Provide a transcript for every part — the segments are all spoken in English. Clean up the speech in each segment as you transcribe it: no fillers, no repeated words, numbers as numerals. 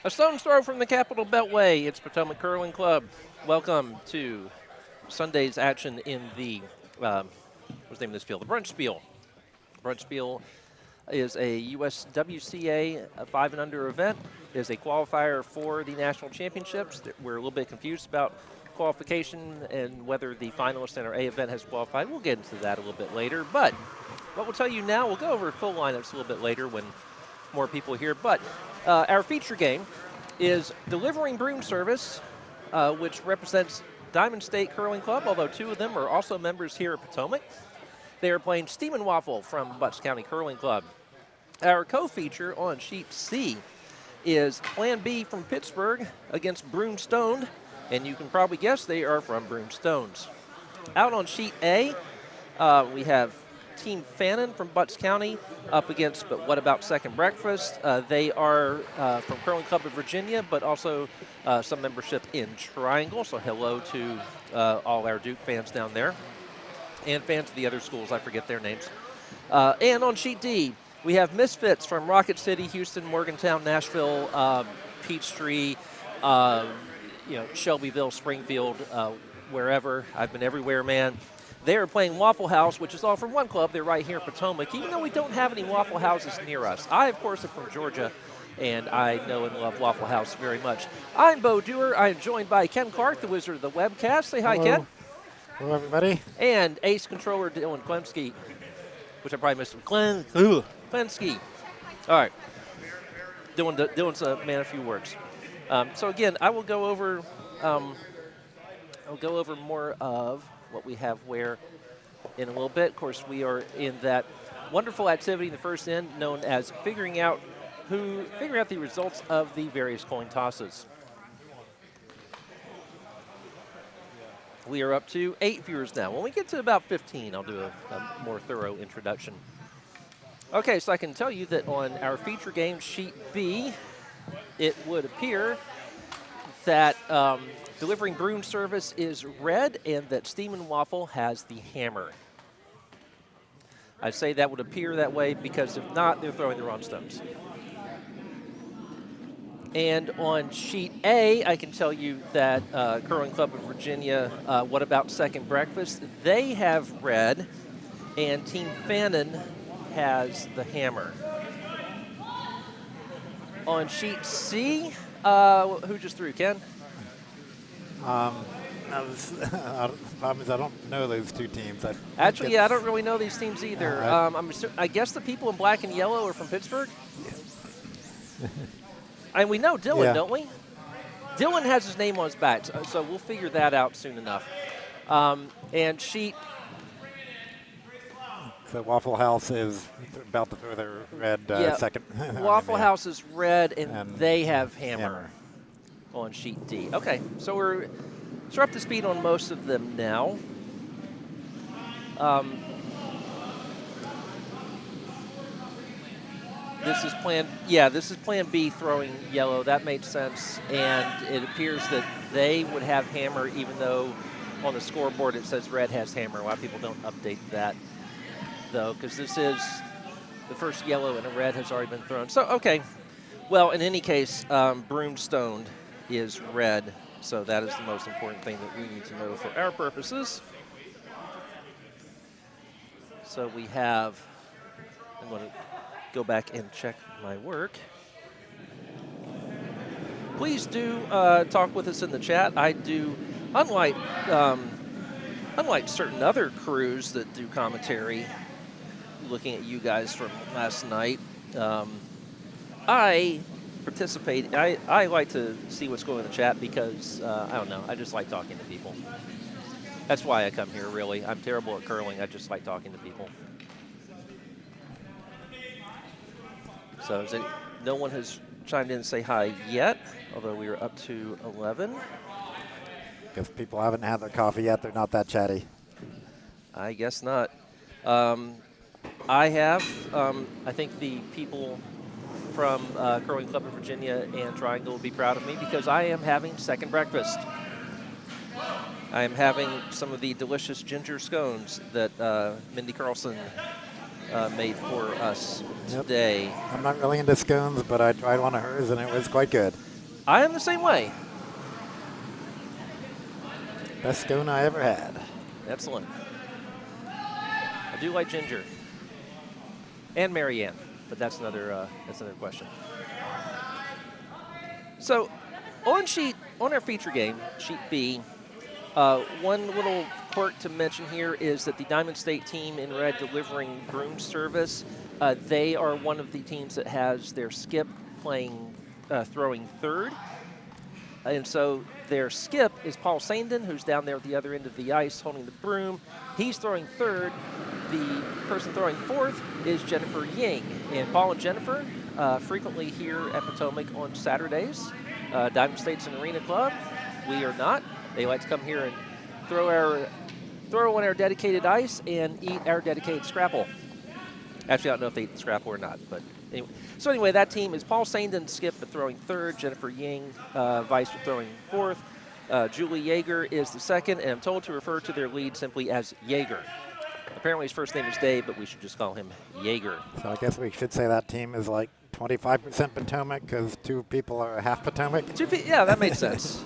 A stone's throw from the Capital Beltway. It's Potomac Curling Club. Welcome to Sunday's action in the, what's the name of this field? The Brunch Spiel. Brunch Spiel is a USWCA 5 and under event. It is a qualifier for the national championships. We're a little bit confused about qualification and whether the finalists in our A event has qualified. We'll get into that a little bit later. But what we'll tell you now, we'll go over full lineups a little bit later when more people are here. But our feature game is delivering broom service, which represents Diamond State Curling Club, although two of them are also members here at Potomac. They are playing Stiemmenwafle from Butts County Curling Club. Our co-feature on sheet C is Plan B from Pittsburgh against Broomstone'd, and you can probably guess they are from Broomstone's. Out on sheet A, we have Team Fannin from Butts County up against But What About Second Breakfast. They are from Curling Club of Virginia, but also some membership in Triangle, so hello to all our Duke fans down there. And fans of the other schools, I forget their names. And on sheet D, we have Misfits from Rocket City, Houston, Morgantown, Nashville, Peachtree, Shelbyville, Springfield, wherever. I've been everywhere, man. They are playing Waffle House, which is all from one club. They're right here in Potomac, even though we don't have any Waffle Houses near us. I, of course, am from Georgia, and I know and love Waffle House very much. I'm Bo Dewar. I am joined by Ken Clark, the wizard of the webcast. Say hi, Hello. Ken. Hello, everybody. And ace controller Dillon Klemsky, which I probably missed. Klemsky. All right. Dillon's a man of few words. So again, I will go over. I'll go over more of what we have where in a little bit. Of course, we are in that wonderful activity in the first end known as figuring out the results of the various coin tosses. We are up to 8 viewers now. When we get to about 15, I'll do a more thorough introduction. Okay, so I can tell you that on our feature game, Sheet B, it would appear that delivering broom service is red and that Stiemmenwafle has the hammer. I say that would appear that way because if not, they're throwing the wrong stones. And on sheet A, I can tell you that Curling Club of Virginia, What About Second Breakfast? They have red, and Team Fannin has the hammer. On sheet C, who just threw, Ken? The problem is I don't know those two teams. Actually, yeah, I don't really know these teams either. I guess the people in black and yellow are from Pittsburgh? And we know Dillon, Yeah. don't we? Dillon has his name on his back, so we'll figure that out soon enough. And sheet... So Waffle House is about to throw their red second. Waffle House is red, and And they have hammer on sheet D. Okay, so we're up to speed on most of them now. This is plan B throwing yellow. That made sense, and it appears that they would have hammer even though on the scoreboard it says red has hammer. A lot of people don't update that, though, because this is the first yellow and a red has already been thrown. So, okay. Well, in any case, Broomstone'd is red, so that is the most important thing that we need to know for our purposes. So we have, I'm going to go back and check my work. Please do talk with us in the chat. I do, unlike certain other crews that do commentary, looking at you guys from last night, I participate. I like to see what's going on in the chat because, I don't know, I just like talking to people. That's why I come here, really. I'm terrible at curling. I just like talking to people. So no one has chimed in and say hi yet, although we are up to 11. Guess people haven't had their coffee yet. They're not that chatty. I guess not. I have. I think the people from Curling Club of Virginia and Triangle will be proud of me because I am having second breakfast. I am having some of the delicious ginger scones that Mindy Carlson made for us today. I'm not really into scones, but I tried one of hers, and it was quite good. I am the same way. Best scone I ever had. Excellent. I do like ginger. And Marianne, but that's another question. So, on our feature game, sheet B, one little quirk to mention here is that the Diamond State team in red delivering Broom service, they are one of the teams that has their skip throwing third. And so their skip is Paul Saindon, who's down there at the other end of the ice holding the broom. He's throwing third. The person throwing fourth is Jennifer Ying. And Paul and Jennifer frequently here at Potomac on Saturdays. Diamond State's an arena club. We are not. They like to come here and throw on our dedicated ice and eat our dedicated scrapple. Actually, I don't know if they eat the scrapple or not, but anyway. So anyway, that team is Paul Saindon, skip, but throwing third. Jennifer Ying, vice, throwing fourth. Julie Yeager is the second, and I'm told to refer to their lead simply as Yeager. Apparently his first name is Dave, but we should just call him Yeager. So I guess we should say that team is like 25% Potomac because 2 people are half Potomac. Yeah, that makes sense.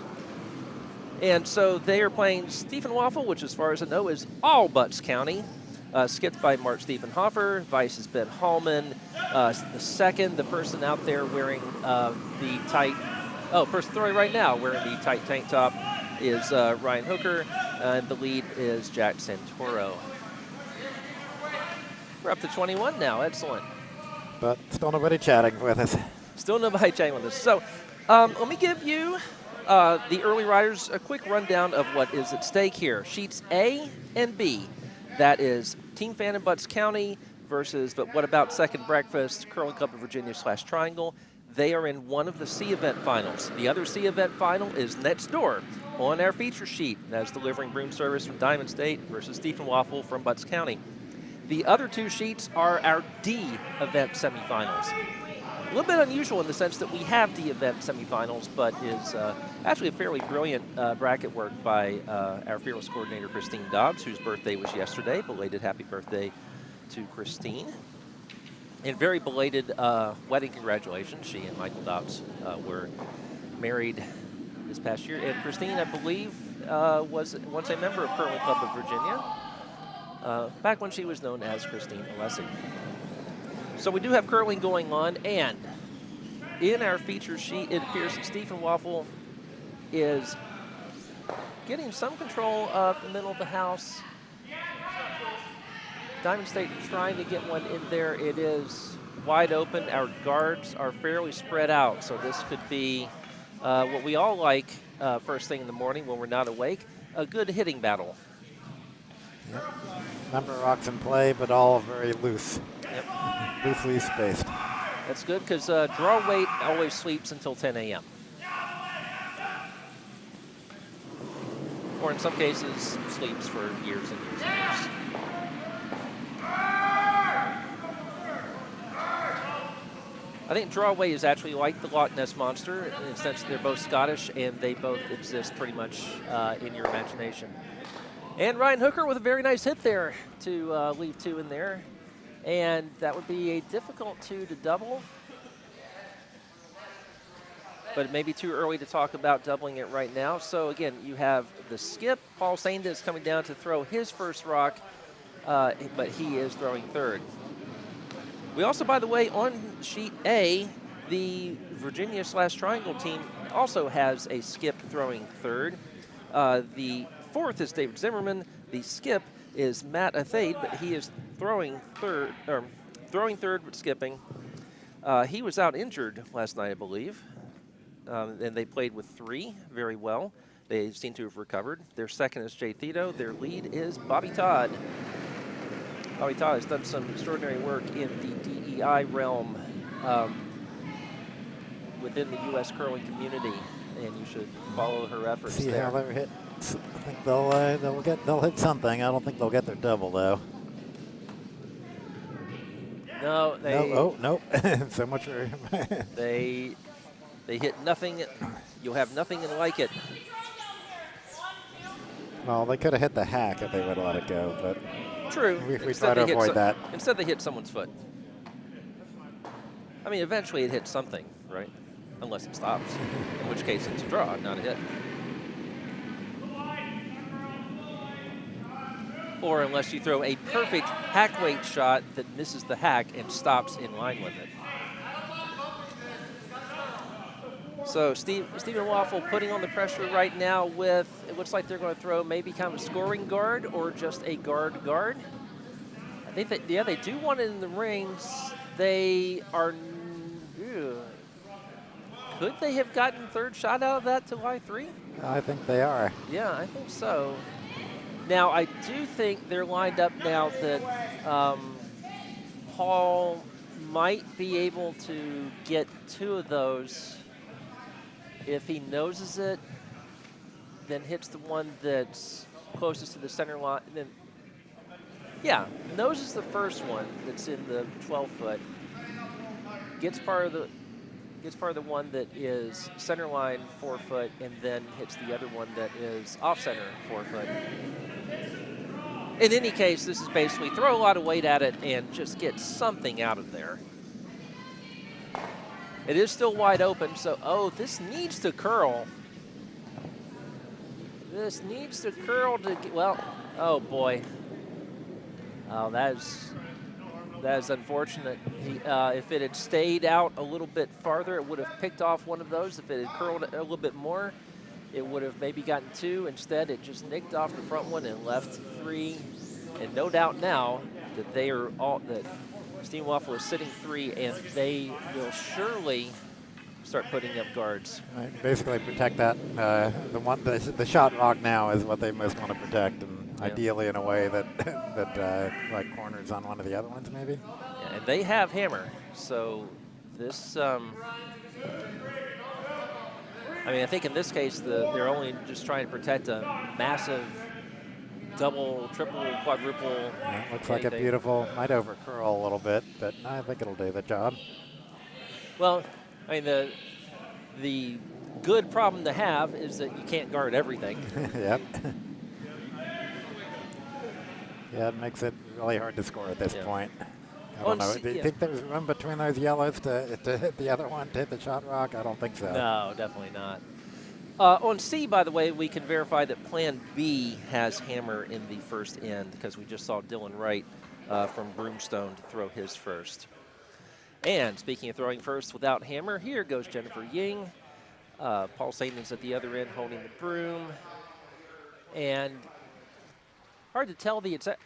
And so they are playing Stieffenwafle, which as far as I know is all Butts County. Skipped by Mark Stieffenhofer. Vice has been Hallman. The second, the person out there wearing the tight, person throwing right now wearing the tight tank top is Ryan Hooker. And the lead is Jack Santoro. We're up to 21 now. Excellent. But still nobody chatting with us. Still nobody chatting with us. So let me give you the early riders a quick rundown of what is at stake here. Sheets A and B. That is Team Fan in Butts County versus, but what about Second Breakfast, Curling Club of Virginia / Triangle. They are in one of the C event finals. The other C event final is next door on our feature sheet. That's delivering Broom service from Diamond State versus Stieffenwafle from Butts County. The other 2 sheets are our D event semifinals. A little bit unusual in the sense that we have D event semifinals, but is actually a fairly brilliant bracket work by our fearless coordinator, Christine Dobbs, whose birthday was yesterday. Belated happy birthday to Christine. And very belated wedding congratulations. She and Michael Dobbs were married this past year. And Christine, I believe, was once a member of Curling Club of Virginia, back when she was known as Christine Alessi. So we do have curling going on, and in our feature sheet, it appears that Stieffenwafle is getting some control of the middle of the house. Diamond State trying to get one in there. It is wide open. Our guards are fairly spread out, so this could be what we all like first thing in the morning when we're not awake, a good hitting battle. Yep. Number of rocks in play, but all very loose. Yep. Loosely spaced. That's good because draw weight always sleeps until 10 a.m. Or in some cases, sleeps for years and years and years. I think draw weight is actually like the Loch Ness Monster in the sense that they're both Scottish and they both exist pretty much in your imagination. And Ryan Hooker with a very nice hit there to leave 2 in there. And that would be a difficult 2 to double. But it may be too early to talk about doubling it right now. So again, you have the skip. Paul Saindon is coming down to throw his first rock, but he is throwing third. We also, by the way, on sheet A, the Virginia / Triangle team also has a skip throwing third. The fourth is David Zimmerman. The skip is Matt Athade, but he is throwing third but skipping. He was out injured last night, I believe, and they played with 3 very well. They seem to have recovered. Their second is Jay Thito. Their lead is Bobby Todd. Bobby Todd has done some extraordinary work in the DEI realm within the U.S. curling community, and you should follow her efforts. See there. how they're hit. I think they'll hit something. I don't think they'll get their double though. No, they. No, nope. So much for. They hit nothing. You'll have nothing and like it. Well, they could have hit the hack if they would have let it go, but. True. We try to avoid that. Instead, they hit someone's foot. I mean, eventually it hits something, right? unless it stops, in which case it's a draw, not a hit. Or unless you throw a perfect hack weight shot that misses the hack and stops in line with it. So Stiemmenwafle putting on the pressure right now with, it looks like they're going to throw maybe kind of a scoring guard or just a guard. I think that, yeah, they do want it in the rings. They are, ew. Could they have gotten third shot out of that to Y3? I think they are. Yeah, I think so. Now, I do think they're lined up now that Paul might be able to get 2 of those. If he noses it, then hits the one that's closest to the center line. Then, yeah, noses the first one that's in the 12-foot. Gets part of the one that is center line 4-foot, and then hits the other one that is off center 4-foot. In any case, this is basically throw a lot of weight at it and just get something out of there. It is still wide open, so, oh, this needs to curl. This needs to curl to get, well, oh boy. Oh, that is unfortunate. If it had stayed out a little bit farther, it would have picked off one of those. If it had curled a little bit more, it would have maybe gotten 2. Instead, it just nicked off the front one and left 3. And no doubt now that they are all, that Stiemmenwafle is sitting 3, and they will surely start putting up guards. Right, basically protect that. The shot rock now is what they most want to protect, and ideally in a way that like corners on one of the other ones maybe. Yeah, and they have hammer, so this. I mean, I think in this case they're only just trying to protect a massive double, triple, quadruple. Yeah, looks like a beautiful, might over curl a little bit, but I think it'll do the job. Well, I mean, the good problem to have is that you can't guard everything. Yep. Yeah, it makes it really hard to score at this point. I don't know. Do you think there's room between those yellows to hit the other one, to hit the shot rock? I don't think so. No, definitely not. On C, by the way, we can verify that Plan B has hammer in the first end because we just saw Dillon Wright from Broomstone'd throw his first. And speaking of throwing first without hammer, here goes Jennifer Ying. Paul Saindon's at the other end holding the broom. And hard to tell the exact.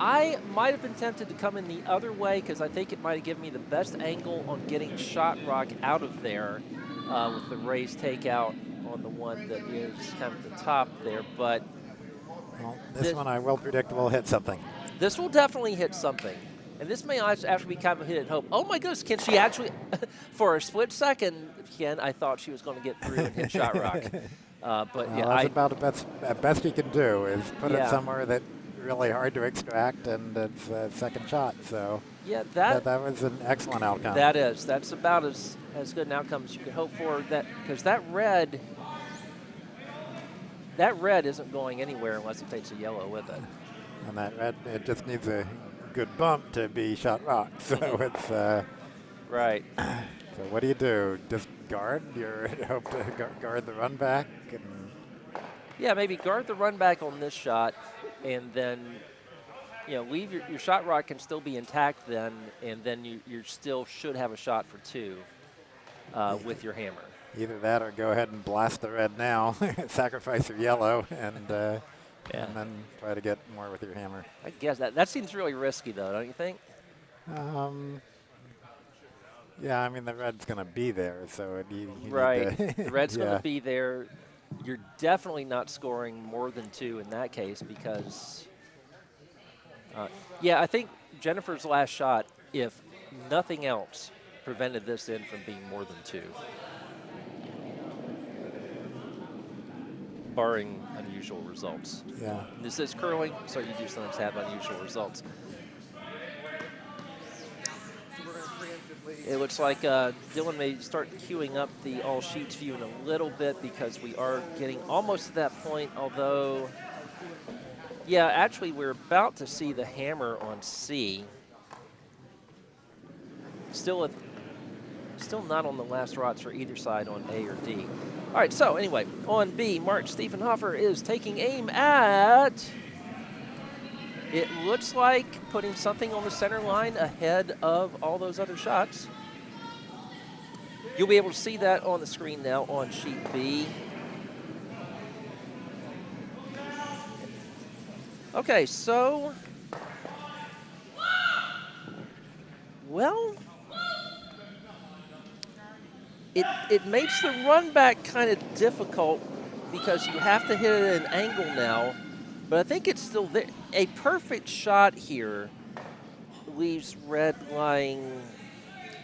I might have been tempted to come in the other way because I think it might have given me the best angle on getting shot rock out of there with the raised takeout on the one that is kind of the top there. But well, this one I will predict will hit something. This will definitely hit something. And this may actually be kind of a hit and hope. Oh my goodness, can she actually, for a split second, Ken, I thought she was going to get through and hit shot rock. But yeah, that's about the best you can do is put it somewhere that really hard to extract, and it's a second shot. So yeah, that was an excellent outcome. That's about as good an outcome as you could hope for. That because that red isn't going anywhere unless it takes a yellow with it. And that red, it just needs a good bump to be shot rock. So it's right. So what do? Just guard? You hope to guard the run back? And yeah, maybe guard the run back on this shot, and then leave your shot rock can still be intact then, and then you still should have a shot for 2 with your hammer. Either that or go ahead and blast the red now, sacrifice your yellow, and then try to get more with your hammer. I guess that seems really risky though, don't you think? Yeah, I mean the red's going to be there, so you right. need to the red's going to be there. You're definitely not scoring more than 2 in that case because, I think Jennifer's last shot, if nothing else, prevented this end from being more than 2. Barring unusual results. Yeah. And this is curling, so you do sometimes have unusual results. It looks like Dillon may start queuing up the all sheets view in a little bit because we are getting almost to that point, although, yeah, actually we're about to see the hammer on C. Still not on the last rots for either side on A or D. All right, so anyway, on B, Mark Stieffenhofer is taking aim at, it looks like putting something on the center line ahead of all those other shots. You'll be able to see that on the screen now on sheet B. Okay, so, well, it makes the run back kind of difficult because you have to hit it at an angle now, but I think it's still there. A perfect shot here leaves red lying,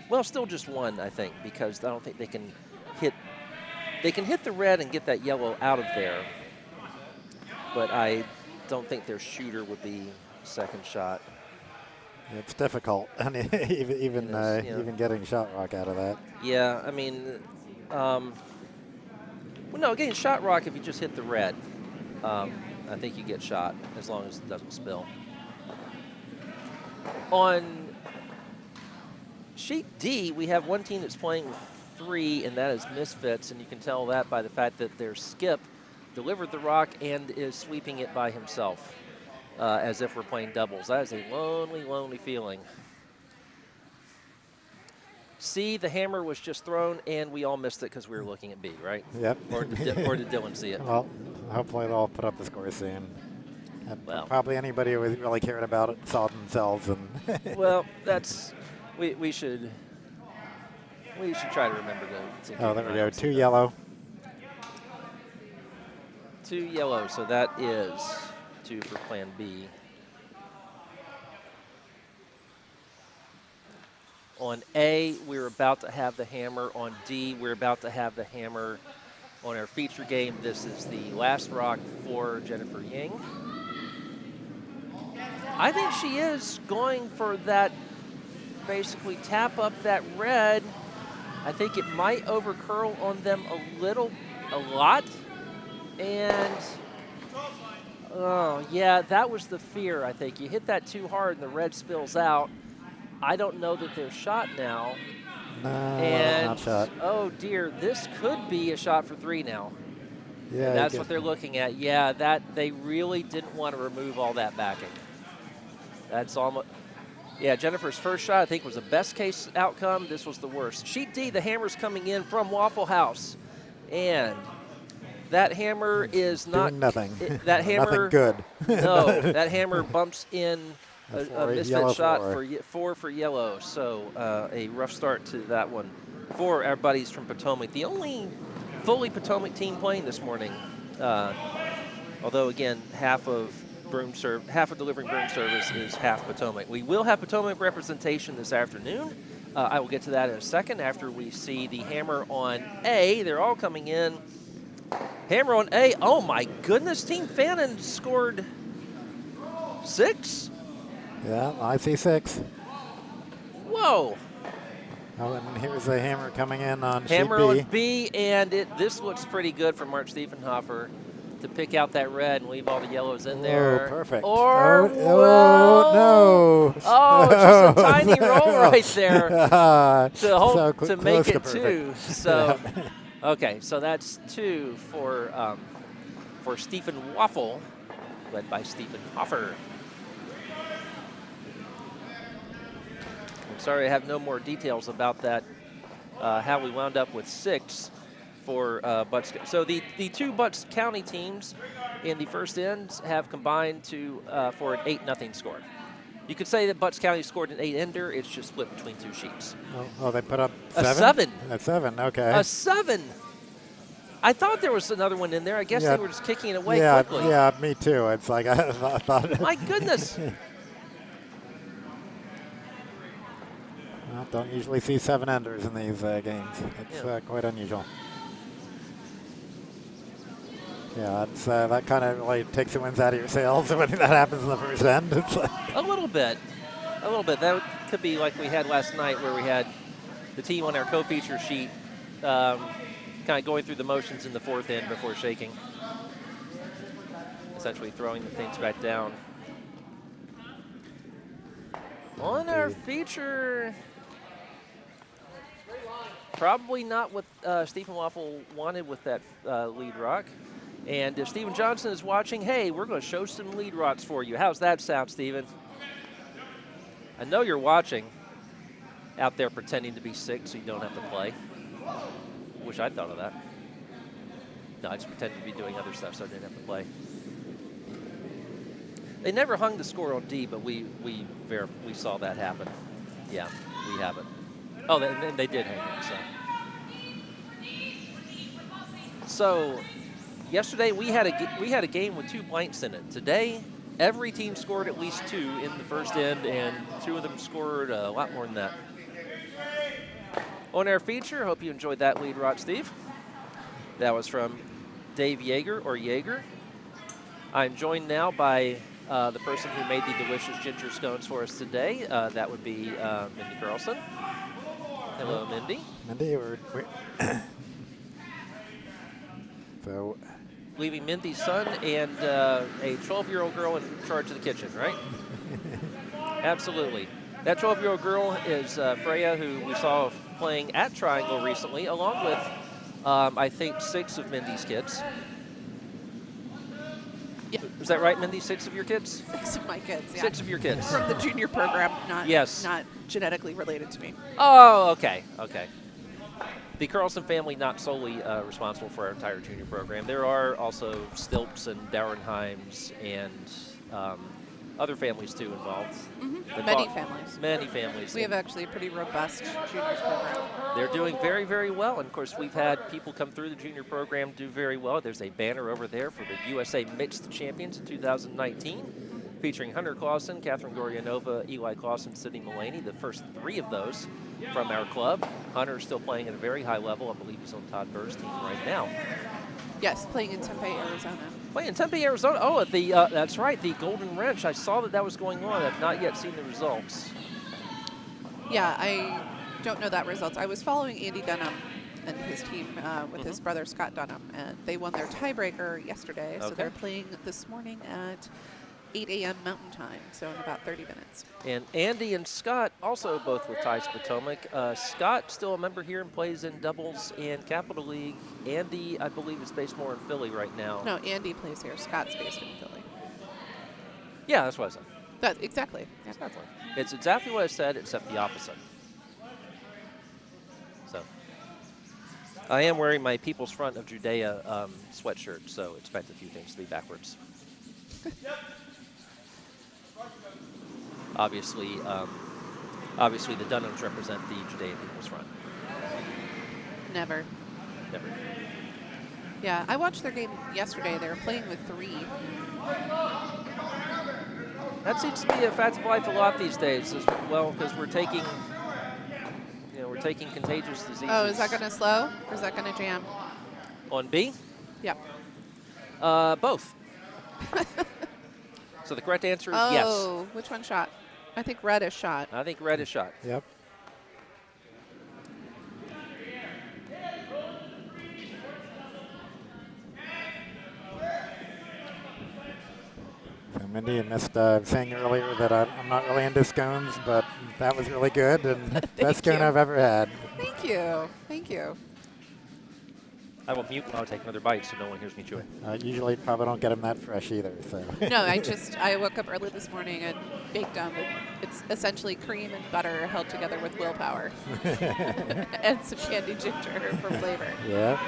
well, still just one, I think, because I don't think they can hit the red and get that yellow out of there, but I don't think their shooter would be second shot. It's difficult, and even getting shot rock out of that. Yeah, I mean, well, no, getting shot rock if you just hit the red, I think you get shot as long as it doesn't spill. On sheet D, we have one team that's playing with 3, and that is Misfits, and you can tell that by the fact that their skip delivered the rock and is sweeping it by himself. As if we're playing doubles. That is a lonely, lonely feeling. C, the hammer was just thrown, and we all missed it because we were looking at B, right? Yep. Or did Dillon see it? Well, hopefully they'll put up the score soon. And well, probably anybody who really cared about it saw it themselves. And well, that's we should try to remember to oh, there we go. 2 yellow. 2 yellow. So that is 2 for Plan B. On A, we're about to have the hammer. On D, we're about to have the hammer. On our feature game, this is the last rock for Jennifer Ying. I think she is going for that, basically tap up that red. I think it might overcurl on them a lot. And oh, yeah, that was the fear, I think. You hit that too hard and the red spills out. I don't know that they're shot now. No, and, not shot. Oh, dear, this could be a shot for 3 now. Yeah, and that's what they're looking at. Yeah, that they really didn't want to remove all that backing. That's almost, yeah, Jennifer's first shot, I think, was the best case outcome. This was the worst. Sheet D, the hammer's coming in from Waffle House. And that hammer is not doing nothing. That hammer, nothing good. No, that hammer bumps in a misfit shot 4. 4 for yellow. So a rough start to that one for our buddies from Potomac. The only fully Potomac team playing this morning. Although again, half of delivering Broom service is half Potomac. We will have Potomac representation this afternoon. I will get to that in a second after we see the hammer on A. They're all coming in. Hammer on A. Oh my goodness, Team Fannin scored 6? Yeah, I see 6. Whoa. Oh, and here's the hammer coming in on hammer sheet B. on B, and this looks pretty good for Mark Stieffenhofer to pick out that red and leave all the yellows in there. Oh, perfect. Or, no. Oh, just a tiny roll right there to make it 2. So, okay, so that's 2 for Stiemmenwafle, led by Stieffenhofer. I'm sorry I have no more details about that, how we wound up with 6 for Butts. So the 2 Butts County teams in the first ends have combined for an 8-0 score. You could say that Butts County scored an 8-ender. It's just split between 2 sheets. Oh, they put up 7? A 7. A 7, okay. A 7. I thought there was another one in there. I guess they were just kicking it away quickly. Yeah, me too. It's like I thought. My goodness. Well, don't usually see 7-enders in these games. It's quite unusual. Yeah, it's, that kind of like takes the winds out of your sails when that happens in the first end. It's like a little bit. That could be like we had last night where we had the team on our co-feature sheet kind of going through the motions in the 4th end before shaking. Essentially throwing the things back down. On our feature, Probably not what Stiefenwafle wanted with that lead rock. And if Steven Johnson is watching, hey, we're going to show some lead rocks for you. How's that sound, Steven? I know you're watching out there pretending to be sick so you don't have to play. Wish I'd thought of that. No, I just pretended to be doing other stuff so I didn't have to play. They never hung the score on D, but we saw that happen. Yeah, we have it. Oh, they did hang it. So yesterday we had a game with 2 blanks in it. Today, every team scored at least 2 in the first end, and 2 of them scored a lot more than that. On-air feature, hope you enjoyed that lead rock, Steve. That was from Dave Yeager, or Yeager. I'm joined now by the person who made the delicious ginger scones for us today. That would be Mindy Carlson. Hello, Mindy. Mindy, so leaving Mindy's son and a 12-year-old girl in charge of the kitchen, right? Absolutely. That 12-year-old girl is Freya, who we saw playing at Triangle recently, along with, I think, 6 of Mindy's kids. Yeah. Is that right, Mindy? 6 of your kids? 6 of my kids, yeah. 6 of your kids. From the junior program, not genetically related to me. Oh, okay, okay. The Carlson family not solely responsible for our entire junior program. There are also Stilps and Dauernheims and other families, too, involved. Mm-hmm. Many families. Many families. We have actually a pretty robust juniors program. They're doing very, very well. And, of course, we've had people come through the junior program do very well. There's a banner over there for the USA Mixed Champions in 2019, featuring Hunter Clausen, Catherine Goryanova, Eli Clausen, Sydney Mullaney, the first 3 of those from our club. Hunter's still playing at a very high level. I believe he's on Todd Burr's team right now. Yes, playing in Tempe, Arizona. Playing in Tempe, Arizona. Oh, at the that's right, the Golden Wrench. I saw that was going on. I've not yet seen the results. Yeah, I don't know that results. I was following Andy Dunham and his team with his brother Scott Dunham, and they won their tiebreaker yesterday. So they're playing this morning at 8 a.m. Mountain Time, so in about 30 minutes. And Andy and Scott also both with Ties Potomac. Scott still a member here and plays in doubles and Capital League. Andy, I believe, is based more in Philly right now. No, Andy plays here. Scott's based in Philly. Yeah, that's what I said. Exactly. Yeah. Exactly. It's exactly what I said, except the opposite. So, I am wearing my People's Front of Judea sweatshirt, so expect a few things to be backwards. Obviously, obviously the Dunhams represent the Judean People's Front. Never. Never. Yeah, I watched their game yesterday. They were playing with 3. That seems to be a fact of life a lot these days as well, because we're taking, we're taking contagious diseases. Oh, is that going to slow or is that going to jam? On B? Yep. Both. So the correct answer is yes. Oh, which one shot? I think red is shot. I think red is shot. Yep. So Mindy, you missed saying earlier that I'm not really into scones, but that was really good and best scone I've ever had. Thank you. Thank you. I will mute while I take another bite so no one hears me chewing. Usually probably don't get them that fresh either. So. No, I woke up early this morning and baked them. It's essentially cream and butter held together with willpower. And some candied ginger for flavor. Yeah.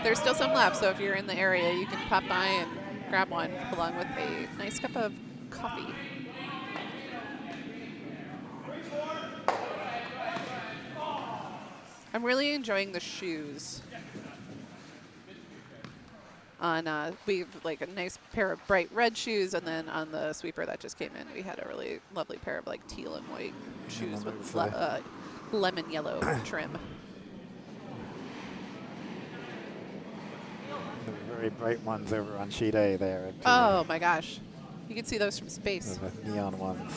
There's still some left, so if you're in the area, you can pop by and grab one along with a nice cup of coffee. I'm really enjoying the shoes. We have like a nice pair of bright red shoes, and then on the sweeper that just came in, we had a really lovely pair of like teal and white shoes with lemon yellow trim. The very bright ones over on sheet A there. Oh my gosh. You can see those from space. The neon ones.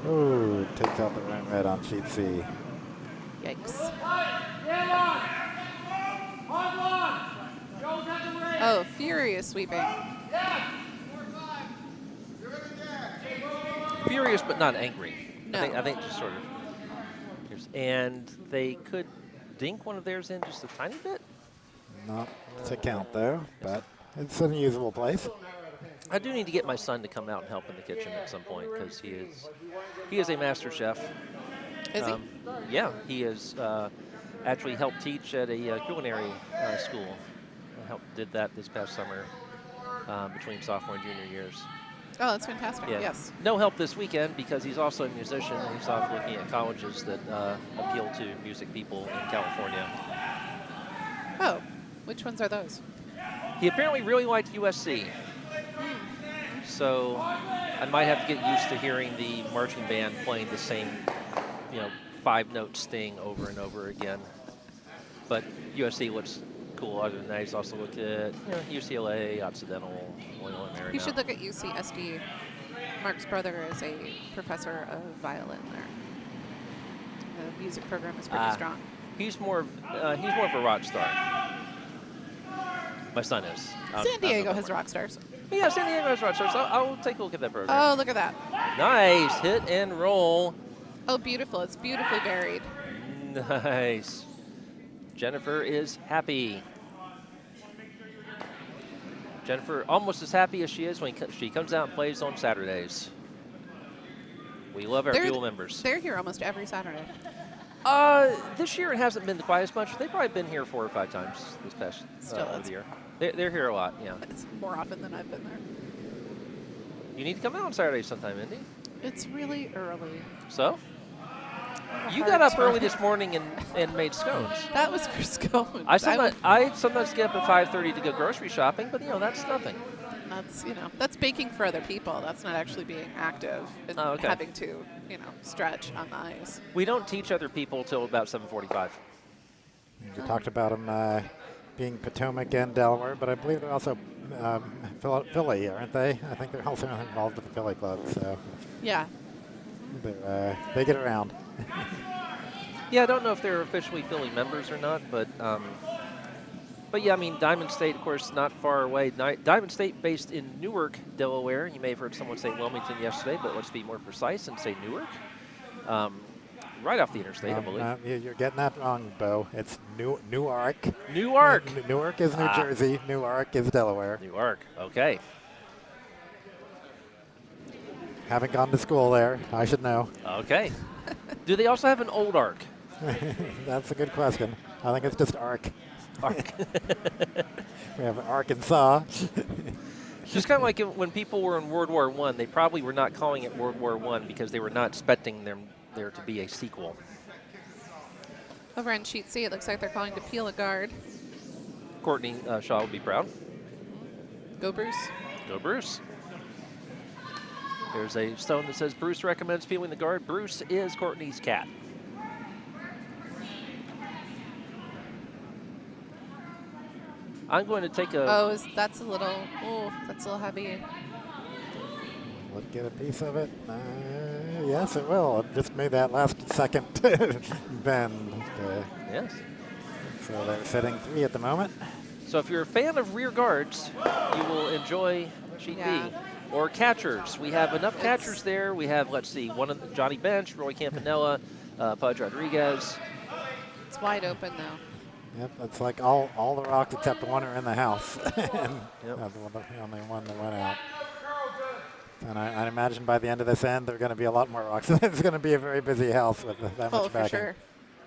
Oh, takes out the wrong red on sheet C. Yikes. Oh, furious sweeping. furious but not angry. No. I think just sort of. And they could dink one of theirs in just a tiny bit. Not to count though, but it's an usable place. I do need to get my son to come out and help in the kitchen at some point because he is a master chef. Is he? Yeah, he has actually helped teach at a culinary school. Did that this past summer between sophomore and junior years. Oh, that's fantastic. Yeah. Yes. No help this weekend because he's also a musician and he's off looking at colleges that appeal to music people in California. Oh, which ones are those? He apparently really liked USC. So I might have to get used to hearing the marching band playing the same, 5-note sting over and over again. But USC looks cool. Other than that, he's also looked at UCLA, Occidental, Loyola Marymount. You should look at UCSD. Mark's brother is a professor of violin there. The music program is pretty strong. He's more of a rock star. My son is. San Diego has rock stars. Yeah, San Diego has rock stars. I'll take a look at that program. Oh, look at that. Nice. Hit and roll. Oh, beautiful. It's beautifully buried. Nice. Jennifer is happy. Jennifer almost as happy as she is when she comes out and plays on Saturdays. We love our dual members. They're here almost every Saturday. This year it hasn't been quite as much. They've probably been here 4 or 5 times this past year. They're here a lot, yeah. It's more often than I've been there. You need to come out on Saturday sometime, Indy. It's really early. So? You got up early this morning and made scones. That was for scones. I sometimes get up at 5:30 to go grocery shopping, but that's nothing. That's baking for other people. That's not actually being active and having to, stretch on the ice. We don't teach other people till about 7:45. You talked about them being Potomac and Delaware, but I believe they're also Philly, aren't they? I think they're also involved with the Philly club. So yeah, they get around. Yeah, I don't know if they're officially Philly members or not, but yeah, I mean, Diamond State, of course, not far away. Diamond State based in Newark, Delaware. You may have heard someone say Wilmington yesterday, but let's be more precise and say Newark. Right off the interstate, I believe. You're getting that wrong, Bo. It's Newark. Newark. Newark is New Jersey. Newark is Delaware. Newark, okay. Haven't gone to school there. I should know. Okay. Do they also have an old Ark? That's a good question. I think it's just Ark. Ark. We have Arkansas. Just kind of like when people were in World War I, they probably were not calling it World War I because they were not expecting there to be a sequel. Over on sheet C, it looks like they're calling to peel a guard. Courtney Shaw would be proud. Go Bruce. Go Bruce. There's a stone that says Bruce recommends peeling the guard. Bruce is Courtney's cat. I'm going to take a... that's a little heavy. Let's get a piece of it. Yes, it will. It just made that last second bend. Yes. So they're setting 3 at the moment. So if you're a fan of rear guards, you will enjoy sheet B. Or catchers. We have enough catchers there. We have, let's see, Johnny Bench, Roy Campanella, Pudge Rodriguez. It's wide open now. Yep, it's like all the rocks except one are in the house. And yep. The only one that went out. And I imagine by the end of this end, there are going to be a lot more rocks. It's going to be a very busy house with that much backing. For sure.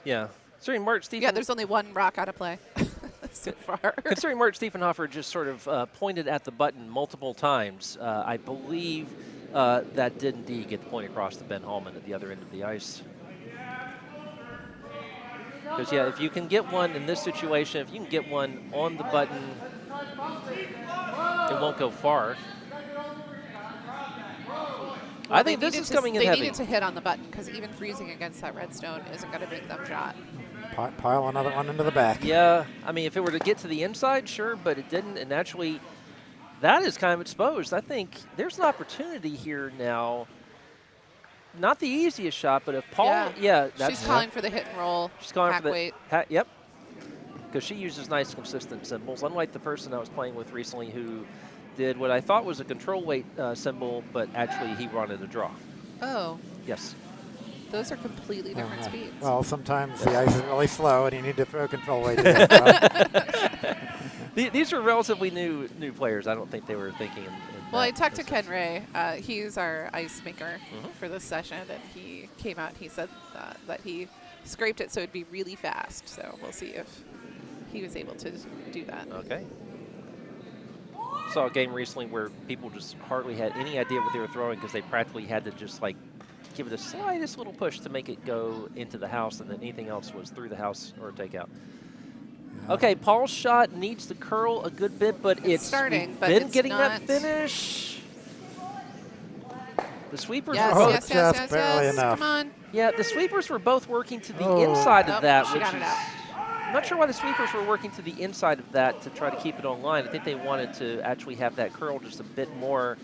Yeah. Considering Mark Stieffenhofer. Yeah, there's only one rock out of play so far. Considering Mark Stieffenhofer just sort of pointed at the button multiple times, I believe that did indeed get the point across to Ben Hallman at the other end of the ice. Because, yeah, if you can get one in this situation, if you can get one on the button, it won't go far. I think this is coming in heavy. They needed to hit on the button because even freezing against that redstone isn't going to make them shot. Pile another one into the back. Yeah, I mean, if it were to get to the inside, sure, but it didn't. And actually, that is kind of exposed. I think there's an opportunity here now. Not the easiest shot, but if Paul, she's calling for the hit and roll. She's calling hack for the weight. Yep, because she uses nice, consistent symbols. Unlike the person I was playing with recently, who did what I thought was a control weight symbol, but actually he wanted a draw. Oh, Yes. those are completely different speeds. Well, sometimes the ice is really slow, and you need to throw control weight to it. These are relatively new players. I don't think they were thinking in Well, I that talked to sense. Ken Ray. He's our ice maker for this session, and he came out and he said that he scraped it so it'd be really fast. So we'll see if he was able to do that. Okay. Saw a game recently where people just hardly had any idea what they were throwing because they practically had to just like give it the slightest little push to make it go into the house, and then anything else was through the house or a takeout. Yeah. Okay, Paul's shot needs to curl a good bit, but it's starting, but been it's getting not that finish. The sweepers yes, were both yes, yes, yes, barely yes. enough. Come on. Yeah, the sweepers were both working to the inside of that, she which got it is, out. I'm not sure why the sweepers were working to the inside of that to try to keep it online. I think they wanted to actually have that curl just a bit more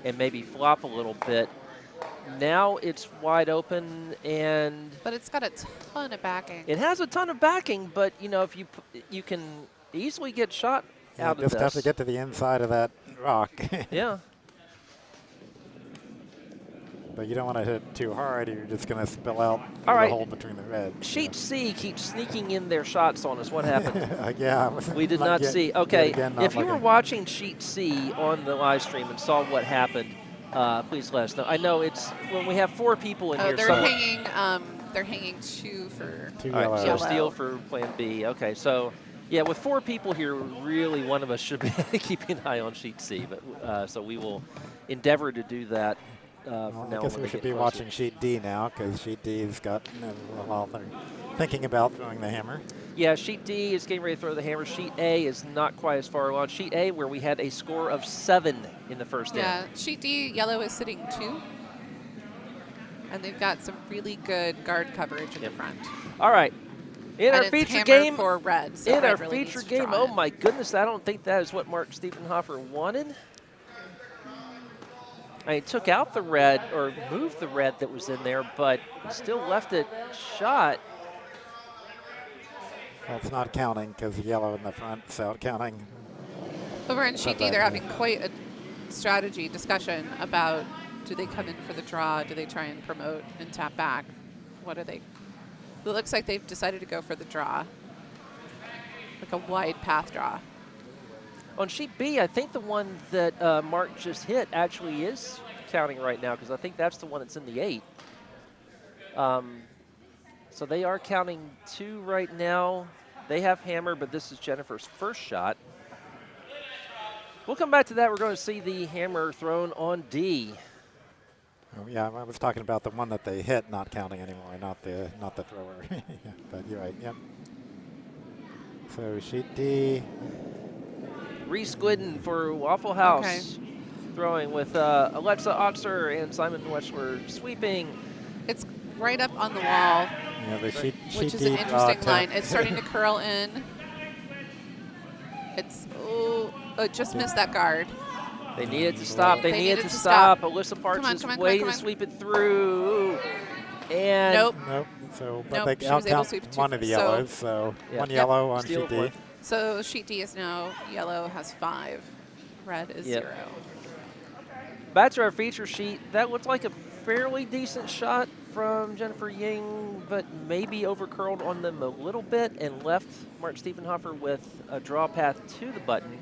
and maybe flop a little bit. Now it's wide open, and but it's got a ton of backing. It has a ton of backing, but you know, if you can easily get shot out of this. Just have to get to the inside of that rock. Yeah. But you don't want to hit it too hard, or you're just going to spill out through the hole between the reds. Sheet C keeps sneaking in their shots on us. What happened? Yeah. We did not see. Okay, again, if you were watching Sheet C on the live stream and saw what happened, please let us know. I know it's when we have 4 people in here. They're hanging 2 for 2 yellow. yellow. So Steele for plan B. Okay, so yeah, with 4 people here, really one of us should be keeping an eye on Sheet C. But so we will endeavor to do that. Well, I guess we should be watching Sheet D now, because Sheet D's got, well, they're thinking about throwing the hammer. Yeah, Sheet D is getting ready to throw the hammer. Sheet A is not quite as far along. Sheet A, where we had a score of 7 in the first inning. Yeah, Sheet D, yellow is sitting 2. And they've got some really good guard coverage in the front. All right. In our feature game, for red, so in red our really feature game, oh my goodness, I don't think that is what Mark Stieffenhofer wanted. I took out the red, or moved the red that was in there, but still left it shot. Well, it's not counting because the yellow in the front is out counting. Over in Sheet D, they're having quite a strategy discussion about, do they come in for the draw? Do they try and promote and tap back? What are they? It looks like they've decided to go for the draw, like a wide path draw. On Sheet B, I think the one that Mark just hit actually is counting right now, because I think that's the one that's in the 8. So they are counting 2 right now. They have hammer, but this is Jennifer's first shot. We'll come back to that. We're going to see the hammer thrown on D. Oh, yeah, I was talking about the one that they hit, not counting anymore, not the thrower. But you're right. Yep. So Sheet D. Reese Glidden for Waffle House, throwing with Alexa Otzer and Simon Weschler sweeping. It's right up on the wall, Yeah, the Sheet which is D an interesting line. tap. It's starting to curl in. It's, it just missed that guard. They needed to stop. They needed to stop. Alyssa Parks is waiting to sweep it through. And nope. So, but nope, they outcount one of the yellows, so one yellow on Sheet D. So Sheet D is now yellow, has 5. Red is 0. Back to our feature sheet. That looked like a fairly decent shot from Jennifer Ying, but maybe over-curled on them a little bit and left Mark Stieffenhofer with a draw path to the button.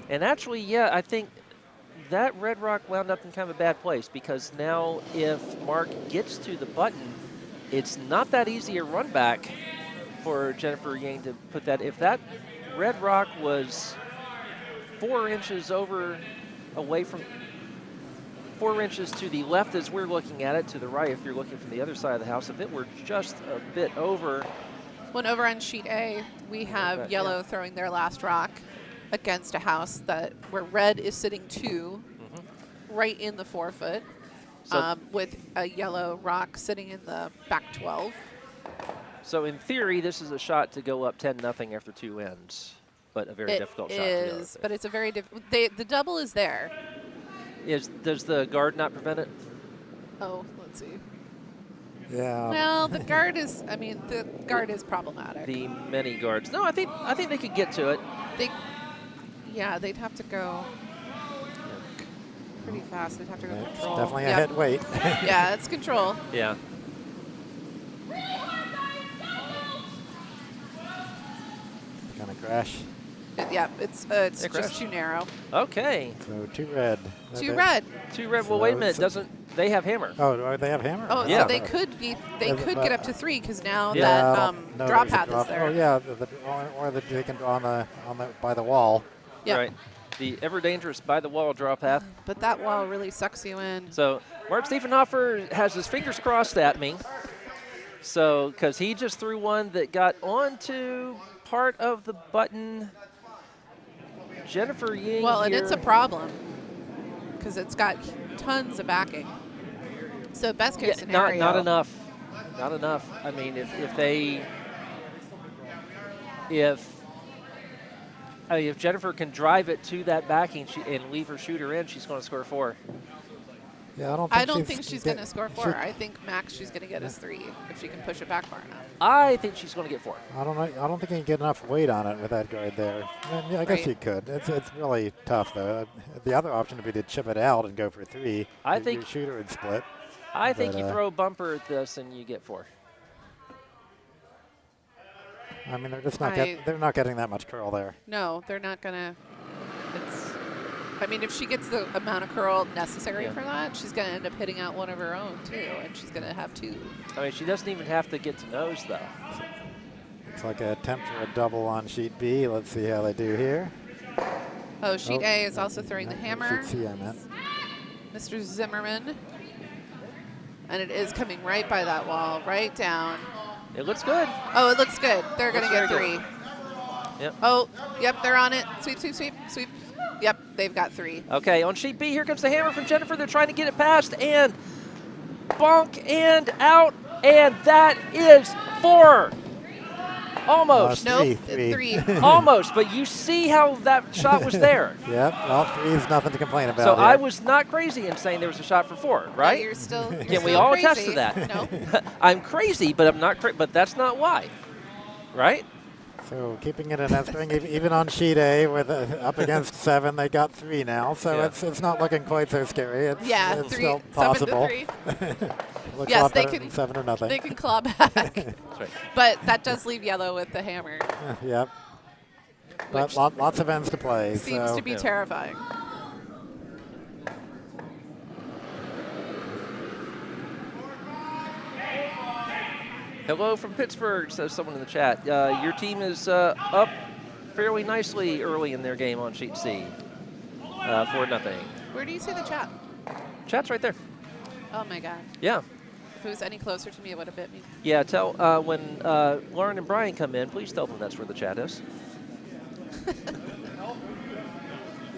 And actually, yeah, I think that red rock wound up in kind of a bad place, because now if Mark gets to the button, it's not that easy a run back for Jennifer Ying to put that. If that red rock was 4 inches away from 4 inches to the left as we're looking at it, to the right if you're looking from the other side of the house, if it were just a bit over. When over on Sheet A, we have yellow throwing their last rock against a house where red is sitting 2, right in the 4-foot, so with a yellow rock sitting in the back 12. So in theory, this is a shot to go up 10-0 after 2 ends, but a very difficult shot. It is, but it's a very difficult. The double is there. Does the guard not prevent it? Oh, let's see. Yeah. Well, the guard is. I mean, the guard is problematic. The many guards. No, I think they could get to it. Yeah, they'd have to go. pretty fast. They'd have to go It's control. definitely a hit weight. Yeah, it's control. Yeah. Gonna crash. Yeah, it's It just crashed. too narrow. Okay. So 2 red. Too red. 2 red. So Well, wait a minute. it's- Doesn't they have hammer? Oh, do they have hammer? Oh, Yeah. so they could get up to 3 because now Yeah. that No, draw there's a path is there. Oh yeah, they can draw by the wall. Yep. Right. The ever dangerous by the wall draw path. But that wall really sucks you in. So Mark Stieffenhofer has his fingers crossed at me. So, because he just threw one that got onto part of the button. Jennifer Ying. Well, and here. it's a problem because it's got tons of backing. So best case scenario. Not enough. Not enough. I mean, if Jennifer can drive it to that backing and leave her shooter in, she's going to score 4. Yeah, I don't think she's going to score 4. I think max she's going to get is 3 if she can push it back far enough. I think she's going to get 4. I don't know. I don't think you can get enough weight on it with that guard there. Yeah, I guess Right. you could. It's really tough though. The other option would be to chip it out and go for 3. I Your think- shooter would split. I think But, you throw a bumper at this and you get 4. I mean, they're just not I- they're not getting that much curl there. No, they're not going to. I mean, if she gets the amount of curl necessary Yeah. for that, she's going to end up hitting out one of her own, too, and she's going to have 2. I mean, she doesn't even have to get to nose, though. It's like an attempt for a double on sheet B. Let's see how they do here. Oh, sheet Oh. A is also throwing the hammer. Sheet C, I meant. Mr. Zimmerman. And it is coming right by that wall, right down. It looks good. Oh, it looks good. They're going to Looks get very 3. Yep. Oh, yep, they're on it. Sweep, sweep, sweep, sweep. Yep, they've got 3. Okay, on sheet B, here comes the hammer from Jennifer. They're trying to get it past, and bonk and out, and that is 4. Almost. Three, Nope, three. 3. Almost, but you see how that shot was there. Yep. Well, 3 is nothing to complain about. So here. I was not crazy in saying there was a shot for 4, right? You're still. Can we all attest to that? No. I'm crazy, but I'm not but that's not why. Right? So keeping it in that string, even on sheet A with up against 7, they got 3 now. So Yeah. it's not looking quite so scary. It's, Yeah, it's 3, still 7 to possible. 3. Looks Yes, a lot they better can- than 7 or nothing. They can claw back. That's right. But that does leave yellow with the hammer. Yep. But Which lots of ends to play. seems so to be Yeah. terrifying. Hello from Pittsburgh, says someone in the chat. Your team is up fairly nicely early in their game on sheet C. 4-0. Where do you see the chat? Chat's right there. Oh my god. Yeah. If it was any closer to me, it would have bit me. Yeah, tell when Lauren and Brian come in, please tell them that's where the chat is.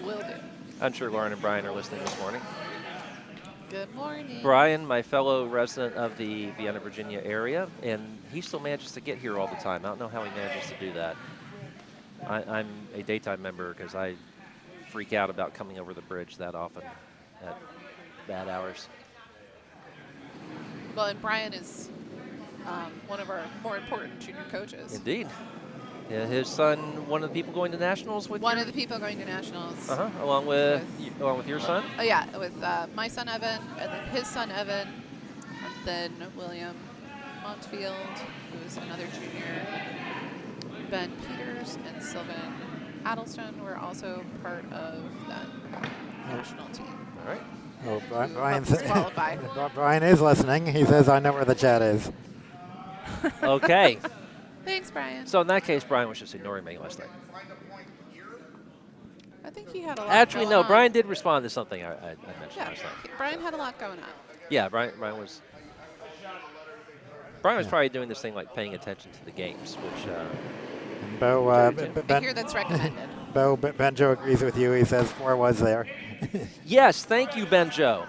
Will do. I'm sure Lauren and Brian are listening this morning. Good morning. Brian, my fellow resident of the Vienna, Virginia area, and he still manages to get here all the time. I don't know how he manages to do that. I'm a daytime member because I freak out about coming over the bridge that often at bad hours. Well, and Brian is one of our more important junior coaches. Indeed. Yeah, his son, one of the people going to nationals with One you? of the people going to nationals. Along with your son? Oh yeah, with my son Evan, and then his son Evan, and then William Montfield, who's another junior. Ben Peters and Sylvan Addlestone were also part of that national team. All right. Oh, Qualify. Brian is listening. He says, I know where the chat is. Okay. Thanks, Brian. So in that case, Brian was just ignoring me last night. I think he had a lot Actually, going no. on. Brian did respond to something I mentioned Yeah, last night. Brian had a lot going on. Yeah, Brian was. Brian was probably doing this thing like paying attention to the games, which. And Bo, I hear that's recommended. Benjo agrees with you. He says 4 was there. Yes, thank you, Benjo.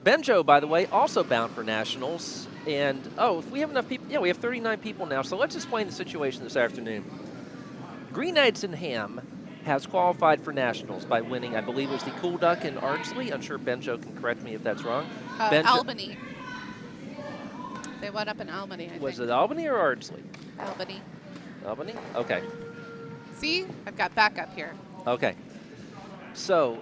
Benjo, by the way, also bound for nationals. And, if we have enough people, yeah, we have 39 people now. So let's explain the situation this afternoon. Green Knights and Ham has qualified for nationals by winning, I believe it was the Cool Duck in Ardsley. I'm sure Benjo can correct me if that's wrong. Albany. They went up in Albany, I think. Was it Albany or Ardsley? Albany. Albany? Okay. See? I've got backup here. Okay. So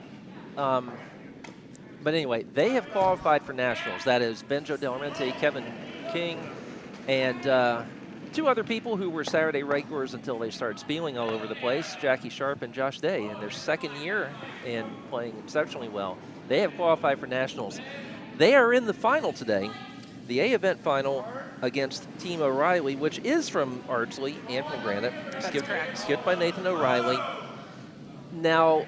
But anyway, they have qualified for nationals. That is Benjo Del Rente, Kevin King, and 2 other people who were Saturday regulars until they started spieling all over the place, Jackie Sharp and Josh Day, in their 2nd year and playing exceptionally well. They have qualified for nationals. They are in the final today, the A event final against Team O'Reilly, which is from Ardsley and from Granite. That's correct. Skipped by Nathan O'Reilly. Now,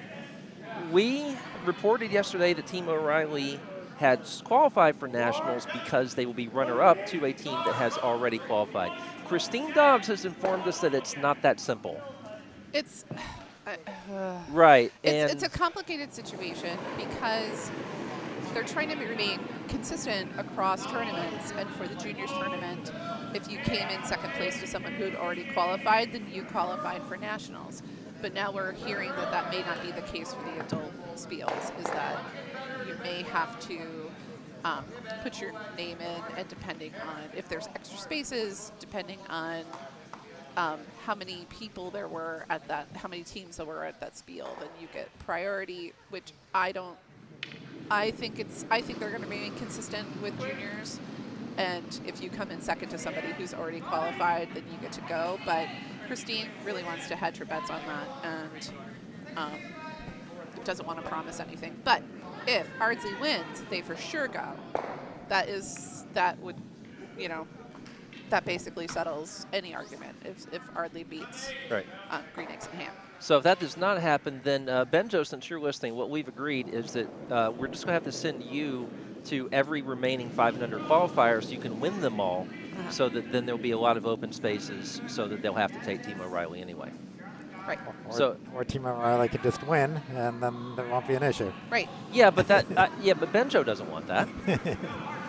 we reported yesterday that Team O'Reilly had qualified for nationals because they will be runner-up to a team that has already qualified. Christine Dobbs has informed us that it's not that simple. It's right. It's a complicated situation because they're trying to remain consistent across tournaments. And for the juniors tournament, if you came in 2nd place to someone who had already qualified, then you qualified for nationals. But now we're hearing that that may not be the case for the adult spiels, is that you may have to put your name in, and depending on if there's extra spaces, depending on how many people there were at that, how many teams there were at that spiel, then you get priority, which I think they're going to remain consistent with juniors. And if you come in 2nd to somebody who's already qualified, then you get to go. But Christine really wants to hedge her bets on that and doesn't want to promise anything. But if Ardsley wins, they for sure go. That would, you know, that basically settles any argument if Ardsley beats Green Eggs and Ham. So if that does not happen, then Benjo, since you're listening, what we've agreed is that we're just going to have to send you to every remaining 500 qualifiers so you can win them all, so that then there'll be a lot of open spaces so that they'll have to take Team O'Reilly anyway. Right. Or Team O'Reilly could just win, and then there won't be an issue. Right. Yeah, but that but Benjo doesn't want that.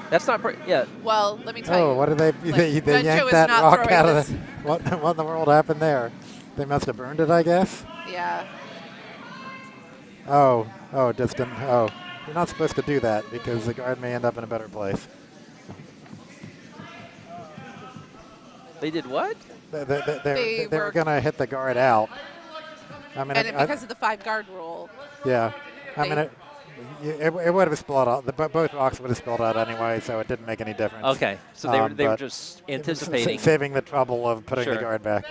That's not yeah. Well, let me tell you. Oh, what did they Benjo yanked is that not rock throwing out this. of the, what in the world happened there? They must have burned it, I guess. Yeah. Oh, just didn't. Oh, you're not supposed to do that because the guard may end up in a better place. They did what? They were going to hit the guard out. I mean, because of the 5 guard rule. Yeah, I mean, it would have spilled out. Both rocks would have spilled out anyway, so it didn't make any difference. Okay, so they were just anticipating, saving the trouble of putting the guard back.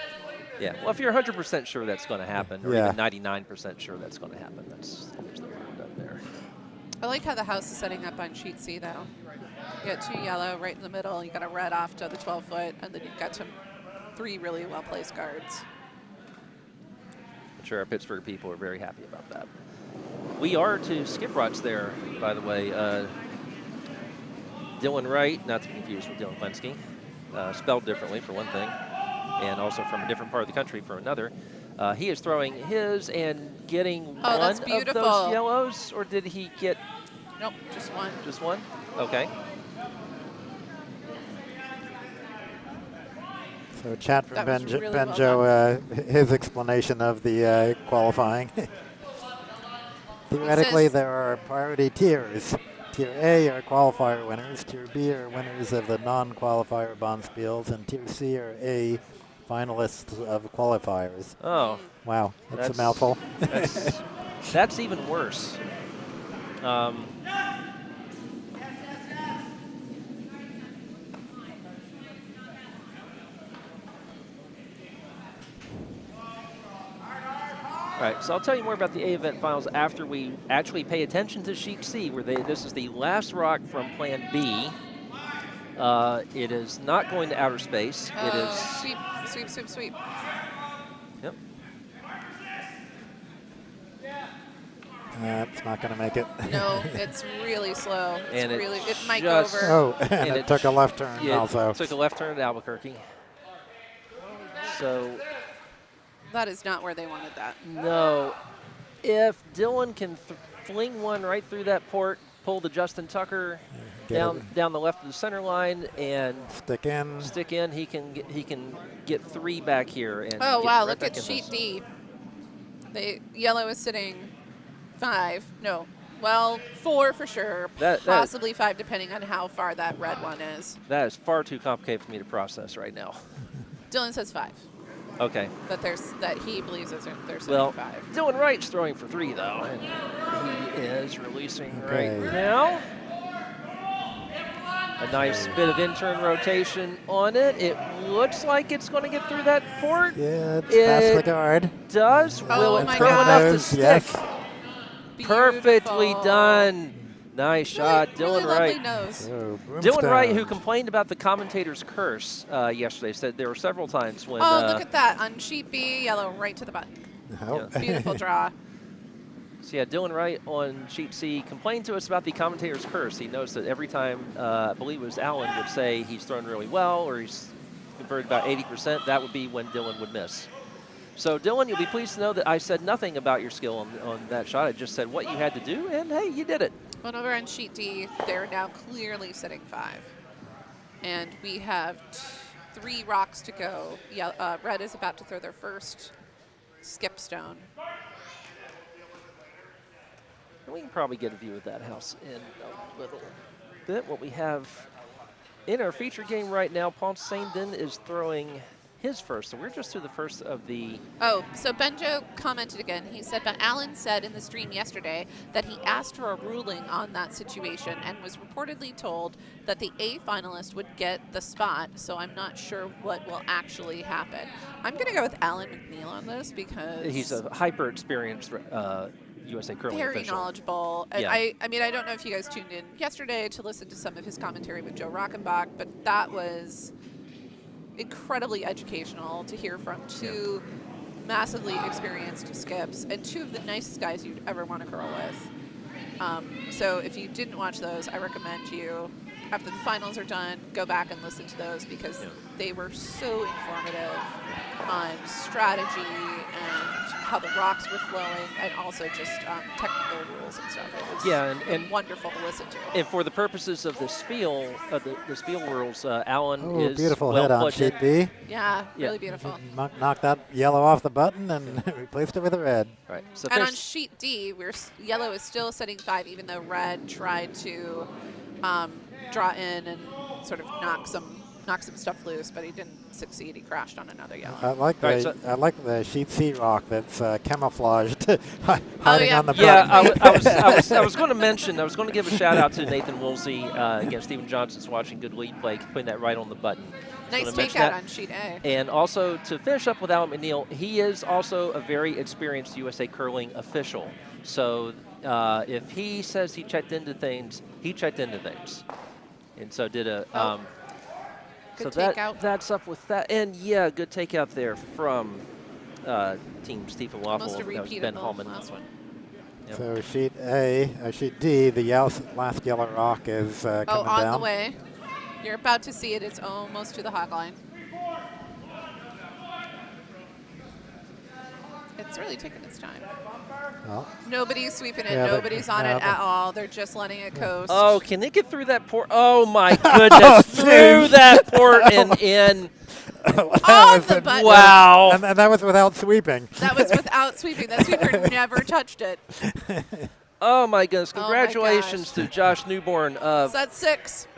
Yeah. Well, if you're 100% sure that's going to happen, or even 99% sure that's going to happen, there's the word up there. I like how the house is setting up on sheet C, though. You got 2 yellow right in the middle. You got a red off to the 12-foot, and then you've got 3 really well-placed guards. I'm sure our Pittsburgh people are very happy about that. We are to skip rots there, by the way. Dillon Wright, not to be confused with Dylan Klensky, spelled differently for one thing, and also from a different part of the country for another. He is throwing his and getting one of those yellows, or did he get? Nope, just one. Just one? Okay. So chat from Benjo, his explanation of the qualifying. Theoretically, there are priority tiers. Tier A are qualifier winners. Tier B are winners of the non-qualifier Bonspiels. And Tier C are A finalists of qualifiers. Oh. Wow, that's a mouthful. That's even worse. All right, so I'll tell you more about the A event finals after we actually pay attention to sheet C, where this is the last rock from Plan B. It is not going to outer space. It is sweep. Yep. It's not going to make it. No, it's really slow. And it might go over. Oh, and it took a left turn also. It took a left turn at Albuquerque. So that is not where they wanted that. No. If Dillon can fling one right through that port, pull the Justin Tucker down the left of the center line and stick in, he can get 3 back here. And oh wow! Look at sheet D. Yellow is sitting 5. No, well 4 for sure. Possibly 5 depending on how far that red one is. That is far too complicated for me to process right now. Dillon says 5. Okay. That he believes they're setting Well, 5. Dillon Wright's throwing for 3, though, and he is releasing Okay. right now. A nice bit of intern rotation on it. It looks like it's going to get through that port. Yeah, it's past the guard. Does. Oh Will it my throw enough to gosh. stick? Yes. Perfectly Beautiful. done. Nice shot, Dillon really Wright. lovely nose. So, Dillon Wright, who Broomstone'd. complained about the commentator's curse yesterday, said there were several times when. Oh, look at that. On sheet B, yellow right to the button. Oh. Beautiful draw. So yeah, Dillon Wright on sheet C complained to us about the commentator's curse. He noticed that every time, I believe it was Allen, would say he's thrown really well or he's converted about 80%, that would be when Dillon would miss. So Dillon, you'll be pleased to know that I said nothing about your skill on that shot. I just said what you had to do, and hey, you did it. One over on sheet D, they're now clearly sitting 5. And we have 3 rocks to go. Yeah, red is about to throw their first skip stone. And we can probably get a view of that house in a little bit. What we have in our feature game right now, Saindon is throwing his first. So we're just through the first of the... Oh, so Benjo commented again. He said, but Allen said in the stream yesterday that he asked for a ruling on that situation and was reportedly told that the A finalist would get the spot, so I'm not sure what will actually happen. I'm going to go with Alan McNeil on this because... He's a hyper-experienced USA curling very official. knowledgeable. And Yeah. I mean, I don't know if you guys tuned in yesterday to listen to some of his commentary with Joe Rockenbach, but that was incredibly educational to hear from 2 massively experienced skips and 2 of the nicest guys you'd ever want to curl with. So if you didn't watch those, I recommend you, after the finals are done, go back and listen to those because they were so informative on strategy and how the rocks were flowing and also just technical rules and stuff. It was and wonderful to listen to. And for the purposes of the Spiel, the Spiel rules, Allen Oh, is beautiful well hit on put sheet in. B. Yeah, really beautiful. Knocked that yellow off the button and replaced it with a red. Right. So And on sheet D, yellow is still setting 5, even though red tried to draw in and sort of knock some stuff loose, but he didn't succeed. He crashed on another yellow. I like Right, I like the sheet C rock that's camouflaged, hiding yeah. on the button. Yeah, I was going to mention, I was going to give a shout out to Nathan Woolsey against Stephen Johnson's watching good lead play, putting that right on the button. Nice Wanna mention takeout that. on sheet A. And also to finish up with Alan McNeil, he is also a very experienced USA curling official. So if he says he checked into things, he checked into things. And so did a... Good so takeout. that's up with that. And yeah, good takeout there from Team Stieffenhofer. Almost a That was repeat Ben of the Hallman. last one. Yep. So sheet D, the last yellow rock is coming down. On the way. You're about to see it. It's almost to the hog line. It's really taking its time. Well, Nobody's sweeping it. Yeah, but- Nobody's on yeah, it but- at all. They're just letting it coast. Oh, can they get through that port? Oh, my goodness. Through that port and in. On the button. Wow. and that was without sweeping. That was without sweeping. That sweeper never touched it. Oh, my goodness. Oh my Congratulations to Josh Newborn of So that's 6.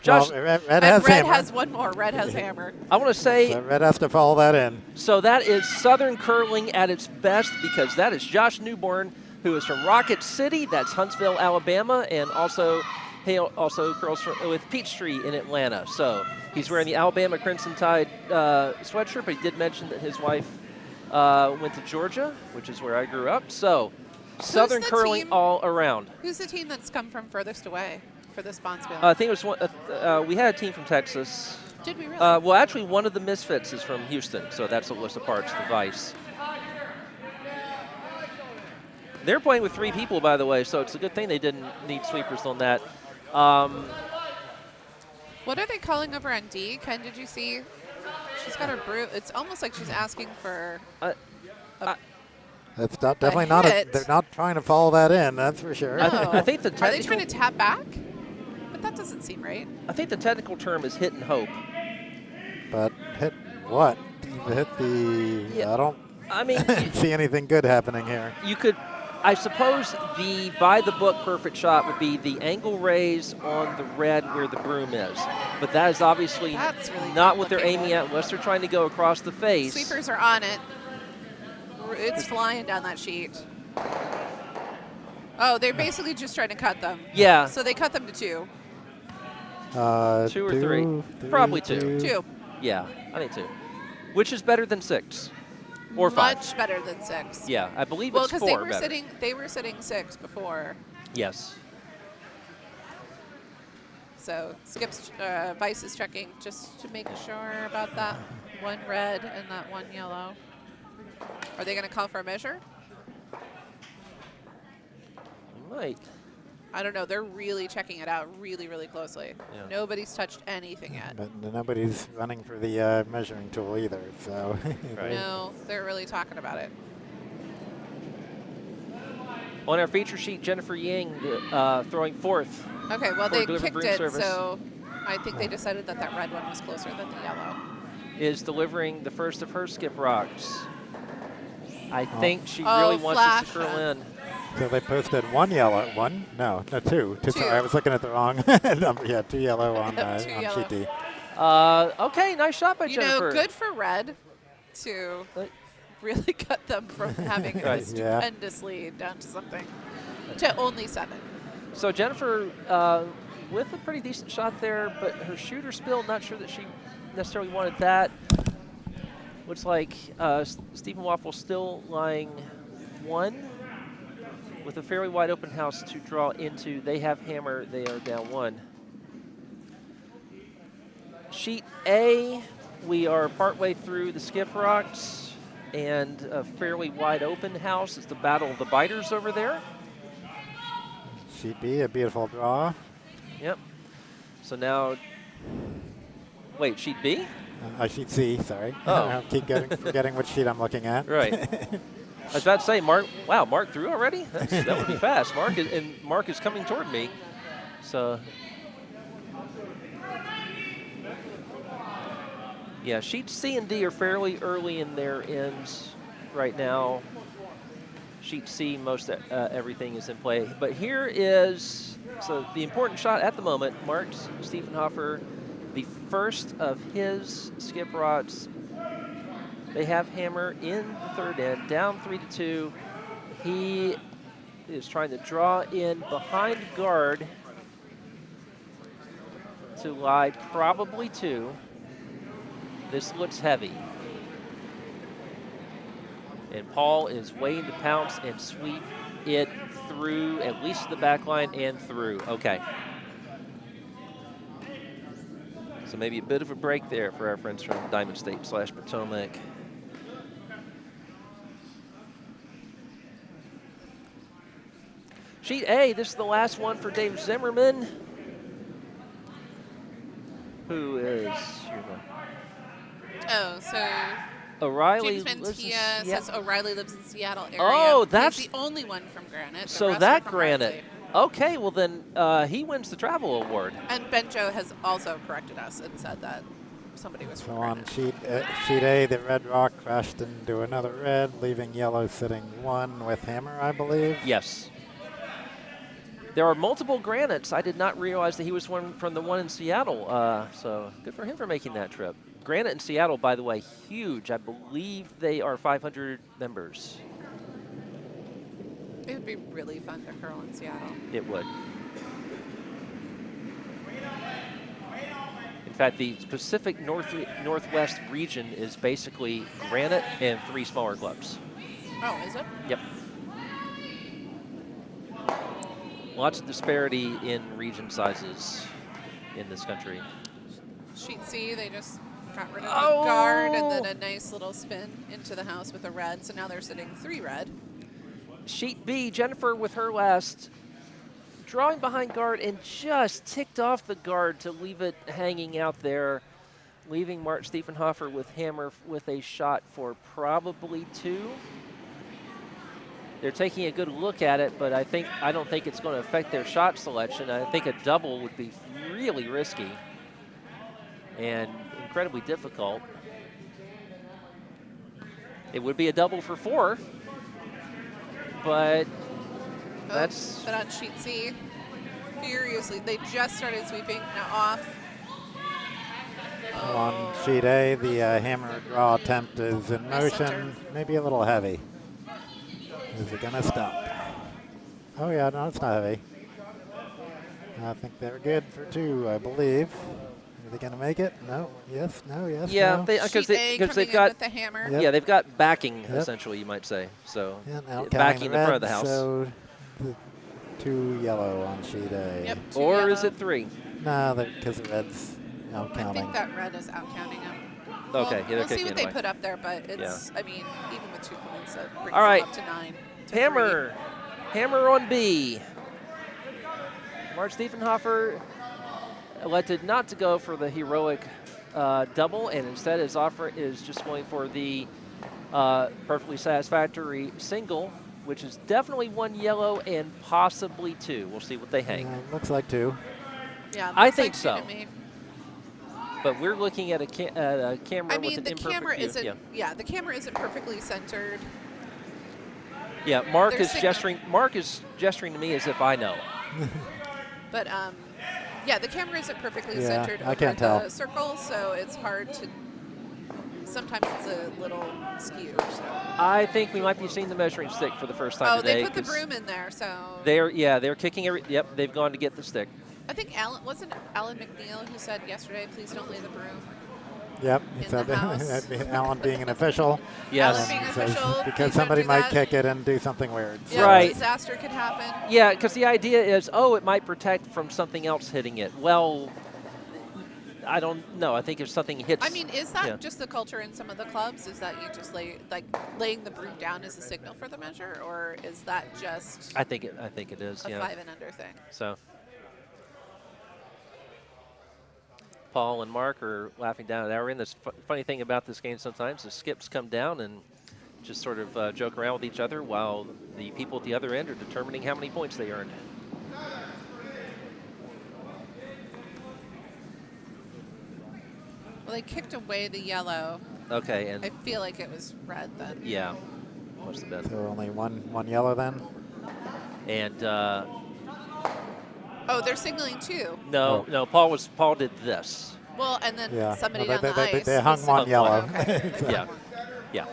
Josh. Well, red And has red hammer. has one more. Red has hammer. I want to say, So red has to follow that in. so that is Southern curling at its best because that is Josh Newborn, who is from Rocket City. That's Huntsville, Alabama, and also curls with Peachtree in Atlanta. So he's wearing the Alabama Crimson Tide sweatshirt, but he did mention that his wife went to Georgia, which is where I grew up. So Southern the curling team? all around. Who's the team that's come from furthest away for this Bonspiel? I think it was we had a team from Texas. Did we really? Well, actually, one of the Misfits is from Houston, so that's Alyssa Parks, the Vice. They're playing with 3 people, by the way, so it's a good thing they didn't need sweepers on that. What are they calling over on D? Ken, did you see? She's got her brew. It's almost like she's asking for. It's definitely not. hit. They're not trying to follow that in. That's for sure. No. I think the Are they technical, trying to tap back? But that doesn't seem right. I think the technical term is hit and hope. But hit what? Hit the. Yeah. I don't I mean, see anything good happening here. you could, I suppose the by the book perfect shot would be the angle raise on the red where the broom is. But that is obviously That's really not what they're aiming complicated. at unless they're trying to go across the face. Sweepers are on it. It's flying down that sheet. Oh, they're basically just trying to cut them. Yeah. So they cut them to 2. 2 or 3? Probably 2. 2. Yeah, I think 2. Which is better than 6 or 5. Much better than 6. Yeah, I believe Well, it's 4 because better. they were sitting 6 before. Yes. So Vice is checking just to make sure about that 1 red and that 1 yellow. Are they going to call for a measure? Might. I don't know. They're really checking it out really, really closely. Yeah. Nobody's touched anything yet. But nobody's running for the measuring tool either, so. Right. No, they're really talking about it. On our feature sheet, Jennifer Ying throwing 4th. Okay, well, For they delivered kicked broom it, service. so I think they decided that that red one was closer than the yellow. Is delivering the first of her skip rocks. I think she Oh, really wants flash. this to curl in. So they posted 1 yellow, 1? No, 2. 2. 2. Sorry, I was looking at the wrong number. Yeah, 2 yellow on, 2 on yellow. sheet D. Okay, nice shot by You Jennifer. know, good for red to really cut them from having a Right. stupendous lead down to something, to only 7. So Jennifer with a pretty decent shot there, but her shooter spilled. Not sure that she necessarily wanted that. Looks like Stiemmenwafle still lying 1 with a fairly wide open house to draw into. They have hammer. They are down 1. Sheet A, we are partway through the skip rocks and a fairly wide open house. It's the battle of the biters over there. Sheet B, a beautiful draw. Yep. So now, wait, sheet B? Sheet C, sorry. Oh. I keep forgetting which sheet I'm looking at. Right. I was about to say, Mark. Wow, Mark threw already. That would be fast. Mark is coming toward me. So, yeah, sheets C and D are fairly early in their ends right now. Sheet C, most everything is in play. But here is the important shot at the moment. Mark Stieffenhofer, the first of his skip rods. They have hammer in the 3rd end, down 3-2. He is trying to draw in behind guard to lie probably 2. This looks heavy. And Paul is waiting to pounce and sweep it through at least the back line and through. Okay. So maybe a bit of a break there for our friends from Diamond State/Potomac. Sheet A, this is the last one for Dave Zimmerman, who is, Oh, so O'Reilly James lives in Mantia Seattle. says O'Reilly lives in Seattle area. Oh, that's He's the only one from Granite. The So rest are that from Granite. Riley. Okay, well then he wins the travel award. And Benjo has also corrected us and said that somebody was So from on Granite. sheet A, the red rock crashed into another red, leaving yellow sitting 1 with hammer, I believe. Yes. There are multiple granites. I did not realize that he was one from the one in Seattle. So good for him for making that trip. Granite in Seattle, by the way, huge. I believe they are 500 members. It would be really fun to curl in Seattle. It would. In fact, the Pacific Northwest region is basically Granite and 3 smaller clubs. Oh, is it? Yep. Lots of disparity in region sizes in this country. Sheet C, they just got rid of Oh! the guard and then a nice little spin into the house with a red. So now they're sitting 3 red. Sheet B, Jennifer with her last, drawing behind guard and just ticked off the guard to leave it hanging out there, leaving Mark Stieffenhofer with hammer with a shot for probably 2. They're taking a good look at it, but I don't think it's going to affect their shot selection. I think a double would be really risky and incredibly difficult. It would be a double for 4, but that's... But on sheet C, furiously, they just started sweeping, now off. On sheet A, the hammer draw attempt is in motion, maybe a little heavy. Is it going to stop? Oh yeah, no, it's not heavy. I think they're good for 2, I believe. Are they going to make it? No. Yes. No. Yes. Yeah, no. because they've got the hammer. Yep. Yeah, they've got backing essentially, you might say. So backing in front of the house. So 2 yellow on sheet A. Yep. Or yellow. is it 3? No, because the red's out I counting. think that red is out counting him. Okay, We'll okay, see what they anyway. put up there, but it's, I mean, even with 2 points, that brings All right. them up to 9. to Hammer. Hammer on B. Mark Stieffenhofer elected not to go for the heroic double, and instead is just going for the perfectly satisfactory single, which is definitely 1 yellow and possibly 2. We'll see what they hang. Looks like 2. 3. Yeah, I looks think like so. 2 to me. But we're looking at a camera I with mean, an the imperfect camera view. isn't. Yeah, the camera isn't perfectly centered. Yeah, Mark They're is gesturing. Mark is gesturing to me as if I know. But yeah, the camera isn't perfectly Yeah, centered I over can't the tell. circle, so it's hard to. Sometimes it's a little skewed. So. I think we might be seeing the measuring stick for the first time Oh, today. they put the broom in there, so. They're kicking every. Yep, they've gone to get the stick. I think wasn't Alan McNeil who said yesterday, "Please don't lay the broom." Yep, In so the house. Alan being an official. Yes. Alan being Says official, please because don't somebody do might that. kick it and do something weird. Yeah, Right. disaster could happen. Yeah, because the idea is, oh, it might protect from something else hitting it. Well, I don't know. I think if something hits. I mean, is that just the culture in some of the clubs? Is that you just laying the broom down as a signal for the measure, or is that just I think it is. a Yeah. 5 and under thing? So. Paul and Mark are laughing down at our end. The funny thing about this game sometimes is skips come down and just sort of joke around with each other while the people at the other end are determining how many points they earned. Well, they kicked away the yellow. Okay, and I feel like it was red then. yeah, must have been. So only one yellow then? And Oh, they're signaling 2. no, Paul did this. Well, and then Yeah. somebody Well, down the ice. they hung was one signaling- yellow. Okay. Yeah, yeah,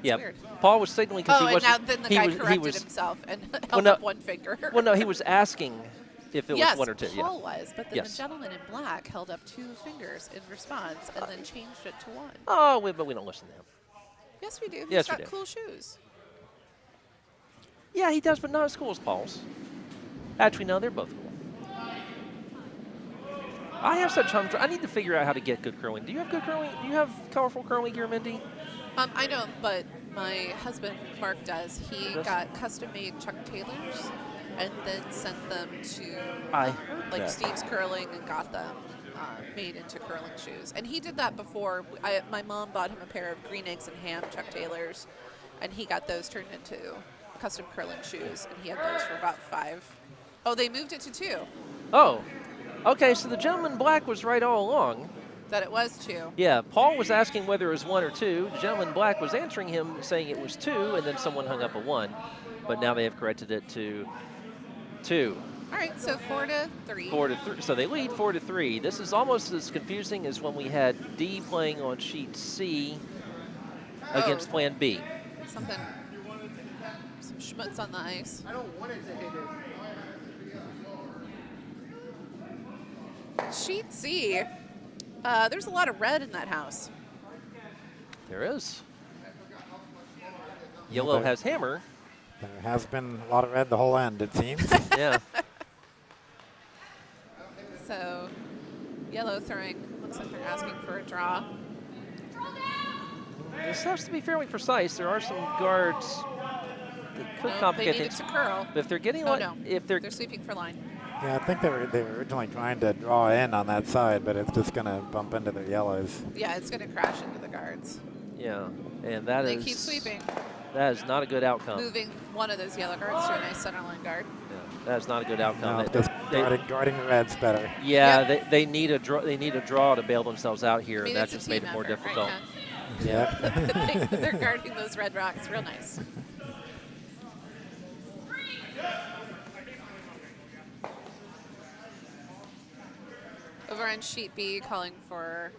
yeah. weird. Paul was signaling because Oh, he and wasn't. now then the he guy was, corrected himself and held no. up 1 finger. Well, no, he was asking if it yes, was 1 or 2. Paul Yeah. was, but then Yes. the gentleman in black held up 2 fingers in response and then changed it to 1. Oh, but we don't listen to him. Yes, we do. He's Yes, we got do. cool shoes. Yeah, he does, but not as cool as Paul's. Actually, no, they're both cool. I have such humdrum. I need to figure out how to get good curling. Do you have good curling? Do you have colorful curling gear, Mindy? I don't, but my husband, Mark, does. He Does? got custom-made Chuck Taylors and then sent them to I heard like that. Steve's Curling and got them made into curling shoes. And he did that before. My mom bought him a pair of green eggs and ham Chuck Taylors, and he got those turned into custom curling shoes, and he had those for about 5. Oh, they moved it to 2. Oh, okay, so the gentleman in black was right all along. That it was 2. Yeah, Paul was asking whether it was 1 or 2. The gentleman in black was answering him saying it was 2, and then someone hung up a 1. But now they have corrected it to 2. All right, so 4 to 3. 4 to 3. So they lead 4 to 3. This is almost as confusing as when we had D playing on sheet C against Plan B. Something. Some schmutz on the ice. I don't want it to hit it. Sheet C. There's a lot of red in that house. There is. Yellow has hammer. There has been a lot of red the whole end, it seems. Yeah. So, yellow throwing. Looks like they're asking for a draw. This has to be fairly precise. There are some guards that could No, they complicate need it things. to curl. But if they're getting Oh, one, no. if they're They're sweeping for line. Yeah, I think they were originally trying to draw in on that side, but it's just going to bump into their yellows. Yeah, it's going to crash into the guards. yeah, and that They is keep sweeping, that is not a good outcome. moving one of those yellow guards to a nice center line guard. Yeah, that is not a good outcome. No, They- just they- guarding the reds better. yeah, Yep. they need a draw. They need a draw to bail themselves out here, I mean, and that it's a just made team it more effort, difficult. Right, Yeah. Ken? They're guarding those red rocks real nice. Over on sheet B, calling for.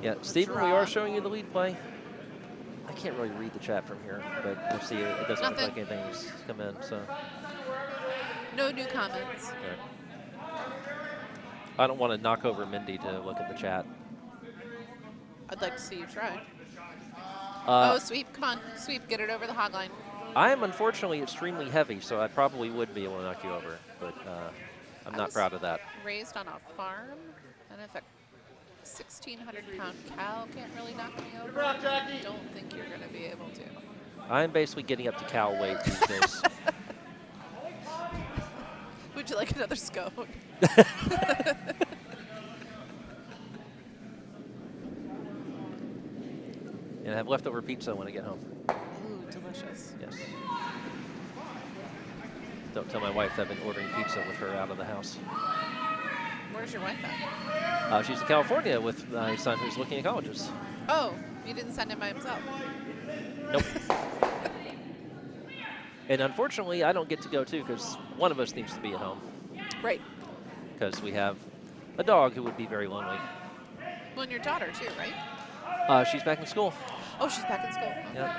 Yeah, Stephen, we are showing you the lead play. I can't really read the chat from here, but we'll see. It doesn't look like anything's come in, so. No new comments. Right. I don't want to knock over Mindy to look at the chat. I'd like to see you try. Oh, sweep. Come on. Sweep. Get it over the hog line. I am unfortunately extremely heavy, so I probably would be able to knock you over, but I'm not proud of that. Raised on a farm, and if a 1,600-pound cow can't really knock me over, I don't think you're going to be able to. I'm basically getting up to cow weight these days. Would you like another scone? And I have leftover pizza when I get home. Ooh, delicious. Yes. Don't tell my wife I've been ordering pizza with her out of the house. Where's your wife at? She's in California with my son who's looking at colleges. Oh, you didn't send him by himself? Nope. And unfortunately, I don't get to go too because one of us needs to be at home. Right. Because we have a dog who would be very lonely. Well, and your daughter too, right? She's back in school. Oh, she's back in school. Yep.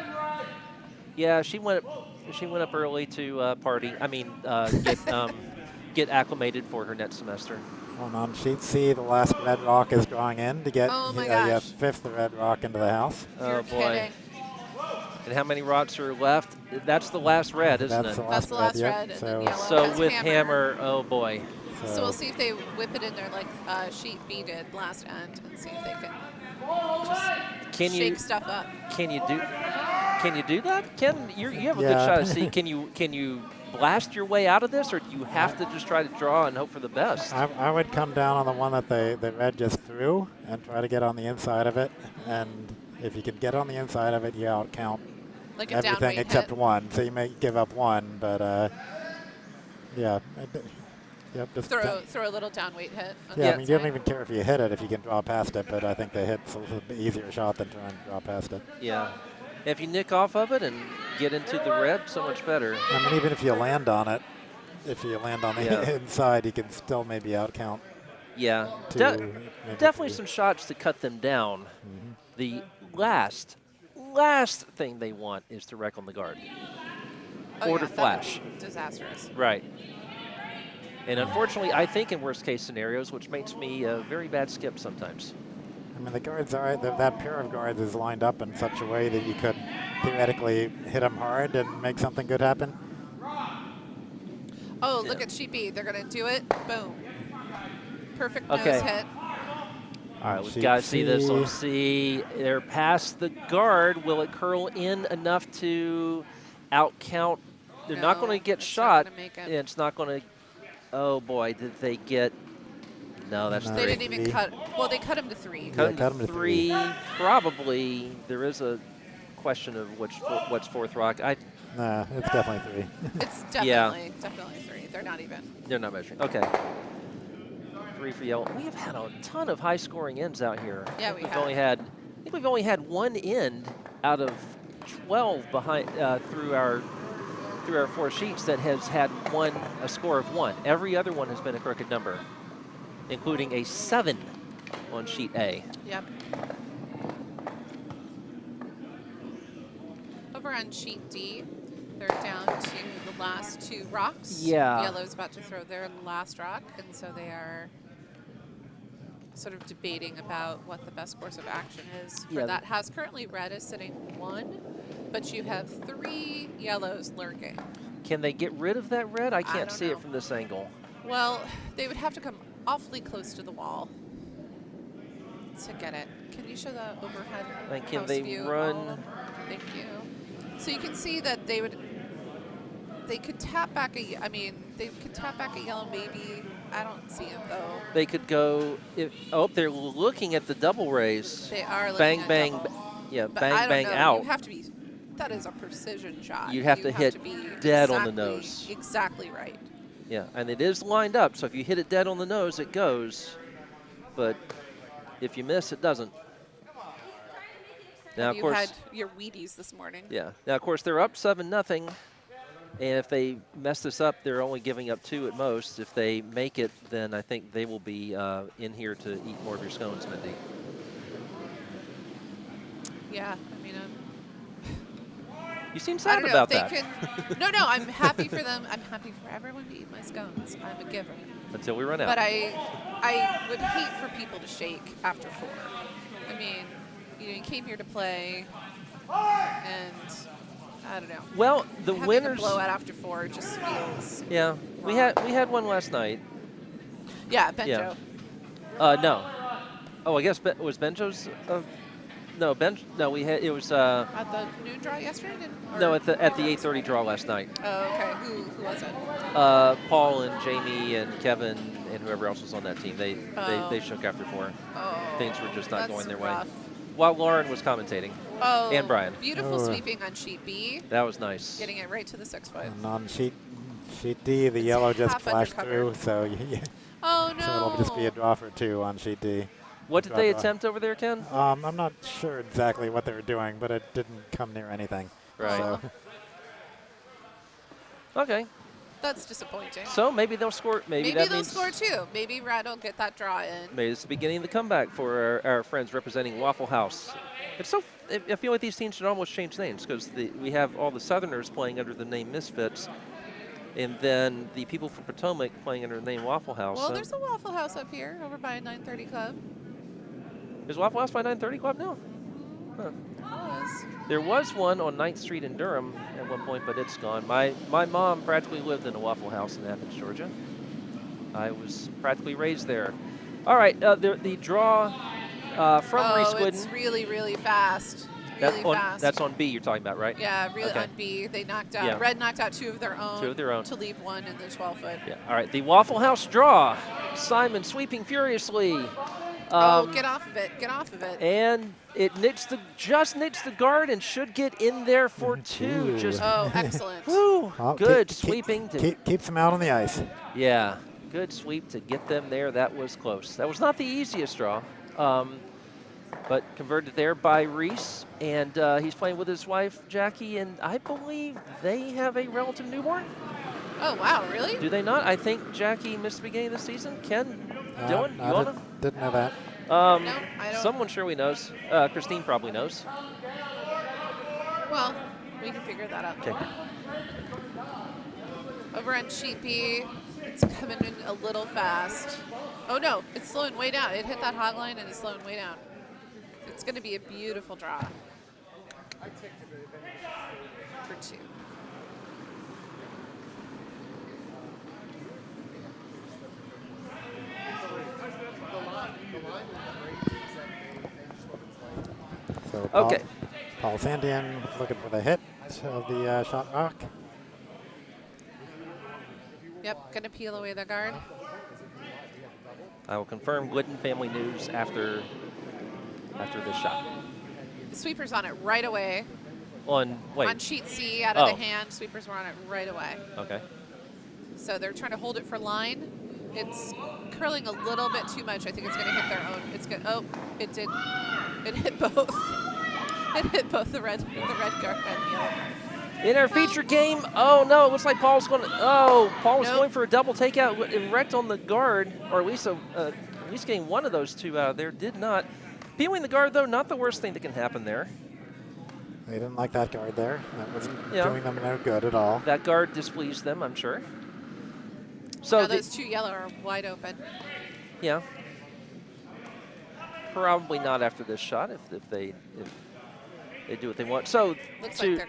Yeah, she went up early to party. I mean, get acclimated for her next semester. On sheet C, the last red rock is drawing in to get gosh. fifth red rock into the house. You're kidding. And how many rocks are left? That's the last red, isn't it? That's the last red. Yep. And then So, yellow so with hammer, oh boy. So we'll see if they whip it in there like sheet B did last end, and see if they can shake stuff up. Can you do that? Ken, you have a good shot at C. Can you blast your way out of this, or do you have to just try to draw and hope for the best? I would come down on the one that the red just threw and try to get on the inside of it. And if you can get on the inside of it, you outcount Like a everything except hit. one. So you may give up one, but yeah. Yep, just throw a little down weight hit. Yeah, I mean, you don't even care if you hit it if you can draw past it, but I think the hit's a little bit easier shot than trying to draw past it. Yeah. If you nick off of it and get into the red, so much better. I mean, even if you land on it, if you land on the inside, you can still maybe outcount. Yeah. Definitely some shots to cut them down. Mm-hmm. The last thing they want is to wreck on the guard. Or to flash. Disastrous. Right. And unfortunately, I think in worst-case scenarios, which makes me a very bad skip sometimes. I mean, the guards that pair of guards is lined up in such a way that you could theoretically hit them hard and make something good happen. Oh, look at sheet B. They're going to do it. Boom. Perfect nose hit. All right, we've got to see this on C. They're past the guard. Will it curl in enough to outcount? They're not going to get shot. It's not going to. Oh boy, did they get? No, that's They didn't even cut. Well, they cut him to 3. Cut him to 3. Probably. There is a question of what's fourth rock. Nah, it's definitely 3. It's definitely 3. They're not even. They're not measuring. Okay. 3 for yellow. We have had a ton of high-scoring ends out here. Yeah, I think we've only had one end out of 12 behind through our 4 sheets that has had a score of 1. Every other one has been a crooked number, including a 7 on sheet A. Yep. Over on sheet D, they're down to the last 2 rocks. Yeah. Yellow's about to throw their last rock, and so they are sort of debating about what the best course of action is for that house. Currently, red is sitting 1, but you have 3 yellows lurking. Can they get rid of that red? I can't see it from this angle. Well, they would have to come awfully close to the wall to get it. Can you show the overhead and can house they view? run? Thank you. So you can see that they could tap back they could tap back a yellow maybe. I don't see it though. They could go. They're looking at the double raise. They are looking bang, at bang, double. yeah, But bang, bang out. You have to be. That is a precision shot. You have to hit dead on the nose. Exactly right. Yeah, and it is lined up. So if you hit it dead on the nose, it goes. But if you miss, it doesn't. Now, you had your Wheaties this morning. Yeah. Now, of course, they're up 7-0. And if they mess this up, they're only giving up 2 at most. If they make it, then I think they will be in here to eat more of your scones, Mindy. Yeah, I mean, You seem I sad don't know about if they that. can. No, I'm happy for them. I'm happy for everyone to eat my scones. I'm a giver. Until we run out. But I would hate for people to shake after 4. I mean, you came here to play, and I don't know. Well, the Having winners. a blowout after 4 just feels. Yeah, wrong. we had one last night. Yeah, Benjo. No. Oh, I guess was Benjo's. No, No, we had it was. At the noon draw yesterday. No, at the 8:30 draw last night. Oh, okay. Who was it? Paul and Jamie and Kevin and whoever else was on that team. They shook after 4. Oh, Things were just not going their rough. way. While Lauren was commentating. Oh, and Brian. Beautiful sweeping on sheet B. That was nice. Getting it right to the 6-foot. And on sheet D, the yellow just flashed undercover. through, so Oh no! so it'll just be a draw for 2 on sheet D. What did they attempt over there, Ken? I'm not sure exactly what they were doing, but it didn't come near anything. Right. So. Okay. That's disappointing. So maybe they'll score. Maybe that they'll means score 2. Maybe Wright will get that draw in. maybe it's the beginning of the comeback for our friends representing Waffle House. It's so. I feel like these teams should almost change names because we have all the Southerners playing under the name Misfits, and then the people from Potomac playing under the name Waffle House. Well, there's a Waffle House up here over by 930 Club. Is Waffle House by 930 Club now? Huh. There was one on 9th Street in Durham at one point, but it's gone. My mom practically lived in a Waffle House in Athens, Georgia. I was practically raised there. All right, the draw from Reese Gooden. It's really, really fast. Really fast. That's on B you're talking about, right? Yeah, really okay. on B. They knocked out, Yeah. Red knocked out 2 of their own. 2 of their own. To leave 1 in the 12-foot. Yeah. All right, the Waffle House draw. Simon sweeping furiously. Get off of it. Get off of it. And it just nicks the guard and should get in there for 2. Just excellent. woo, Well, good sweeping. Keeps them out on the ice. Yeah, good sweep to get them there. That was close. That was not the easiest draw, but converted there by Reese. And he's playing with his wife, Jackie, and I believe they have a relative newborn. Oh, wow, really? Do they not? I think Jackie missed the beginning of the season. Ken, Dillon, you want to? Didn't know that. No, I don't. Someone surely knows. Christine probably knows. Well, we can figure that out. Okay. Over on sheet B, it's coming in a little fast. Oh, no, it's slowing way down. It hit that hog line and it's slowing way down. It's going to be a beautiful draw. For 2. So Okay. Paul Sandian looking for the hit of the shot rock. Yep, going to peel away the guard. I will confirm Glidden family news after this shot. The sweeper's on it right away. On sheet C, out of the hand, sweepers were on it right away. Okay. So they're trying to hold it for line. It's curling a little bit too much. I think it's going to hit their own. It's good. Oh, it did. It hit both. It hit both the red guard and the yellow. In our feature game, oh no, it looks like Paul's going for a double takeout. It wrecked on the guard, or at least getting one of those 2 out of there. Did not. Peeling the guard, though, not the worst thing that can happen there. They didn't like that guard there. That wasn't doing them no good at all. That guard displeased them, I'm sure. So now those 2 yellow are wide open. Yeah. Probably not after this shot if they do what they want. So looks like they're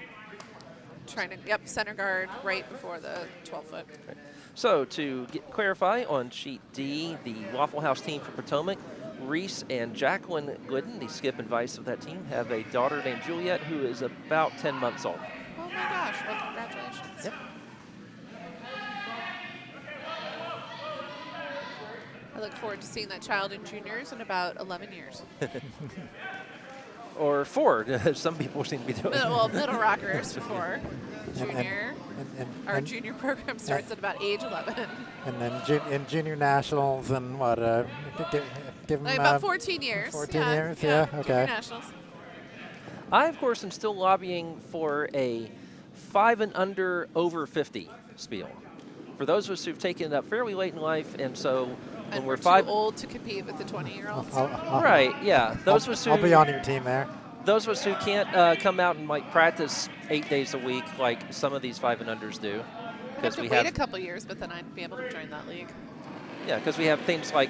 trying to center guard right before the 12-foot. Right. So to clarify on sheet D, the Waffle House team for Potomac, Reese and Jacqueline Glidden, the skip and vice of that team, have a daughter named Juliet who is about 10 months old. Oh my gosh! Well, congratulations. Yep. I look forward to seeing that child in juniors in about 11 years. Or 4, as some people seem to be doing. Middle rockers for junior. Our junior program starts at about age 11. And then in junior nationals and what? Give them about 14 years. 14 years, yeah, okay. Junior nationals. I, of course, am still lobbying for a 5 and under over 50 Spiel. For those of us who've taken it up fairly late in life, and so when And we're too 5 old to compete with the 20-year-olds. right, yeah. Those of us who I'll be on your team there. those of us who can't come out and like practice 8 days a week like some of these 5 and unders do, I'd have because to we wait have a couple years, but then I'd be able to join that league. yeah, because we have things like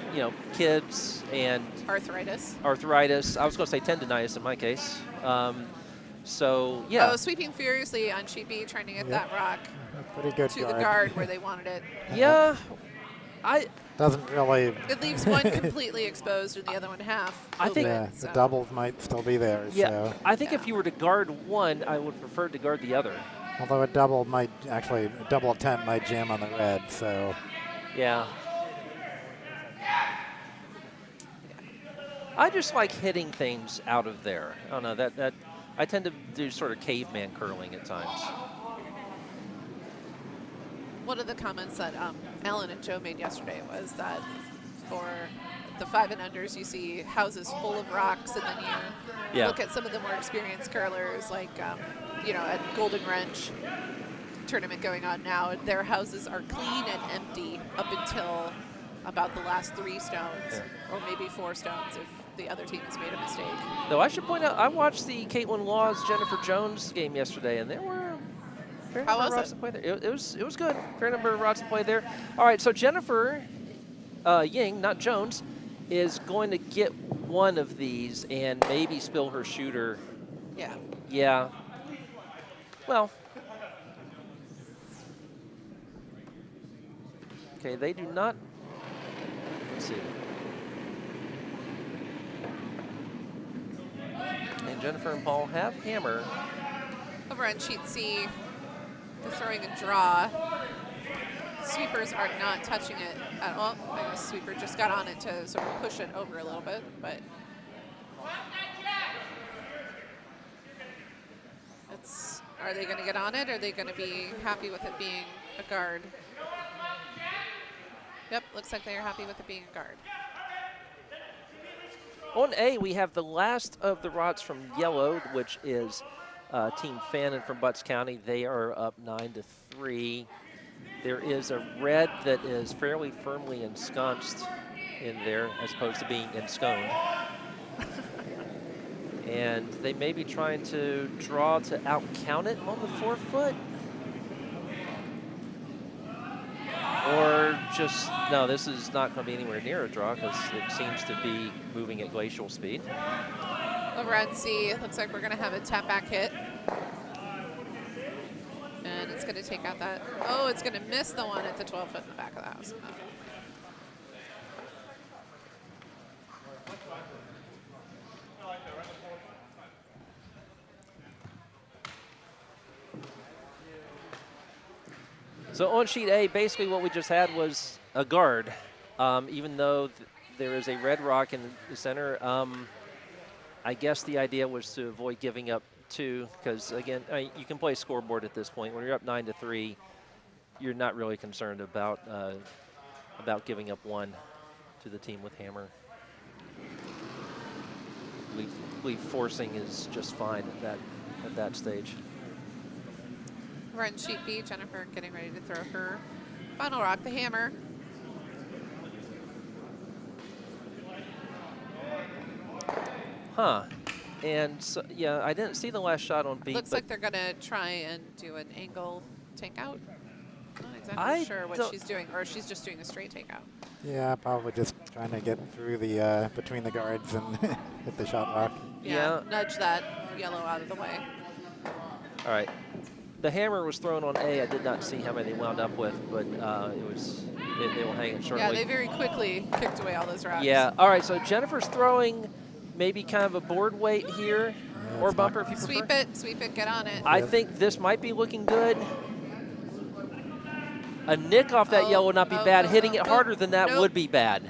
kids and Arthritis. arthritis. I was going to say tendonitis in my case. So yeah, Oh, sweeping furiously on sheet B, trying to get Yep. that rock Pretty good to the guard where they wanted it. yeah. Doesn't really. It leaves one completely exposed and the other one half. I think- Yeah, open, the so. doubles might still be there. Yeah, So. I think Yeah. if you were to guard one, I would prefer to guard the other. Although a double might actually, a double attempt might jam on the red. So. Yeah. I just like hitting things out of there. I don't know, that I tend to do sort of caveman curling at times. One of the comments that Alan and Joe made yesterday was that for the 5 and unders, you see houses full of rocks, and then you Yeah. look at some of the more experienced curlers, like at Golden Wrench tournament going on now. Their houses are clean and empty up until about the last 3 stones, or maybe 4 stones if the other team has made a mistake. Though I should point out, I watched the Caitlin Laws Jennifer Jones game yesterday, and there were a fair How number of was rods it? to play there. It was good. Fair number of rods to play there. All right, so Jennifer Ying, not Jones, is going to get one of these and maybe spill her shooter. Yeah. Yeah. Well. Okay, they do not. Let's see. And Jennifer and Paul have hammer. Over on sheet C, they're throwing a draw. Sweepers are not touching it at all. I guess sweeper just got on it to sort of push it over a little bit, but are they going to get on it? Or are they going to be happy with it being a guard? Yep, looks like they are happy with it being a guard. On A, we have the last of the rods from yellow, which is Team Fannin from Butts County. They are up 9-3. There is a red that is fairly firmly ensconced in there as opposed to being ensconed. And they may be trying to draw to out-count it on the 4-foot. Or just, no, this is not going to be anywhere near a draw because it seems to be moving at glacial speed. Over on C, it looks like we're going to have a tap back hit. And it's going to take out that, oh, it's going to miss the one at the 12-foot in the back of the house. Oh. So on sheet A, basically what we just had was a guard. Even though there is a red rock in the center, I guess the idea was to avoid giving up 2, because again, you can play scoreboard at this point. When you're up 9-3, you're not really concerned about giving up 1 to the team with hammer. I believe forcing is just fine at that stage. Run sheet B, Jennifer getting ready to throw her final rock, the hammer. Huh. And so, yeah, I didn't see the last shot on B. Looks but like they're going to try and do an angle takeout. Not exactly I sure what don't- she's doing, or she's just doing a straight takeout. Yeah, probably just trying to get through the between the guards and hit the shot rock. Yeah. Nudge that yellow out of the way. All right. The hammer was thrown on A. I did not see how many they wound up with, but they will hang it shortly. Yeah, they very quickly kicked away all those rocks. Yeah. All right. So Jennifer's throwing maybe kind of a board weight here, or bumper if you prefer. Sweep it, get on it. I think this might be looking good. A nick off that yellow would not be bad. Hitting it harder than that would be bad.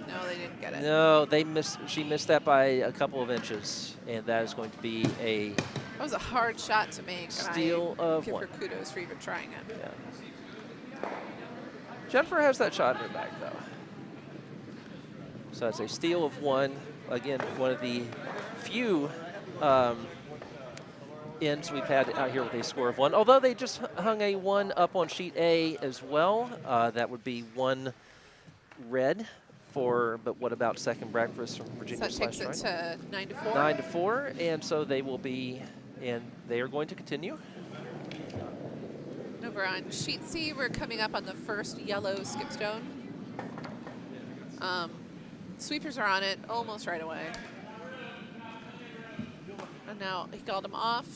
No, they didn't get it. No, they missed. She missed that by a couple of inches, and that is going to be a That was a hard shot to make. steal and I of give 1. her kudos for even trying it. Yeah. Jennifer has that shot in her bag, though. So that's a steal of 1. Again, one of the few ends we've had out here with a score of 1. Although they just hung a 1 up on sheet A as well. That would be 1 red for, but what about second breakfast from Virginia? So that takes it to 9-4. 9-4, and so they will be, and they are going to continue. Over on sheet C, we're coming up on the first yellow skipstone. Sweepers are on it almost right away. And now he called them off,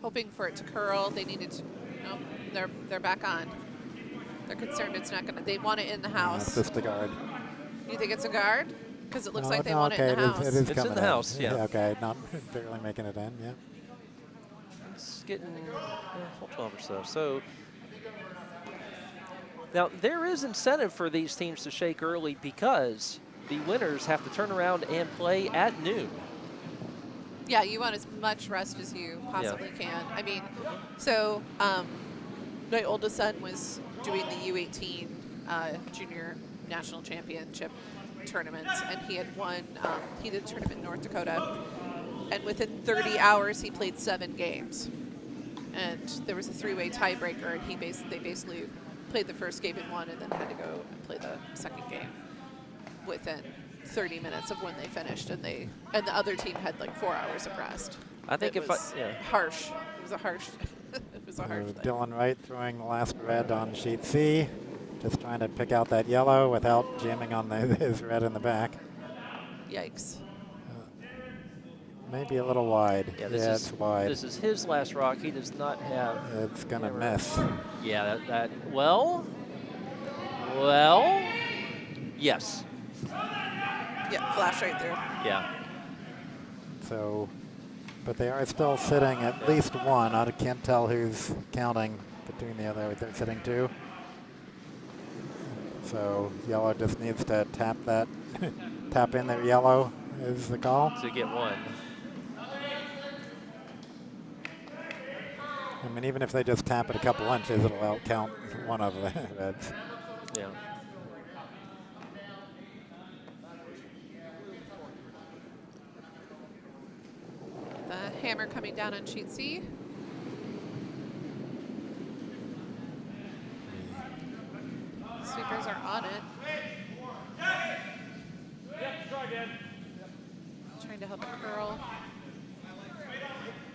hoping for it to curl. They needed to, nope, they're back on. They're concerned it's not gonna, they want it in the house. It's just a guard. You think it's a guard? Because it looks like they no, want okay, it in the house. It is It's coming in the house, yeah. Okay, not barely making it in, yeah. It's getting full 12 or so. So now there is incentive for these teams to shake early because the winners have to turn around and play at noon. Yeah, you want as much rest as you possibly can. I mean, so my oldest son was doing the U18 junior national championship tournaments, and he had won, he did a tournament in North Dakota, and within 30 hours he played 7 games. And there was a 3-way tiebreaker, and they basically played the first game and won, and then had to go and play the second game within 30 minutes of when they finished, and the other team had like 4 hours of rest. I think it was harsh. It was a harsh. It was a harsh thing. Dillon Wright throwing the last red on sheet C, just trying to pick out that yellow without jamming on his red in the back. Yikes. Maybe a little wide. Yeah, it's wide. This is his last rock. He does not have. It's gonna miss. Yeah, well, yes. Yeah, flash right through. Yeah. So, but they are still sitting at least 1. I can't tell who's counting between the other. They're sitting 2. So yellow just needs to tap that, tap in their yellow is the call. To get 1. I mean, even if they just tap it a couple inches, it'll outcount one of the reds. Yeah. The hammer coming down on sheet C. Sweepers are on it. Trying to help it curl.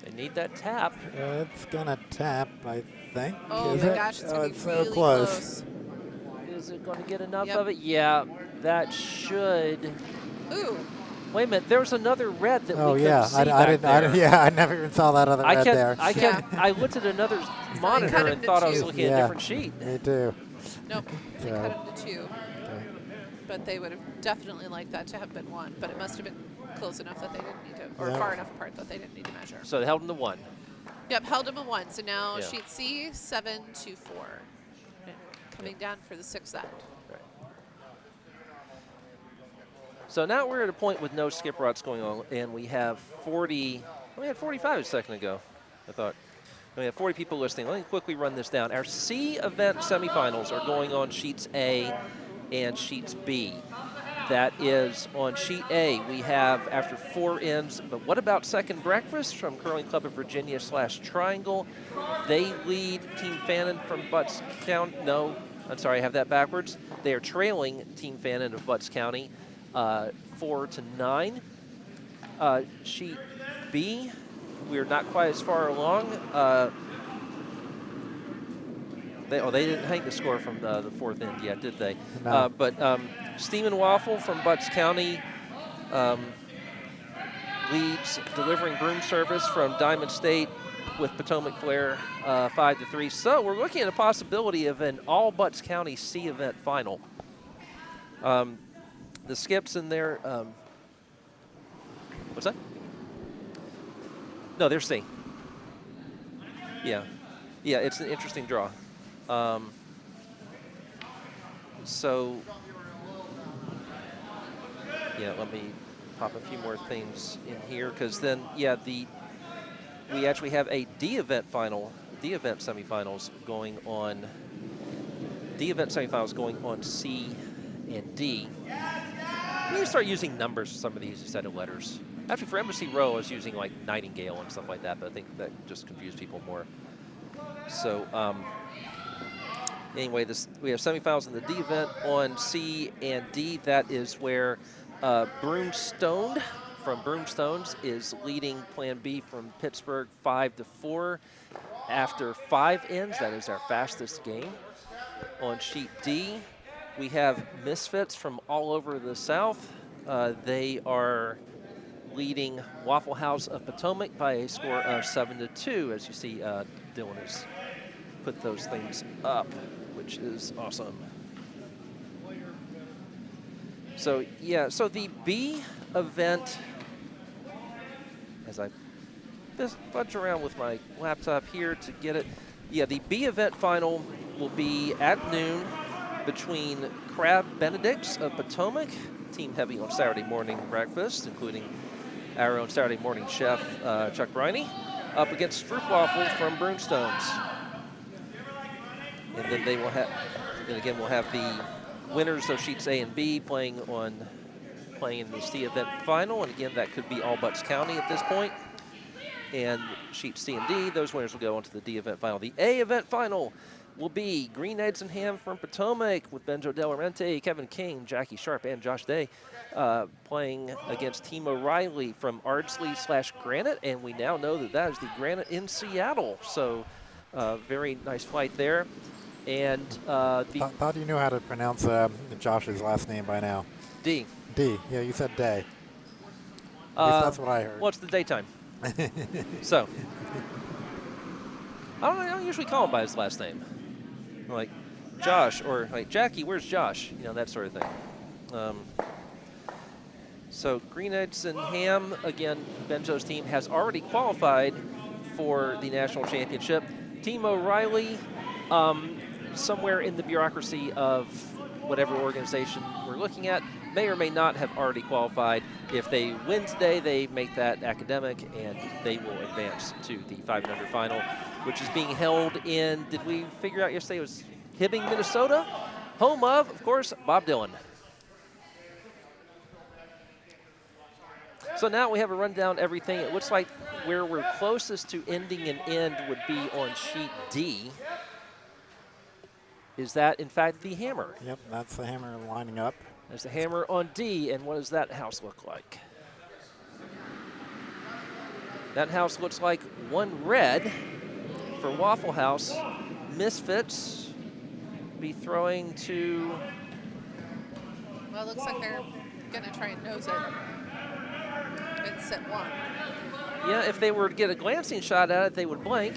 They need that tap. It's gonna tap, I think. Oh is my it? gosh, it's Oh, gonna be it's really so close. Is it going to get enough Yep. of it? Yeah, that should. Ooh. Wait a minute. There's another red that Oh we yeah, couldn't see back there. yeah, I never even saw that other red there. I looked at another monitor cut him and to thought I was 2. looking at a different sheet. Me too. Nope, they So- cut him to 2. Okay. But they would have definitely liked that to have been 1. But it must have been close enough that they didn't need to, or Yeah. far enough apart that they didn't need to measure. So they held him to 1. Yep, held him a 1. So now Yeah. sheet C, 7-4. Coming down for the 6th end. So now we're at a point with no skip rots going on, and we have 40. We had 45 a second ago, I thought. We have 40 people listening. Let me quickly run this down. Our C event semifinals are going on sheets A and sheets B. That is on sheet A. We have after 4 ends, but what about second breakfast from Curling Club of Virginia / Triangle? They lead Team Fannin from Butts County. No, I'm sorry, I have that backwards. They are trailing Team Fannin of Butts County 4-9. Sheet B, we're not quite as far along. They didn't hang the score from the 4th end yet, did they? No. But Stiemmenwafle from Butts County leads delivering broom service from Diamond State with Potomac Flare 5-3. So we're looking at a possibility of an all Butts County C event final. The skips in there, what's that? No, they're C. Yeah, it's an interesting draw. So, yeah, let me pop a few more things in here because then, yeah, we actually have a D event final, D event semifinals going on. D event semifinals going on C and D. We need to start using numbers for some of these instead of letters. Actually, for Embassy Row, I was using like Nightingale and stuff like that, but I think that just confused people more. So anyway, we have semifinals in the D event on C and D. That is where Broomstone'd from Broomstone'd is leading Plan B from Pittsburgh 5-4 after 5 ends. That is our fastest game. On sheet D, we have Misfits from all over the South. They are leading Waffle House of Potomac by a score of 7-2. As you see, Dillon has put those things up, which is awesome. So yeah, so the B event, as I just fudge around with my laptop here to get it. Yeah, the B event final will be at noon between Crab Benedict's of Potomac, team heavy on Saturday morning breakfast, including our own Saturday morning chef, Chuck Briney, up against Stiemmenwafle from Broomstone'd. And then they will have, then again, we'll have the winners of sheets A and B playing in the C event final. And again, that could be all Butts County at this point. And sheets C and D, those winners will go on to the D event final. The A event final will be Green Eggs and Ham from Potomac with Benjo Del Rente, Kevin King, Jackie Sharp, and Josh Day playing against Team O'Reilly from Ardsley/Granite. And we now know that that is the Granite in Seattle. So very nice fight there. And thought you knew how to pronounce Josh's last name by now. D. D. Yeah, you said Day. At least that's what I heard. Well, it's the daytime. So I don't usually call him by his last name. Like Josh or like Jackie, where's Josh? You know, that sort of thing. So Green Eggs and Ham, again, Benjo's team has already qualified for the national championship. Team O'Reilly, somewhere in the bureaucracy of whatever organization we're looking at, may or may not have already qualified. If they win today, they make that academic, and they will advance to the 5-under final, which is being held in, did we figure out yesterday, it was Hibbing, Minnesota, home of course, Bob Dillon. So now we have a rundown of everything. It looks like where we're closest to ending an end would be on sheet D. Is that, in fact, the hammer? Yep, that's the hammer lining up. There's the hammer on D, and what does that house look like? That house looks like one red for Waffle House. Misfits be throwing to... Well, it looks like they're going to try and nose it. It's set 1. Yeah, if they were to get a glancing shot at it, they would blank.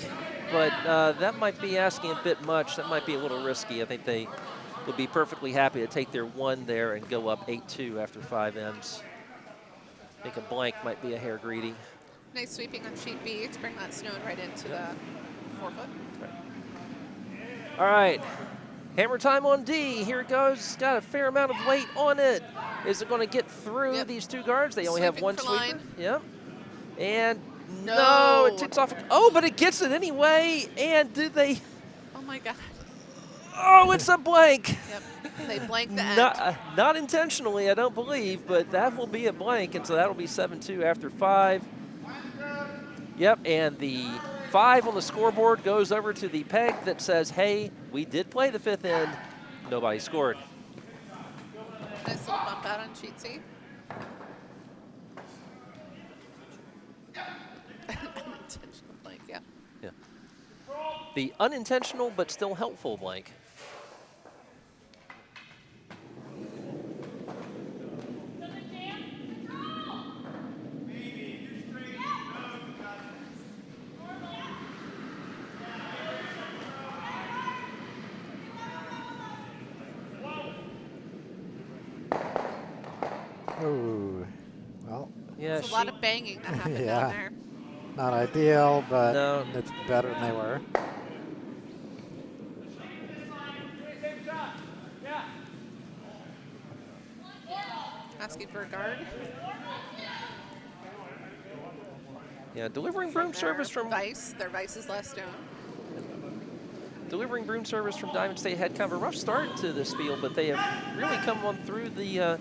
But that might be asking a bit much. That might be a little risky. I think they would be perfectly happy to take their 1 there and go up 8-2 after 5 ends. I think a blank might be a hair greedy. Nice sweeping on sheet B to bring that Snow right into the 4-foot. All right, hammer time on D. Here it goes. It's got a fair amount of weight on it. Is it going to get through these 2 guards? They only have 1 sweeper. Line. Yep. And no, it ticks off. Oh, but it gets it anyway. And did they? Oh my God. Oh, it's a blank. Yep. They blanked the end. Not intentionally, I don't believe, but that will be a blank, and so that'll be 7-2 after 5. Yep, and the 5 on the scoreboard goes over to the peg that says, hey, we did play the 5th end. Nobody scored. Nice little bump out on sheet C. Unintentional blank, yeah. Yeah. The unintentional but still helpful blank. Ooh, well. Yeah, There's a lot of banging that happened down there. Not ideal, but no. It's better than they were. Asking for a guard. Yeah, delivering broom service from Vice. Their Vice is less stone. Delivering broom service from Diamond State had kind of a rough start to the Spiel, but they have really come on through the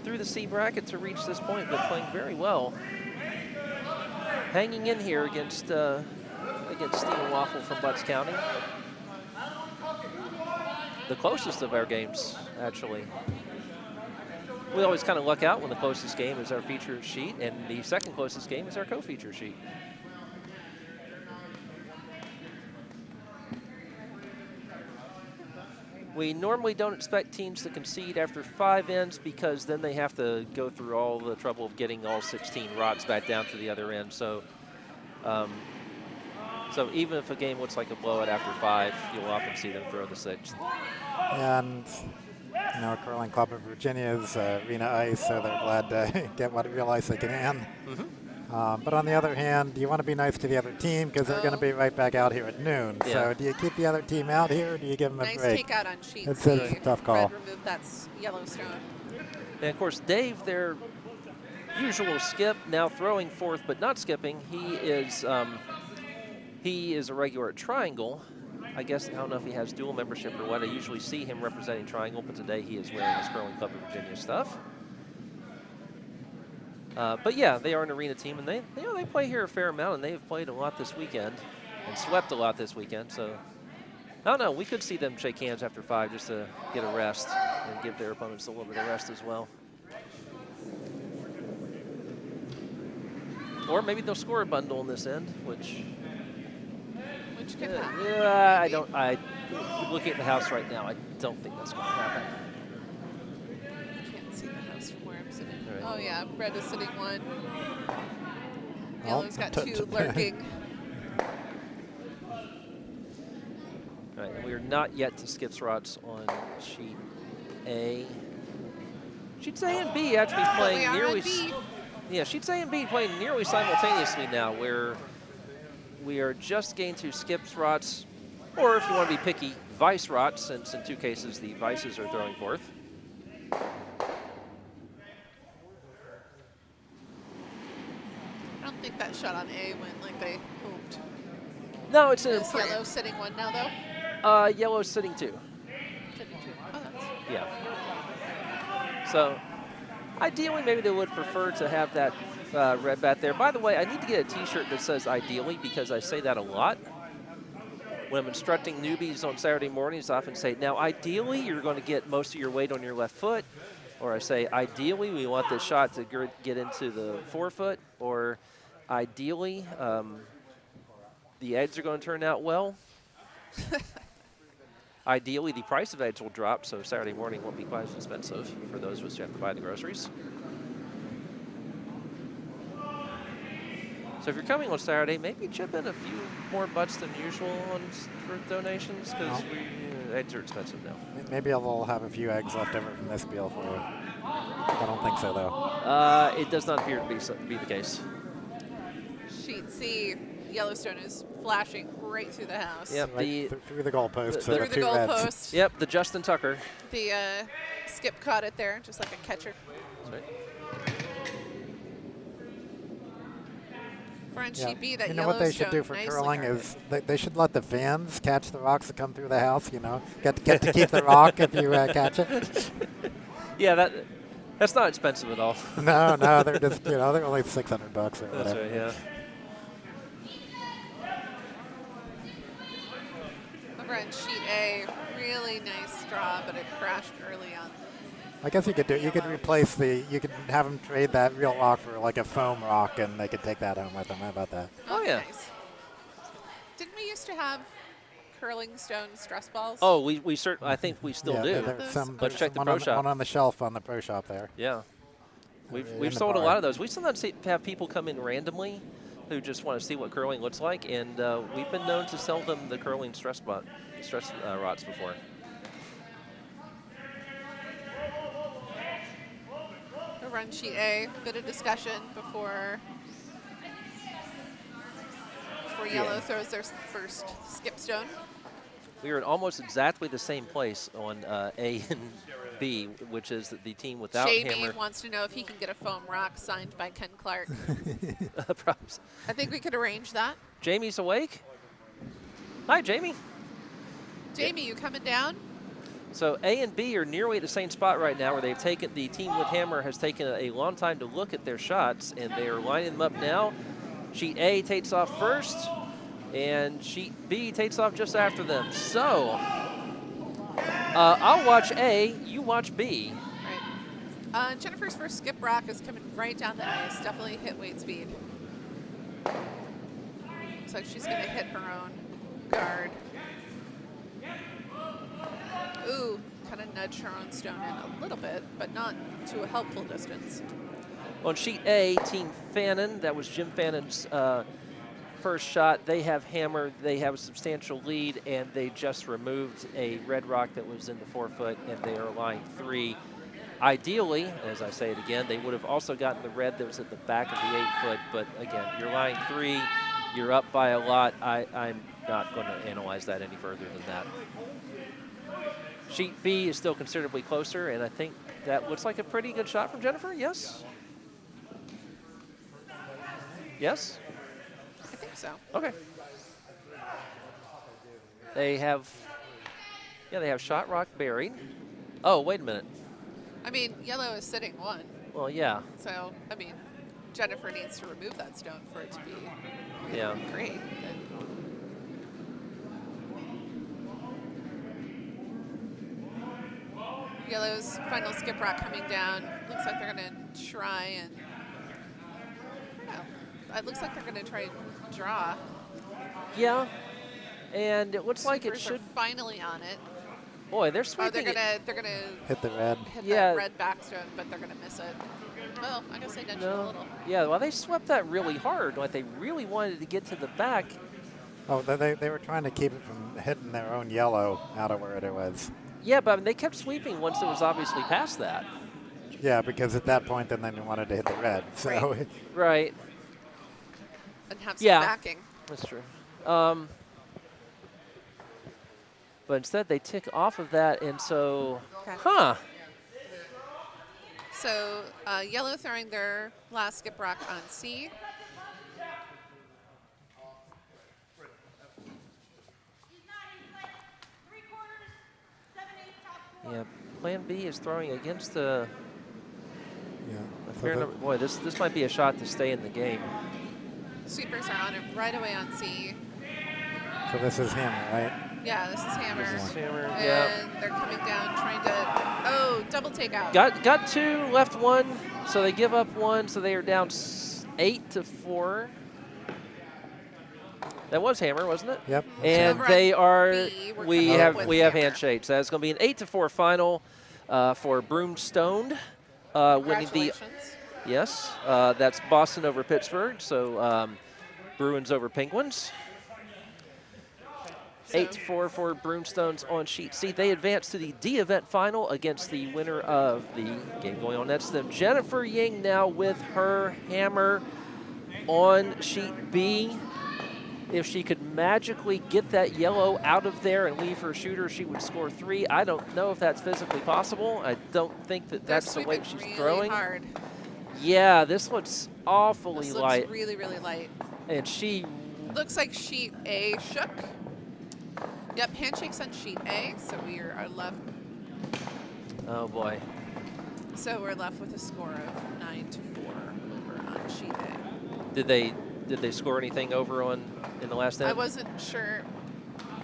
through the C bracket to reach this point, but playing very well. Hanging in here against Stiemmenwafle from Butts County. The closest of our games, actually. We always kind of luck out when the closest game is our feature sheet, and the second closest game is our co-feature sheet. We normally don't expect teams to concede after 5 ends because then they have to go through all the trouble of getting all 16 rods back down to the other end. So, so even if a game looks like a blowout after 5, you'll often see them throw the 6th. And, you know, Curling Club of Virginia's arena ice, so they're glad to get what real ice they can. But on the other hand, you want to be nice to the other team because they're going to be right back out here at noon. Yeah. So do you keep the other team out here or do you give them a Nice break? takeout on sheet It's C. a tough call. Red removed that Yellowstone. And of course, Dave, their usual skip, now throwing 4th but not skipping. He is a regular at Triangle. I guess, I don't know if he has dual membership or what. I usually see him representing Triangle, but today he is wearing his Curling Club of Virginia stuff. But yeah, they are an arena team, and they play here a fair amount, and they've played a lot this weekend and swept a lot this weekend. So I don't know. We could see them shake hands after 5 just to get a rest and give their opponents a little bit of rest as well. Or maybe they'll score a bundle in this end, which Could happen. yeah, I don't. Looking at the house right now, I don't think that's going to happen. Can't see the house from where I'm sitting. Right. Oh yeah, red is sitting 1. Oh, Yellow's got 2 lurking. All right, and we are not yet to skip rots on sheet A. Sheets A and B actually playing we are nearly. on B. Yeah, sheets A and B playing nearly simultaneously now, where we are just getting to skips rots, or if you want to be picky, vice rots, since in 2 cases the vices are throwing 4th. I don't think that shot on A went like they hoped. No, it's an Is Yellow sitting 1 now though? Yellow's sitting 2. Sitting 2. Oh, that's Yeah. So ideally, maybe they would prefer to have that red bat there. By the way, I need to get a T-shirt that says ideally because I say that a lot. When I'm instructing newbies on Saturday mornings, I often say, now ideally you're going to get most of your weight on your left foot. Or I say, ideally we want this shot to get into the forefoot. Or ideally the eggs are going to turn out well. Ideally, the price of eggs will drop, so Saturday morning won't be quite as expensive for those of us who have to buy the groceries. So if you're coming on Saturday, maybe chip in a few more butts than usual for donations, because eggs are expensive now. Maybe I'll have a few eggs left over from this Spiel for you. I don't think so, though. It does not appear to be the case. sheet C. Yellowstone is flashing right through the house. Yep, Right through the goalpost. Through the goalpost. Yep, the Justin Tucker. The skip caught it there, just like a catcher. That's right. For on sheet B, that you know what they should do Yellowstone for nicely curling guarded. is they should let the fans catch the rocks that come through the house. You know, get to keep the rock if you catch it. Yeah, that's not expensive at all. No, they're just they're only $600 or whatever. That's right, yeah. Over on sheet A, really nice draw, but it crashed early on. I guess you could replace you could have them trade that real rock for like a foam rock, and they could take that home with them. How about that? Oh, yeah. Nice. Didn't we used to have curling stone stress balls? Oh, we certainly, I think we still do. There's some, Let's check the one pro on, shop. one on the shelf on the pro shop there. Yeah. In We've the sold a bar. lot of those. We sometimes have people come in randomly who just want to see what curling looks like, and we've been known to sell them the curling stress rods before. Over on sheet A, bit of discussion before Yellow throws their first skip stone. We are in almost exactly the same place on A and B, which is the team without Jamie hammer. wants to know if he can get a foam rock signed by Ken Clark. Props. I think we could arrange that. Jamie's awake. Hi, Jamie. Jamie, you coming down? So A and B are nearly at the same spot right now, where they've taken, the team with hammer has taken a long time to look at their shots, and they are lining them up now. Sheet A takes off first, and sheet B takes off just after them. So I'll watch A, you watch B. Right. Jennifer's first skip rock is coming right down the ice. Definitely hit weight speed. Looks like she's going to hit her own guard. Ooh, kind of nudge her own stone in a little bit, but not to a helpful distance. On sheet A, Team Fannin, that was Jim Fannon's first shot. They have hammer, they have a substantial lead, and they just removed a red rock that was in the 4-foot, and they are lying 3. Ideally, as I say it again, they would have also gotten the red that was at the back of the 8-foot, but again, you're lying 3, you're up by a lot. I'm not going to analyze that any further than that. Sheet B is still considerably closer, and I think that looks like a pretty good shot from Jennifer, yes? Yes? I think so. Okay. They have, yeah, they have shot rock buried. Oh, wait a minute. I mean, yellow is sitting 1. Well, yeah. So, I mean, Jennifer needs to remove that stone for it to be great. Yellow's final skip rock coming down. Looks like they're going to try and, I don't know, it looks like they're going to try and draw. Yeah, and it looks like it Supers should. are finally on it. Boy, they're Oh, sweeping they're it. gonna Hit the red. hit Yeah. that red backstone, but they're gonna miss it. Well, I guess they nudged it a No. little. Yeah, well, they swept that really hard. Like, they really wanted to get to the back. Oh, they were trying to keep it from hitting their own yellow out of where it was. Yeah, but I mean, they kept sweeping once it was obviously past that. Yeah, because at that point, then they wanted to hit the red. So Right. Right. And have some Yeah. backing. That's true. But instead, they tick off of that, and so, Okay. So yellow throwing their last skip rock on C. Yeah, Plan B is throwing against the. yeah. A So fair the- number. Boy, this might be a shot to stay in the game. Sweepers are on it right away on C. so this is hammer, right? Yeah, this is hammer. This is hammer, And yeah. they're coming down trying to, double takeout. Got 2, left 1, so they give up 1, so they are down 8-4. That was hammer, wasn't it? Yep. And Over on they are. B, we're We coming up have with we have hammer. handshakes. That's going to be an 8-4 final for Broomstone'd, winning the. Congratulations. Yes, that's Boston over Pittsburgh. So Bruins over Penguins. So- 8-4 for Broomstones on sheet C. They advance to the D event final against the winner of the game going on. That's them. Jennifer Ying now with her hammer on sheet B. If she could magically get that yellow out of there and leave her shooter, she would score 3. I don't know if that's physically possible. I don't think that They're that's the way sweeping she's really throwing. hard. Yeah, this looks awfully This light. looks really, really light. And she, Looks like sheet A shook. Yep, handshakes on sheet A, so we are left. oh boy. So we're left with a score of 9-4 over on sheet A. Did they score anything over on in the last I end? wasn't sure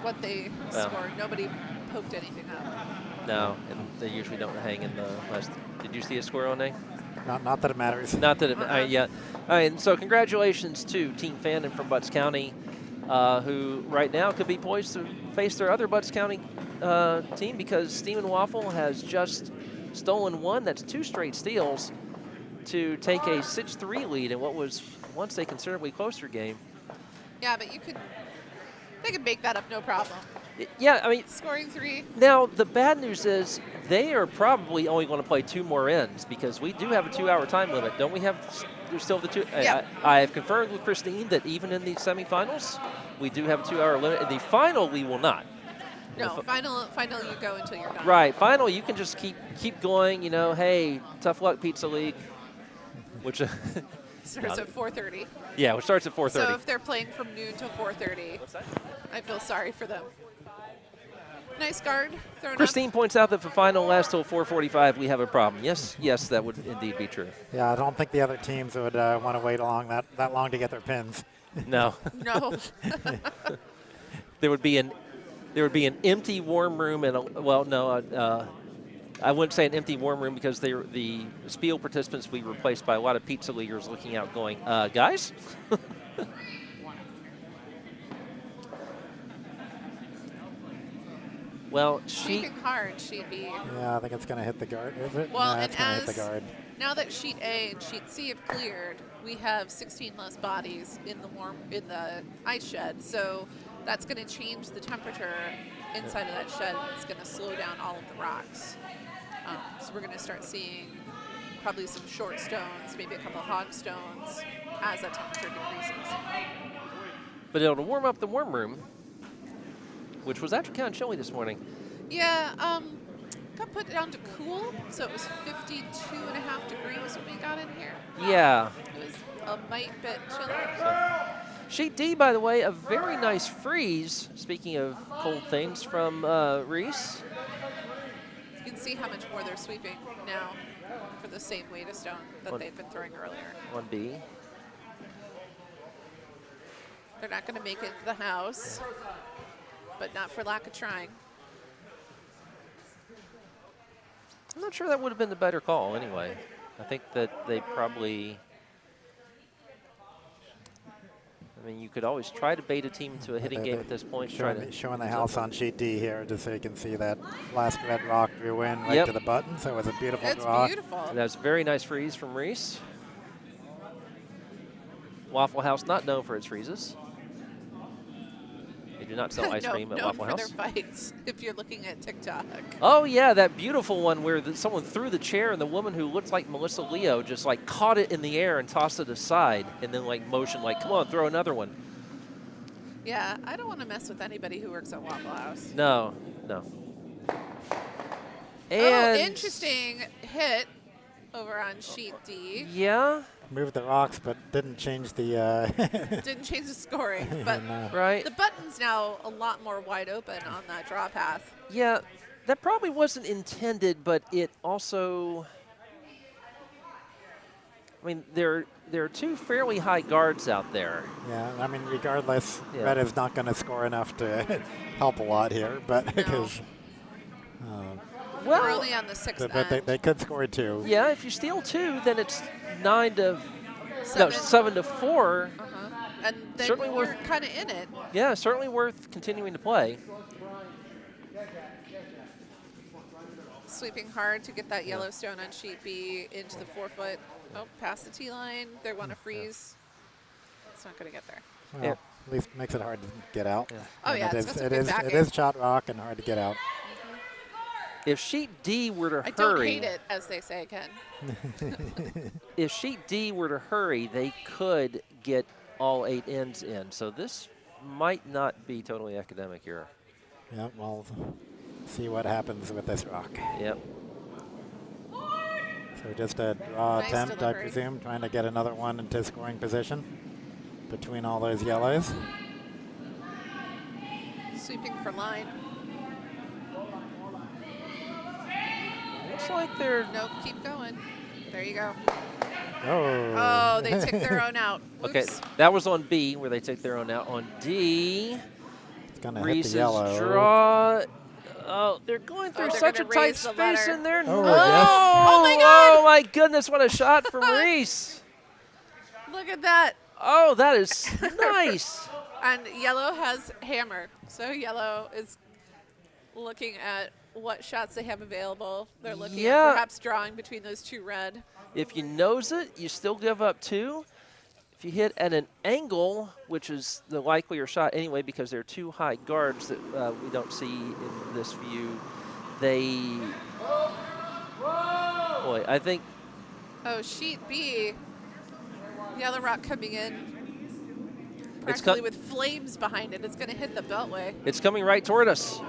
what they Well. scored. Nobody poked anything up. No, and they usually don't hang in the last. Did you see a score on there? Not that it matters. Not that it, yeah. All right, and so congratulations to Team Fannin from Butts County, who right now could be poised to face their other Butts County team, because Stiemmenwafle has just stolen 1. That's 2 straight steals to take a 6-3 lead in what was once a considerably closer game. Yeah, but they could make that up no problem. Yeah, I mean, Scoring 3. now the bad news is they are probably only going to play 2 more ends, because we do have a 2-hour time limit. Don't we have? There's still the 2. Yeah. I have confirmed with Christine that even in the semifinals, we do have a 2-hour limit. In the final, we will not. No, final you go until you're done. Right, final you can just keep going. You know, hey, tough luck, Pizza League. Which Starts at 4:30. yeah, which starts at 4:30. So if they're playing from noon till 4:30, What's that? I feel sorry for them. Nice guard thrown Christine points out that if the final lasts till 4:45, we have a problem. Yes, yes, that would indeed be true. Yeah, I don't think the other teams would want to wait that long to get their pins. No. up. No. There would be an empty warm room and I wouldn't say an empty warm room because the Spiel participants will be replaced by a lot of pizza leaguers looking out going, guys? Well, Sweeping hard, sheet B. Yeah, I think it's going to hit the guard, is it? Well, no, and it's going to hit the guard. now that sheet A and sheet C have cleared, we have 16 less bodies in the ice shed. So that's going to change the temperature inside of that shed. And it's going to slow down all of the rocks. So we're going to start seeing probably some short stones, maybe a couple of hog stones as that temperature decreases. But it'll warm up the warm room, which was actually kind of chilly this morning. Yeah, got put down to cool, so it was 52.5 degrees when we got in here. Yeah. It was a mite bit chilly. Sheet D, by the way, a very nice freeze, speaking of cold things, from Reese. You can see how much more they're sweeping now for the same weight of stone that they've been throwing earlier. 1B. They're not going to make it to the house, but not for lack of trying. I'm not sure that would have been the better call anyway. I think that they probably, I mean, you could always try to bait a team to a hitting game at this point. Showing the house on sheet D here, just so you can see that last red rock drew in right to the button. So it was a beautiful draw. It's beautiful. And that's a very nice freeze from Reese. Waffle House not known for its freezes. They do not sell ice cream at Waffle House. For their fights, if you're looking at TikTok. Oh, yeah, that beautiful one where someone threw the chair and the woman who looked like Melissa Leo just, like, caught it in the air and tossed it aside and then, like, motioned, like, come on, throw another one. Yeah, I don't want to mess with anybody who works at Waffle House. No, no. And interesting hit over on sheet D. Yeah. Moved the rocks, but didn't change the. Didn't change the scoring, but right. The button's now a lot more wide open on that draw path. Yeah, that probably wasn't intended, but it also. I mean, there are two fairly high guards out there. Yeah, I mean, regardless, Red is not going to score enough to help a lot here, but because. We're only on the sixth but they could score 2. Yeah, if you steal 2, then it's 7 to 4. And then certainly we're kind of in it. Yeah, certainly worth continuing to play. Sweeping hard to get that yellow stone on sheet B into the 4-foot. Oh, past the T line. They want to freeze. It's not going to get there. Well, at least makes it hard to get out. Yeah. Oh, yeah, it is shot rock and hard to get out. If sheet D were to hurry, I don't hate it, as they say, Ken. If sheet D were to hurry, they could get all 8 ends in. So this might not be totally academic here. Yeah, we'll see what happens with this rock. Yep. So just a draw attempt, I presume, trying to get another one into scoring position between all those yellows. Sweeping for line. Looks like they're... Nope, keep going. There you go. Oh, they took their own out. Oops. Okay, that was on B, where they took their own out. On D, it's going to hit Reese's the yellow. draw. Oh, they're going through such a tight space in there. Oh, no. yes. Oh, my God. Oh, my goodness, what a shot from Reese. Look at that. Oh, that is nice. And yellow has hammer. So yellow is looking at what shots they have available. They're looking at perhaps drawing between those 2 red. If you nose it, you still give up 2. If you hit at an angle, which is the likelier shot anyway because there are 2 high guards that we don't see in this view, boy, I think. Oh, sheet B, yellow rock coming in practically with flames behind it. It's going to hit the beltway. It's coming right toward us.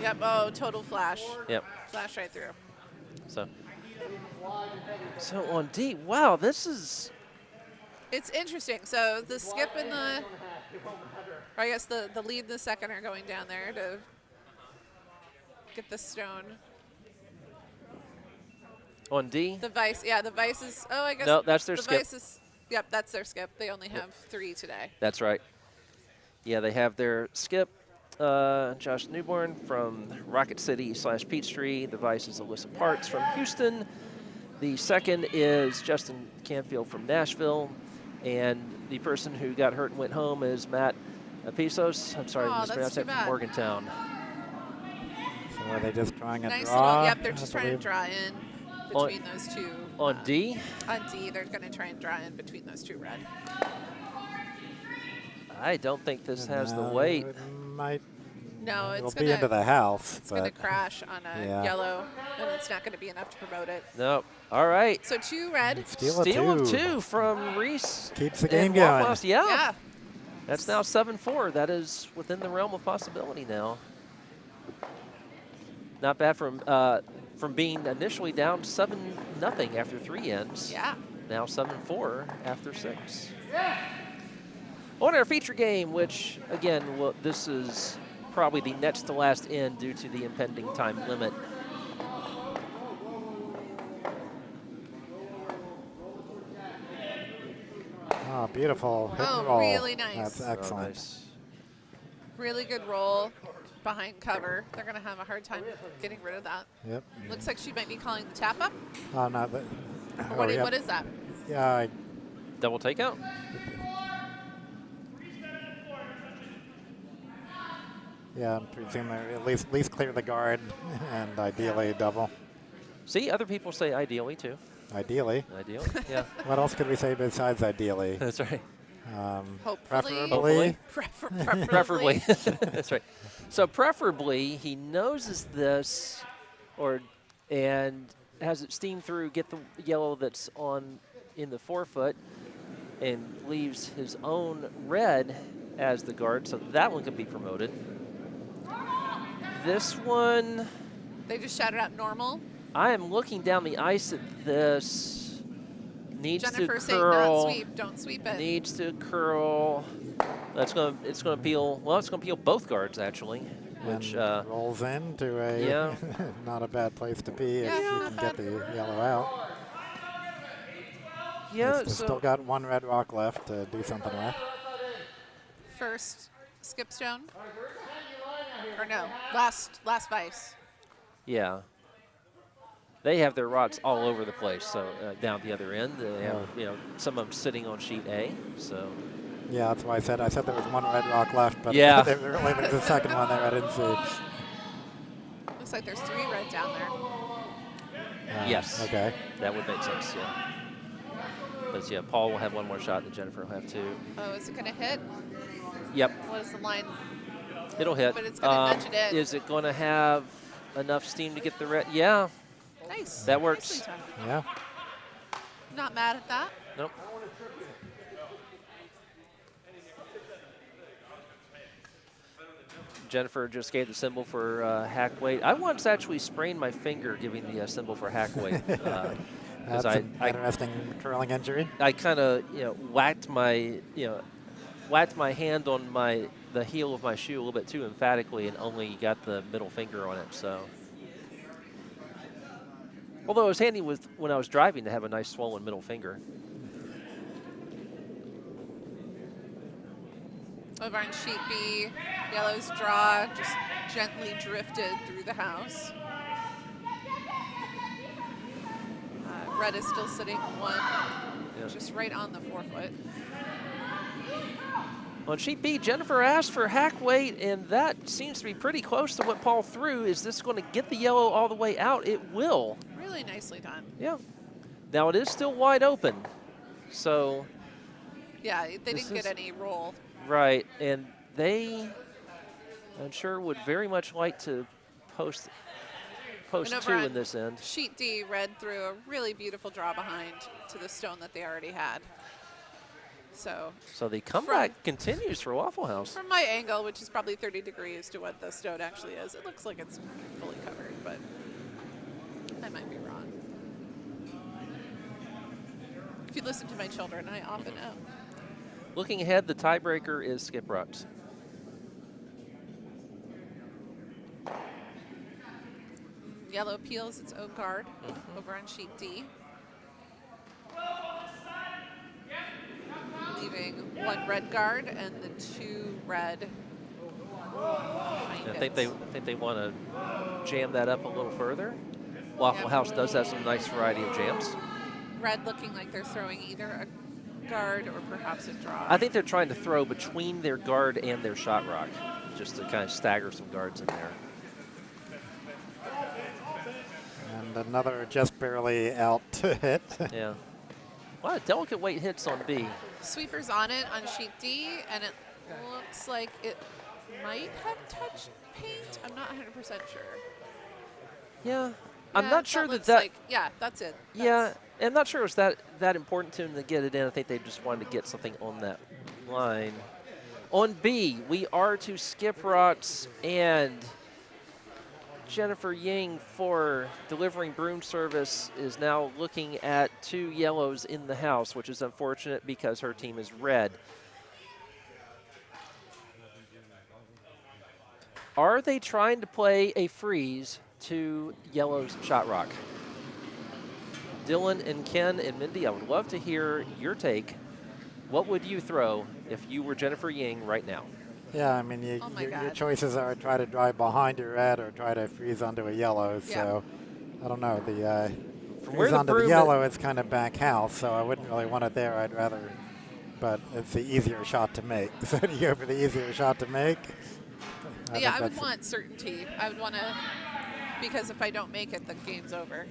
Yep, oh, total flash. Yep. Flash right through. So on D, wow, this is... It's interesting. So the skip and the, or I guess the lead and the second are going down there to get the stone. On D? The vice, yeah, the vice is, oh, I guess. No, that's their the skip. Vice is, yep, that's their skip. They only have 3 today. That's right. Yeah, they have their skip, Josh Newborn from Rocket City / Peachtree. The vice is Alyssa Parks from Houston. The second is Justin Canfield from Nashville. And the person who got hurt and went home is Matt Bezos. I'm sorry, I mispronounced that, from Morgantown. So are they just trying a Nice draw? little, yep, they're just trying to draw in between those two. On D? On D, they're going to try and draw in between those 2 red. I don't think this has the weight. It might. No, It'll it's be into the house. It's going to crash on a yellow, and it's not going to be enough to promote it. Nope. All right. So 2 red. Steal of 2 from Reese. Keeps the game going. Yeah. That's now 7-4. That is within the realm of possibility now. Not bad from being initially down 7-0 after 3 ends. Yeah. Now 7-4 after 6. On our feature game, which, again, this is probably the next to last end due to the impending time limit. Oh, beautiful hit and roll. Really nice. That's excellent. Oh, nice. Really good roll behind cover. They're going to have a hard time getting rid of that. Yep. Looks like she might be calling the tap up. Oh, no. But, What is that? Yeah. Double takeout? Yeah, I'm presuming at least clear the guard and ideally double. See, other people say ideally, too. Ideally. Ideally, yeah. What else could we say besides ideally? That's right. Preferably. Preferably. That's right. So preferably, he noses this and has it steam through, get the yellow that's in the forefoot, and leaves his own red as the guard, so that one can be promoted. This one... They just shouted out normal. I am looking down the ice at this. Needs Jennifer to saying curl. don't sweep it. Needs to curl. It's gonna peel. Well, it's gonna peel both guards actually, which rolls into a not a bad place to be if you can get the yellow out. Yeah, so still got 1 red rock left to do something with. First skip stone, or no, last vice. Yeah. They have their rods all over the place. So down the other end, they have some of them sitting on sheet A. So. Yeah, that's why I said there was 1 red rock left, but yeah, they were leaving the second one there. I didn't see. Looks like there's 3 red down there. Yes. Okay. That would make sense. Yeah. Because Paul will have 1 more shot, and Jennifer will have 2. Oh, is it going to hit? Yep. What is the line? It'll hit. But it's going to nudge it in. Is it going to have enough steam to get the red? Yeah. Nice. That works. Yeah. Not mad at that. Nope. Jennifer just gave the symbol for hack weight. I once actually sprained my finger giving the symbol for hack weight. That's an interesting curling injury. I kind of whacked my hand on the heel of my shoe a little bit too emphatically and only got the middle finger on it. So. Although it was handy when I was driving to have a nice swollen middle finger. Over on sheet B, yellow's draw just gently drifted through the house. Red is still sitting 1, just right on the forefoot. On sheet B, Jennifer asked for hack weight, and that seems to be pretty close to what Paul threw. Is this going to get the yellow all the way out? It will. Really nicely done. Yeah. Now it is still wide open, so. Yeah, they didn't get any roll. Right, and they, I'm sure, would very much like to post 2 in this end. Sheet D, red threw a really beautiful draw behind to the stone that they already had. So the comeback continues for Waffle House. From my angle, which is probably 30 degrees to what the stone actually is, it looks like it's fully covered, but I might be wrong. If you listen to my children, I often am. Looking ahead, the tiebreaker is Skip Rutz. yellow peels its own guard over on sheet D, leaving 1 red guard and the 2 red behind I think they want to jam that up a little further. Waffle House does have some nice variety of jams. Red looking like they're throwing either a guard or perhaps a draw. I think they're trying to throw between their guard and their shot rock, just to kind of stagger some guards in there. And another just barely out hit. Yeah. A lot of delicate weight hits on B. Sweeper's on it on sheet D, and it looks like it might have touched paint. I'm not 100% sure. Yeah. I'm not sure that like, yeah, that's it. Yeah, I'm not sure it was that important to them to get it in. I think they just wanted to get something on that line. On B, we are to skip rocks and Jennifer Ying for delivering broom service is now looking at 2 yellows in the house, which is unfortunate because her team is red. Are they trying to play a freeze to yellow's shot rock? Dillon and Ken and Mindy, I would love to hear your take. What would you throw if you were Jennifer Ying right now? Yeah, I mean, your choices are try to drive behind your red or try to freeze onto a yellow. Yeah. So, I don't know. The freeze onto the yellow, it's kind of back house, so I wouldn't really want it there. I'd rather, but it's the easier shot to make. So do you go for the easier shot to make? I would want certainty. I would want to, because if I don't make it, the game's over.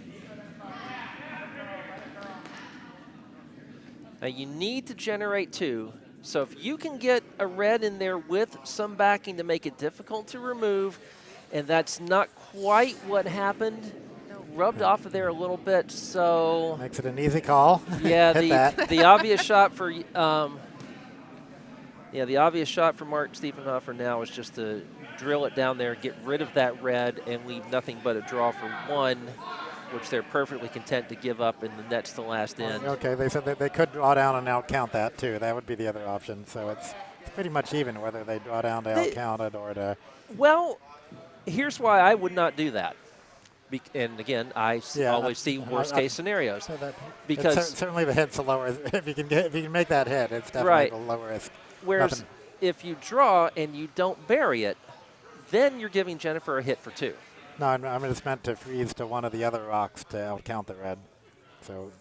Now you need to generate 2. So if you can get a red in there with some backing to make it difficult to remove, and that's not quite what happened, rubbed off of there a little bit, so makes it an easy call. Yeah, the obvious shot for the obvious shot for Mark Stieffenhofer now is just to drill it down there, get rid of that red, and leave nothing but a draw for 1, which they're perfectly content to give up, and the net's the last end. Okay, they said that they could draw down and out-count that too. That would be the other option. So it's pretty much even whether they draw down to out-count it or to. Well, here's why I would not do that. And again, I always see worst-case scenarios. So because certainly the hit's the lower. If you can make that hit, it's definitely the lower risk. Whereas if you draw and you don't bury it, then you're giving Jennifer a hit for 2. No, I'm just meant to freeze to one of the other rocks to outcount the red. So.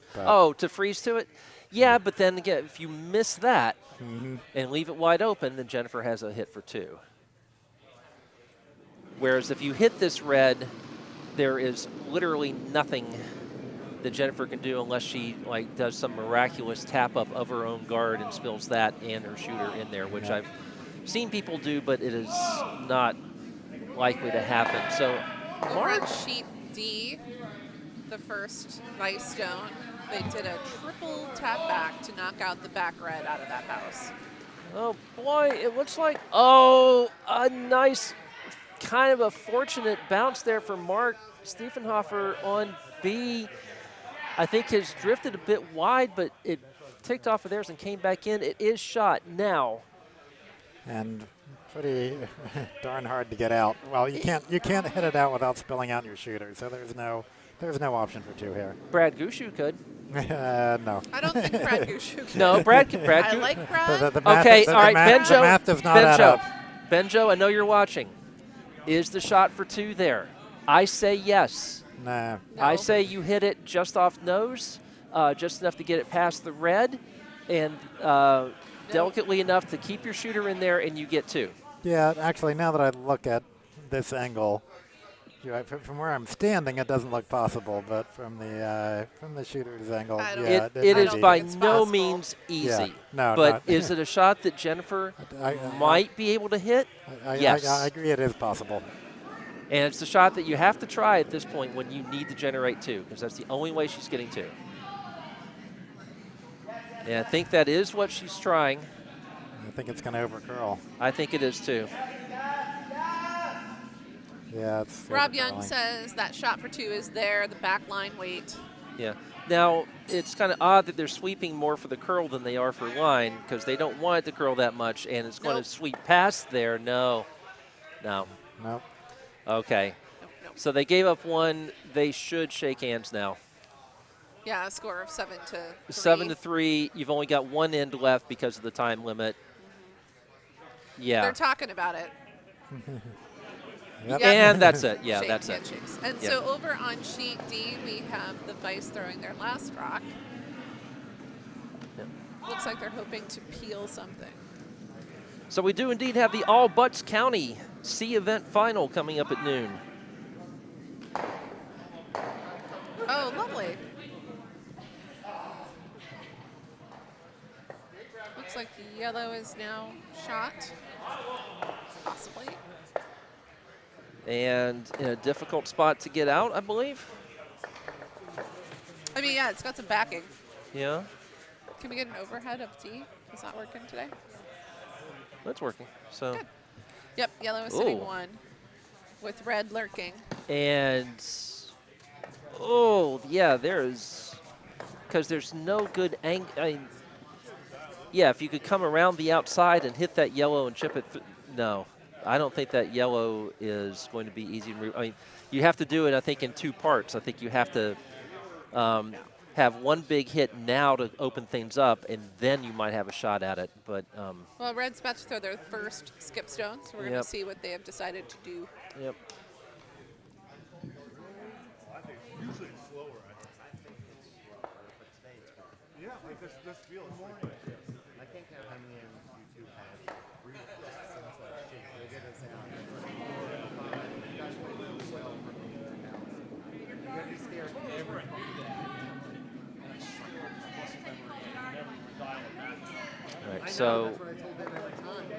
To freeze to it? Yeah, but then again, if you miss that and leave it wide open, then Jennifer has a hit for 2. Whereas if you hit this red, there is literally nothing that Jennifer can do unless she does some miraculous tap up of her own guard and spills that and her shooter in there, which I've seen people do, but it is not likely to happen. So. Over on sheet D, the first vice stone, they did a triple tap back to knock out the back red out of that house. Oh boy, it looks like, a nice, kind of a fortunate bounce there for Mark Stieffenhofer on B. I think has drifted a bit wide, but it ticked off of theirs and came back in. It is shot now. And pretty darn hard to get out. Well, you can't hit it out without spilling out your shooter. So there's no option for 2 here. Brad Gushu could. No. I don't think Brad Gushu could. No, Brad. I like Brad. The math, okay, all right, Benjo. The math does not add up. Benjo, I know you're watching. Is the shot for 2 there? I say yes. Nah. No. I say you hit it just off nose, just enough to get it past the red, and delicately enough to keep your shooter in there, and you get 2. Yeah, actually, now that I look at this angle, from where I'm standing, it doesn't look possible. But from the shooter's angle, it is by no means easy. Yeah, no, but is it a shot that Jennifer might be able to hit? Yes. I agree it is possible. And it's the shot that you have to try at this point when you need to generate 2, because that's the only way she's getting 2. And I think that is what she's trying. I think it's going to overcurl. I think it is too. Yeah, it's Rob Young says that shot for 2 is there, the back line weight. Yeah. Now, it's kind of odd that they're sweeping more for the curl than they are for line, because they don't want it to curl that much, and it's going to sweep past there. No. Nope. Okay. Nope. So they gave up one. They should shake hands now. Yeah, a score of 7-3. 7-3. You've only got one end left because of the time limit. Yeah. They're talking about it. Yep. And that's it. Yeah, Shake that's it. handshakes. And Yeah. so over on sheet D, we have the Vice throwing their last rock. Yep. Looks like they're hoping to peel something. So we do indeed have the All Butts County C event final coming up at noon. Oh, lovely. Looks like the yellow is now shot. Possibly. And in a difficult spot to get out, I believe. I mean, yeah, it's got some backing. Yeah, Can we get an overhead of D? Is that working today? that's working. So, Good. Yep, yellow is sitting Ooh. 1 with red lurking. and oh yeah, there's because there's no good angle. I mean, yeah, if you could come around the outside and hit that yellow and chip it. No, I don't think that yellow is going to be easy to move. I mean, you have to do it, I think, in 2 parts. I think you have to have one big hit now to open things up, and then you might have a shot at it. But Well, red's about to throw their first skip stone, so we're going Yep. to see what they have decided to do. yep. Usually it's slower. Yeah, like this Spiel is like I can't count how many YouTube had requests since that shit. They get us out. You guys play really well for the house. You gotta be scared of every All right, I know, so that's what I told them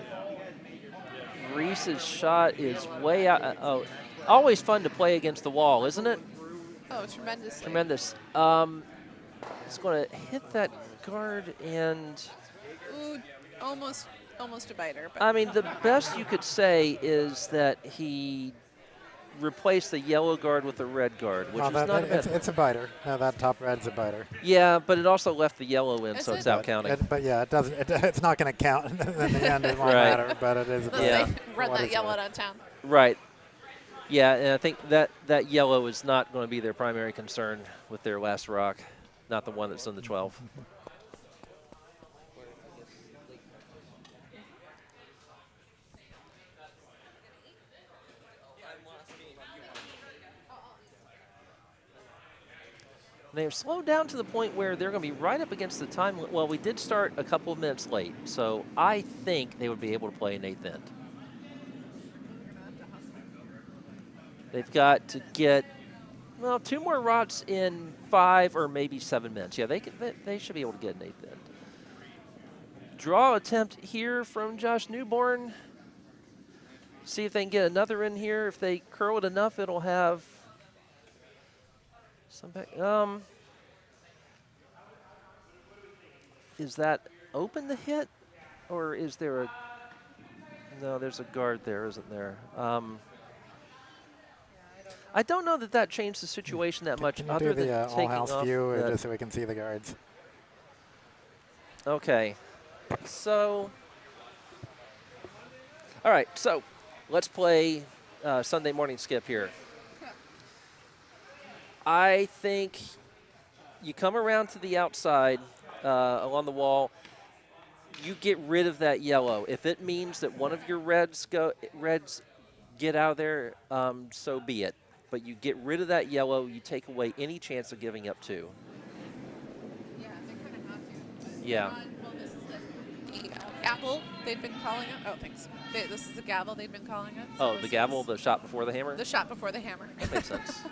every time. Reese's shot is way out. Oh, always fun to play against the wall, isn't it? Oh, tremendously. Tremendous. It's going to hit that guard, and Ooh, almost a biter. But I mean, the best you could say is that he replaced the yellow guard with the red guard, which No, is that- not that- bad. it's a biter. No, that top red's a biter. Yeah, but it also left the yellow in, Is so it? it's out But counting. but yeah, it doesn't. It's not going to count in the end. It won't Right. matter, but it is a let's biter. Yeah. say, run What that is yellow it? out of town. Right. Yeah, and I think that yellow is not going to be their primary concern with their last rock, not the one that's in the 12. They've slowed down to the point where they're going to be right up against the time. Well, we did start a couple of minutes late, so I think they would be able to play an 8th end. They've got to get, well, 2 more rots in 5 or maybe 7 minutes. Yeah, they should be able to get an 8th end. Draw attempt here from Josh Newborn. See if they can get another in here. If they curl it enough, it'll have some back. Is that open to hit, or is there a? No, there's a guard there, isn't there? I don't know that changed the situation that much, Can you other do than the taking all-house off view, the- just so we can see the guards? Okay, so. All right, so let's play Sunday morning skip here. I think you come around to the outside along the wall. You get rid of that yellow. If it means that one of your reds get out of there, so be it. But you get rid of that yellow. You take away any chance of giving up 2. Yeah, they kind of have to. Yeah. Well, this is the gavel they've been calling it. Oh, thanks. This is the gavel they've been calling it. So Oh, the this gavel, is the shot before the hammer? the shot before the hammer. That makes sense.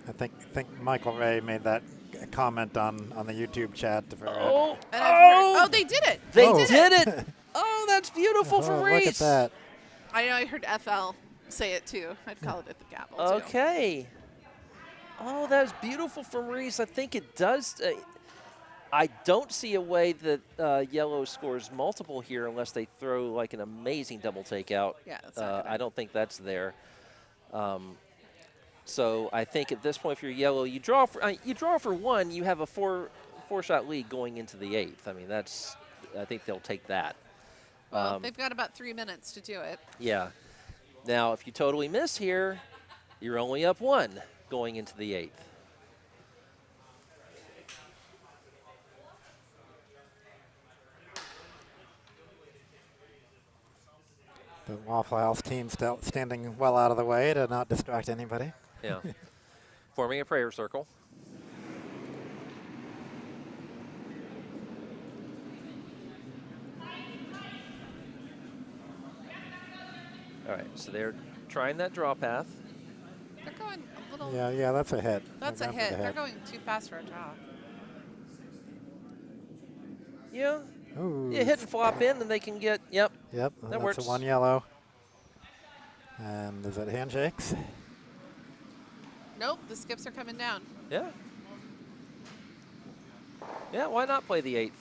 I think Michael Ray made that comment on the YouTube chat for. Oh, And I've heard, oh, they did it. They Oh. did it. Oh, that's beautiful for Oh, Reese. look at that. I know. I heard FL say it too. I'd call it the gavel. Too. Okay. Oh, that's beautiful for Reese. I think it does. I don't see a way that yellow scores multiple here unless they throw like an amazing double takeout. Yeah, that's not I don't think that's there. So I think at this point, if you're yellow, you draw for 1. You have a four-shot lead going into the 8th. I mean, I think they'll take that. Well, they've got about 3 minutes to do it. Yeah. Now, if you totally miss here, you're only up 1 going into the 8th. The Waffle House team still standing well out of the way to not distract anybody. Yeah. Forming a prayer circle. All right, so they're trying that draw path. They're going a little. Yeah, that's a hit. That's They're a going for hit. the They're going too fast for a draw. Yeah. Ooh. You hit and flop in, and they can get, yep. Yep, That that's works. a 1 yellow. And is it handshakes? Nope, the skips are coming down. Yeah. Yeah, why not play the 8th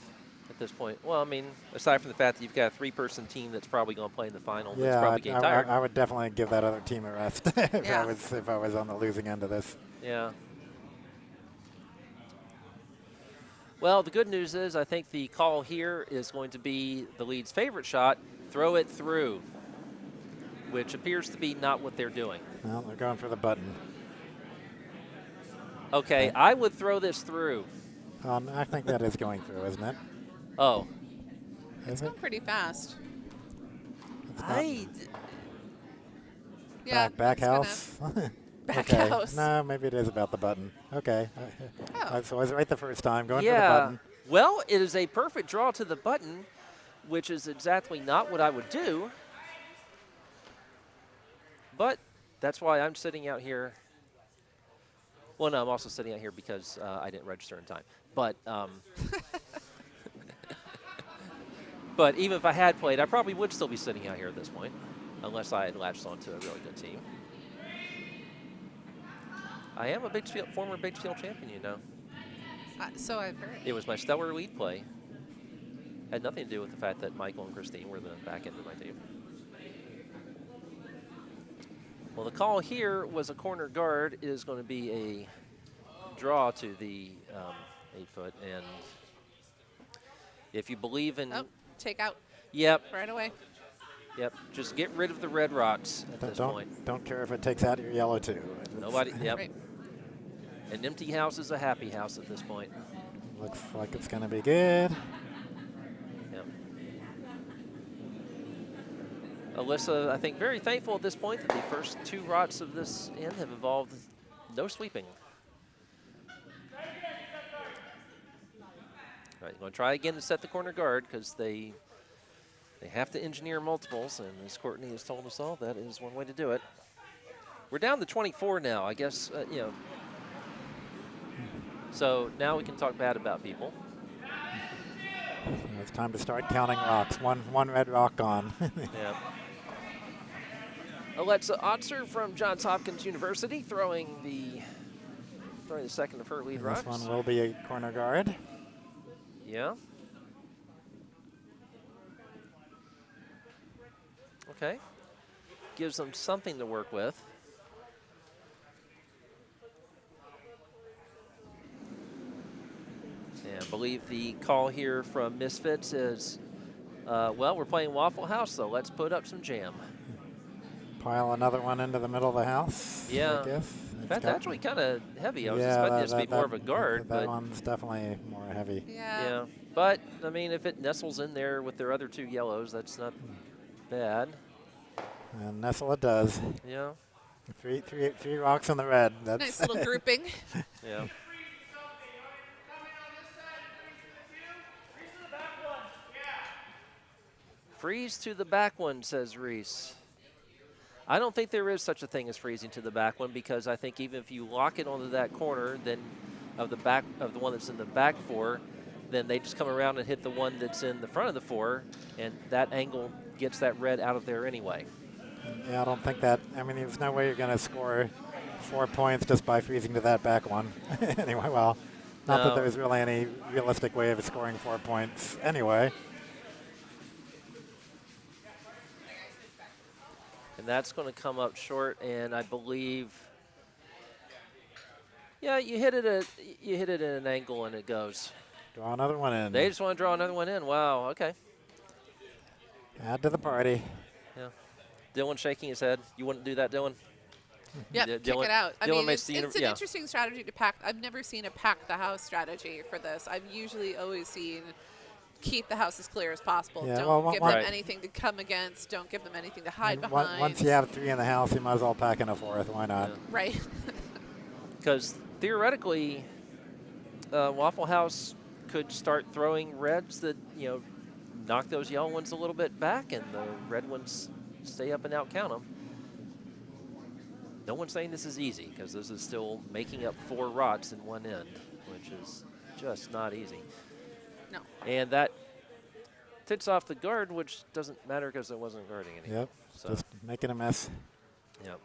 at this point? Well, I mean, aside from the fact that you've got a 3-person team that's probably going to play in the final, that's Yeah, probably getting tired. I would definitely give that other team a rest if, Yeah. if I was on the losing end of this. Yeah. Well, the good news is I think the call here is going to be the lead's favorite shot, throw it through, which appears to be not what they're doing. Well, they're going for the button. Okay, I would throw this through. I think that is going through, isn't it? Oh. Is It's it? going pretty fast. It's not Yeah. back it's gonna- house. Back okay. house. No, maybe it is about the button. Okay. Oh. So I was right the first time, going for the Yeah. button. Well, it is a perfect draw to the button, which is exactly not what I would do. But that's why I'm sitting out here. Well, no, I'm also sitting out here because I didn't register in time. But but even if I had played, I probably would still be sitting out here at this point, unless I had latched onto a really good team. I am a former Big Field champion, you know. So I've heard. It was my stellar lead play. Had nothing to do with the fact that Michael and Christine were the back end of my team. Well, the call here was a corner guard is going to be a draw to the 8-foot. And if you believe in... Oh, take out Yep, right away. yep. Just get rid of the red rocks at this point. Don't care if it takes out your yellow too. Nobody, yep. Right. An empty house is a happy house at this point. Looks like it's going to be good. Yep. Alyssa, I think, very thankful at this point that the first 2 rots of this end have involved no sweeping. All right, going to try again to set the corner guard because they have to engineer multiples, and as Courtney has told us all, that is one way to do it. We're down to 24 now, I guess, you know. So now we can talk bad about people. It's time to start counting rocks. One red rock gone. Yeah. Alexa Otzer from Johns Hopkins University throwing the second of her lead rocks. This one will be a corner guard. Yeah. Okay. Gives them something to work with. And I believe the call here from Misfits is, well, we're playing Waffle House, so let's put up some jam. Pile another one into the middle of the house. Yeah. I guess. That's actually kind of heavy. I was Yeah, expecting this to be more of a guard. That but one's definitely more heavy. Yeah. yeah. But, I mean, if it nestles in there with their other 2 yellows, that's not bad. And nestle it does. Yeah. Three rocks in the red. That's Nice little grouping. Yeah. Freeze to the back one, says Reese. I don't think there is such a thing as freezing to the back one because I think even if you lock it onto that corner, then of the one that's in the back 4, then they just come around and hit the one that's in the front of the 4, and that angle gets that red out of there anyway. Yeah, I don't think that. I mean, there's no way you're going to score 4 points just by freezing to that back one. Anyway, well, not that there's really any realistic way of scoring 4 points anyway. And that's going to come up short, and I believe, yeah, you hit it at an angle and it goes. Draw another one in. They just want to draw another one in. Wow. Okay. Add to the party. Yeah. Dillon shaking his head. You wouldn't do that, Dillon? Yep, kick Dillon- it out. I Dillon mean, makes it's the an interesting strategy to pack. I've never seen a pack the house strategy for this. I've usually always seen keep the house as clear as possible. Yeah, Don't well, give right. them anything to come against. Don't give them anything to hide And behind. once you have 3 in the house, you might as well pack in a 4th. Why not? Yeah. Right. Because theoretically, Waffle House could start throwing reds that, knock those yellow ones a little bit back, and the red ones stay up and out count them. No one's saying this is easy, because this is still making up 4 rots in one end, which is just not easy. No. And that tits off the guard, which doesn't matter because it wasn't guarding anything. Yep. So, Just making a mess. yep.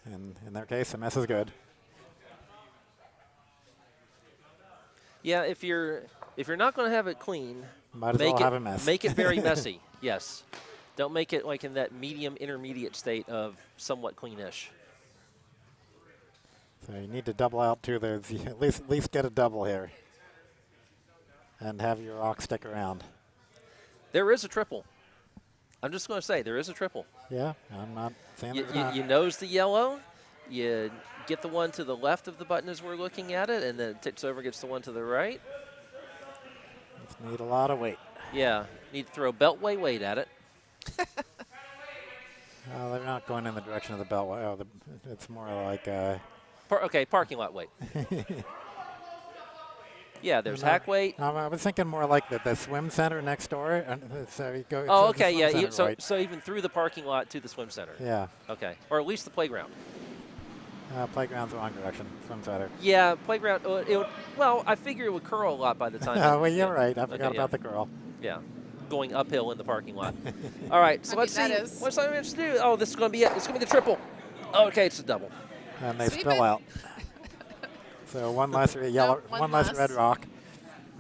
And in their case, a mess is good. Yeah, if you're not going to have it clean, Might as well have a mess. Make it very messy. Yes. Don't make it like in that medium intermediate state of somewhat cleanish. So you need to double out too. There's at least get a double here, and have your rock stick around. There is a triple. I'm just going to say there is a triple. Yeah, I'm not saying You, there's not. you nose the yellow. You get the one to the left of the button as we're looking at it, and then it tips over, gets the one to the right. Just need a lot of weight. Yeah, need to throw beltway weight at it. They're not going in the direction of the beltway. Oh, it's more like. Okay, parking lot weight. Yeah, there's hack weight. I was thinking more like the swim center next door. And so you go. Oh, to the okay, swim yeah. center, So, right. so even through the parking lot to the swim center. Yeah, Okay, or at least the playground. playground's the wrong direction. Swim center. Yeah, playground. Well, I figure it would curl a lot by the time. Oh, well, you're yeah. right. I Okay, forgot about yeah. the girl. Yeah, going uphill in the parking lot. All right, so I let's mean, see. that is- What's I'm to do? Oh, this is going to be it. It's going to be the triple. Okay, it's a double. And they Sweep spill it. out. So one less yellow, one one less less. red rock,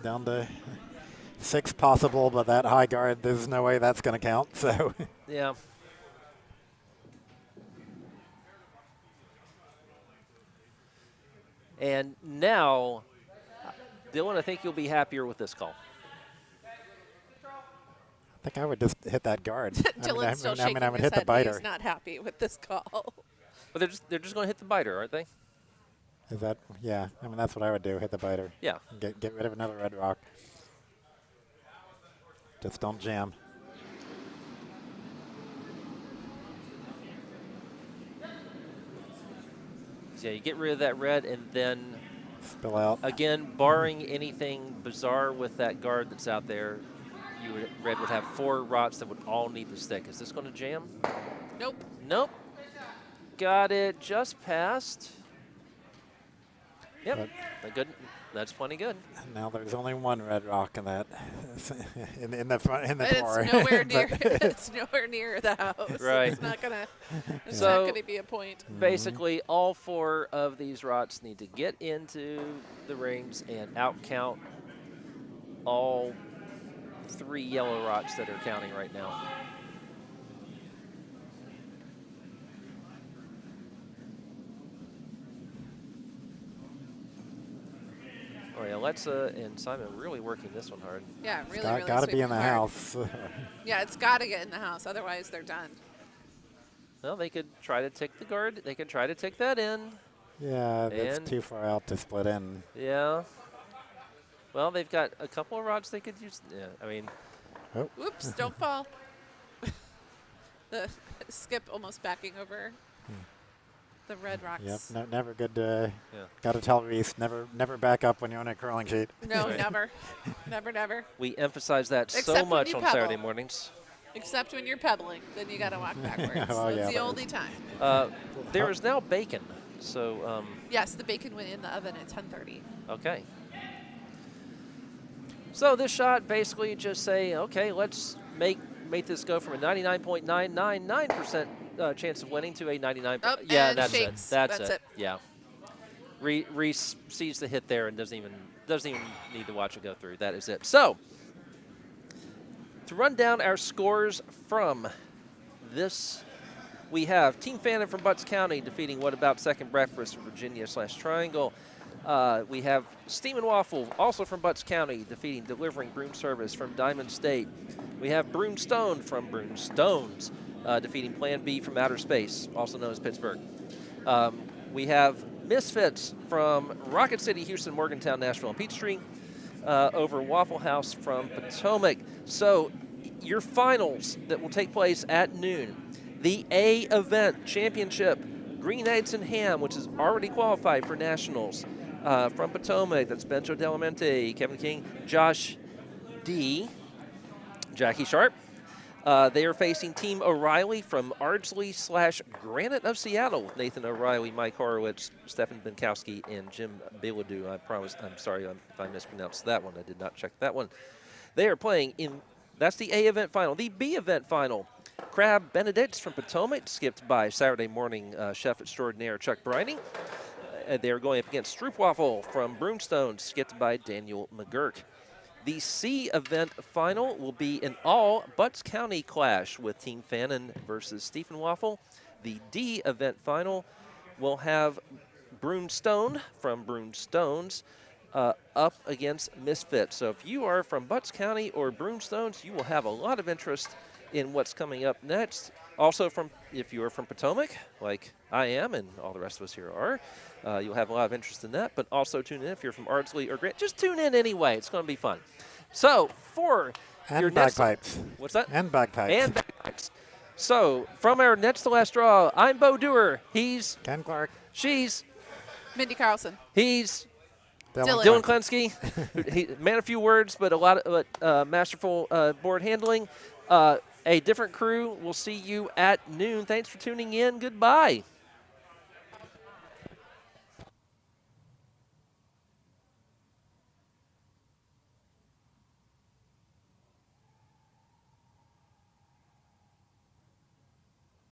down to 6 possible. But that high guard, there's no way that's going to count. So Yeah. And now, Dillon, I think you'll be happier with this call. I think I would just hit that guard. Dylan's still I shaking mean, I would his hit the head. biter. He's not happy with this call. But they're just going to hit the biter, aren't they? Is that? Yeah. I mean, that's what I would do. Hit the biter. Yeah. Get rid of another red rock. Just don't jam. So yeah, you get rid of that red, and then Spill out. again, barring anything bizarre with that guard that's out there, red would have 4 rots that would all need to stick. Is this going to jam? Nope. Nope. Got it just past. Yep. Good. That's plenty good. Now there's only 1 red rock in that, in the front in the And floor. it's nowhere near. It's nowhere near the house. Right. It's not gonna. It's So- not gonna be a point. Basically, all 4 of these rots need to get into the rings and outcount all 3 yellow rots that are counting right now. Oh yeah, Alexa and Simon really working this one hard. Yeah, really, Got, really. gotta be in sweeping the hard. house. Yeah, it's got to get in the house. Otherwise, they're done. Well, they could try to tick the guard. They could try to tick that in. Yeah, that's And- too far out to split in. Yeah. Well, they've got a couple of rods they could use. Yeah, I mean, Oops! Don't fall. The skip almost backing over the red rocks. Yep, never good. Yeah. Got to tell Reese, never back up when you're on a curling sheet. No, Right. never, never. we emphasize that so Except when much you on pebble. Saturday mornings. Except when you're pebbling, then you got to walk backwards. Oh, That's yeah, the but- only time. There is now bacon, so Yes, the bacon went in the oven at 10:30. okay. So this shot basically just say, okay, let's make this go from a 99.999% chance of winning to a 99. Oh, Yeah, and that's shakes. it. That's That's it. it. Yeah. Reese sees the hit there and doesn't even need to watch it go through. That is it. So to run down our scores from this, we have Team Fannin from Butts County defeating What About Second Breakfast Virginia / Triangle. We have Stiemmenwafle, also from Butts County, defeating Delivering Broom Service from Diamond State. We have Broomstone'd from Broomstone's, defeating Plan B from Outer Space, also known as Pittsburgh. We have Misfits from Rocket City, Houston, Morgantown, Nashville, and Peachtree, over Waffle House from Potomac. So your finals that will take place at noon. The A event championship, Green Eggs and Ham, which is already qualified for nationals. From Potomac, that's Benjo Delamente, Kevin King, Josh D, Jackie Sharp. They are facing Team O'Reilly from Ardsley / Granite of Seattle with Nathan O'Reilly, Mike Horowitz, Stefan Binkowski, and Jim Bilodeau. I'm sorry if I mispronounced that one. I did not check that one. They are playing in, that's the A event final. The B event final, Crab Benedict's from Potomac, skipped by Saturday morning chef extraordinaire Chuck Briney. They are going up against Stroopwafel from Broomstone'd, skipped by Daniel McGurk. The C event final will be an all Butts County clash with Team Fannin versus Stieffenwafle. The D event final will have Broomstone'd from Broomstone's up against Misfit. So if you are from Butts County or Broomstone's, you will have a lot of interest in what's coming up next. Also, if you are from Potomac, like I am and all the rest of us here are, you'll have a lot of interest in that. But also tune in if you're from Ardsley or Grant. Just tune in anyway. It's going to be fun. So for your bagpipes. What's that? And bagpipes. And bagpipes. So from our next to last draw, I'm Bo Dewar. He's Ken Clark. She's Mindy Carlson. He's Dillon. Dillon Klensky. Man of few words, but a lot of masterful board handling. A different crew. We'll see you at noon. Thanks for tuning in. Goodbye.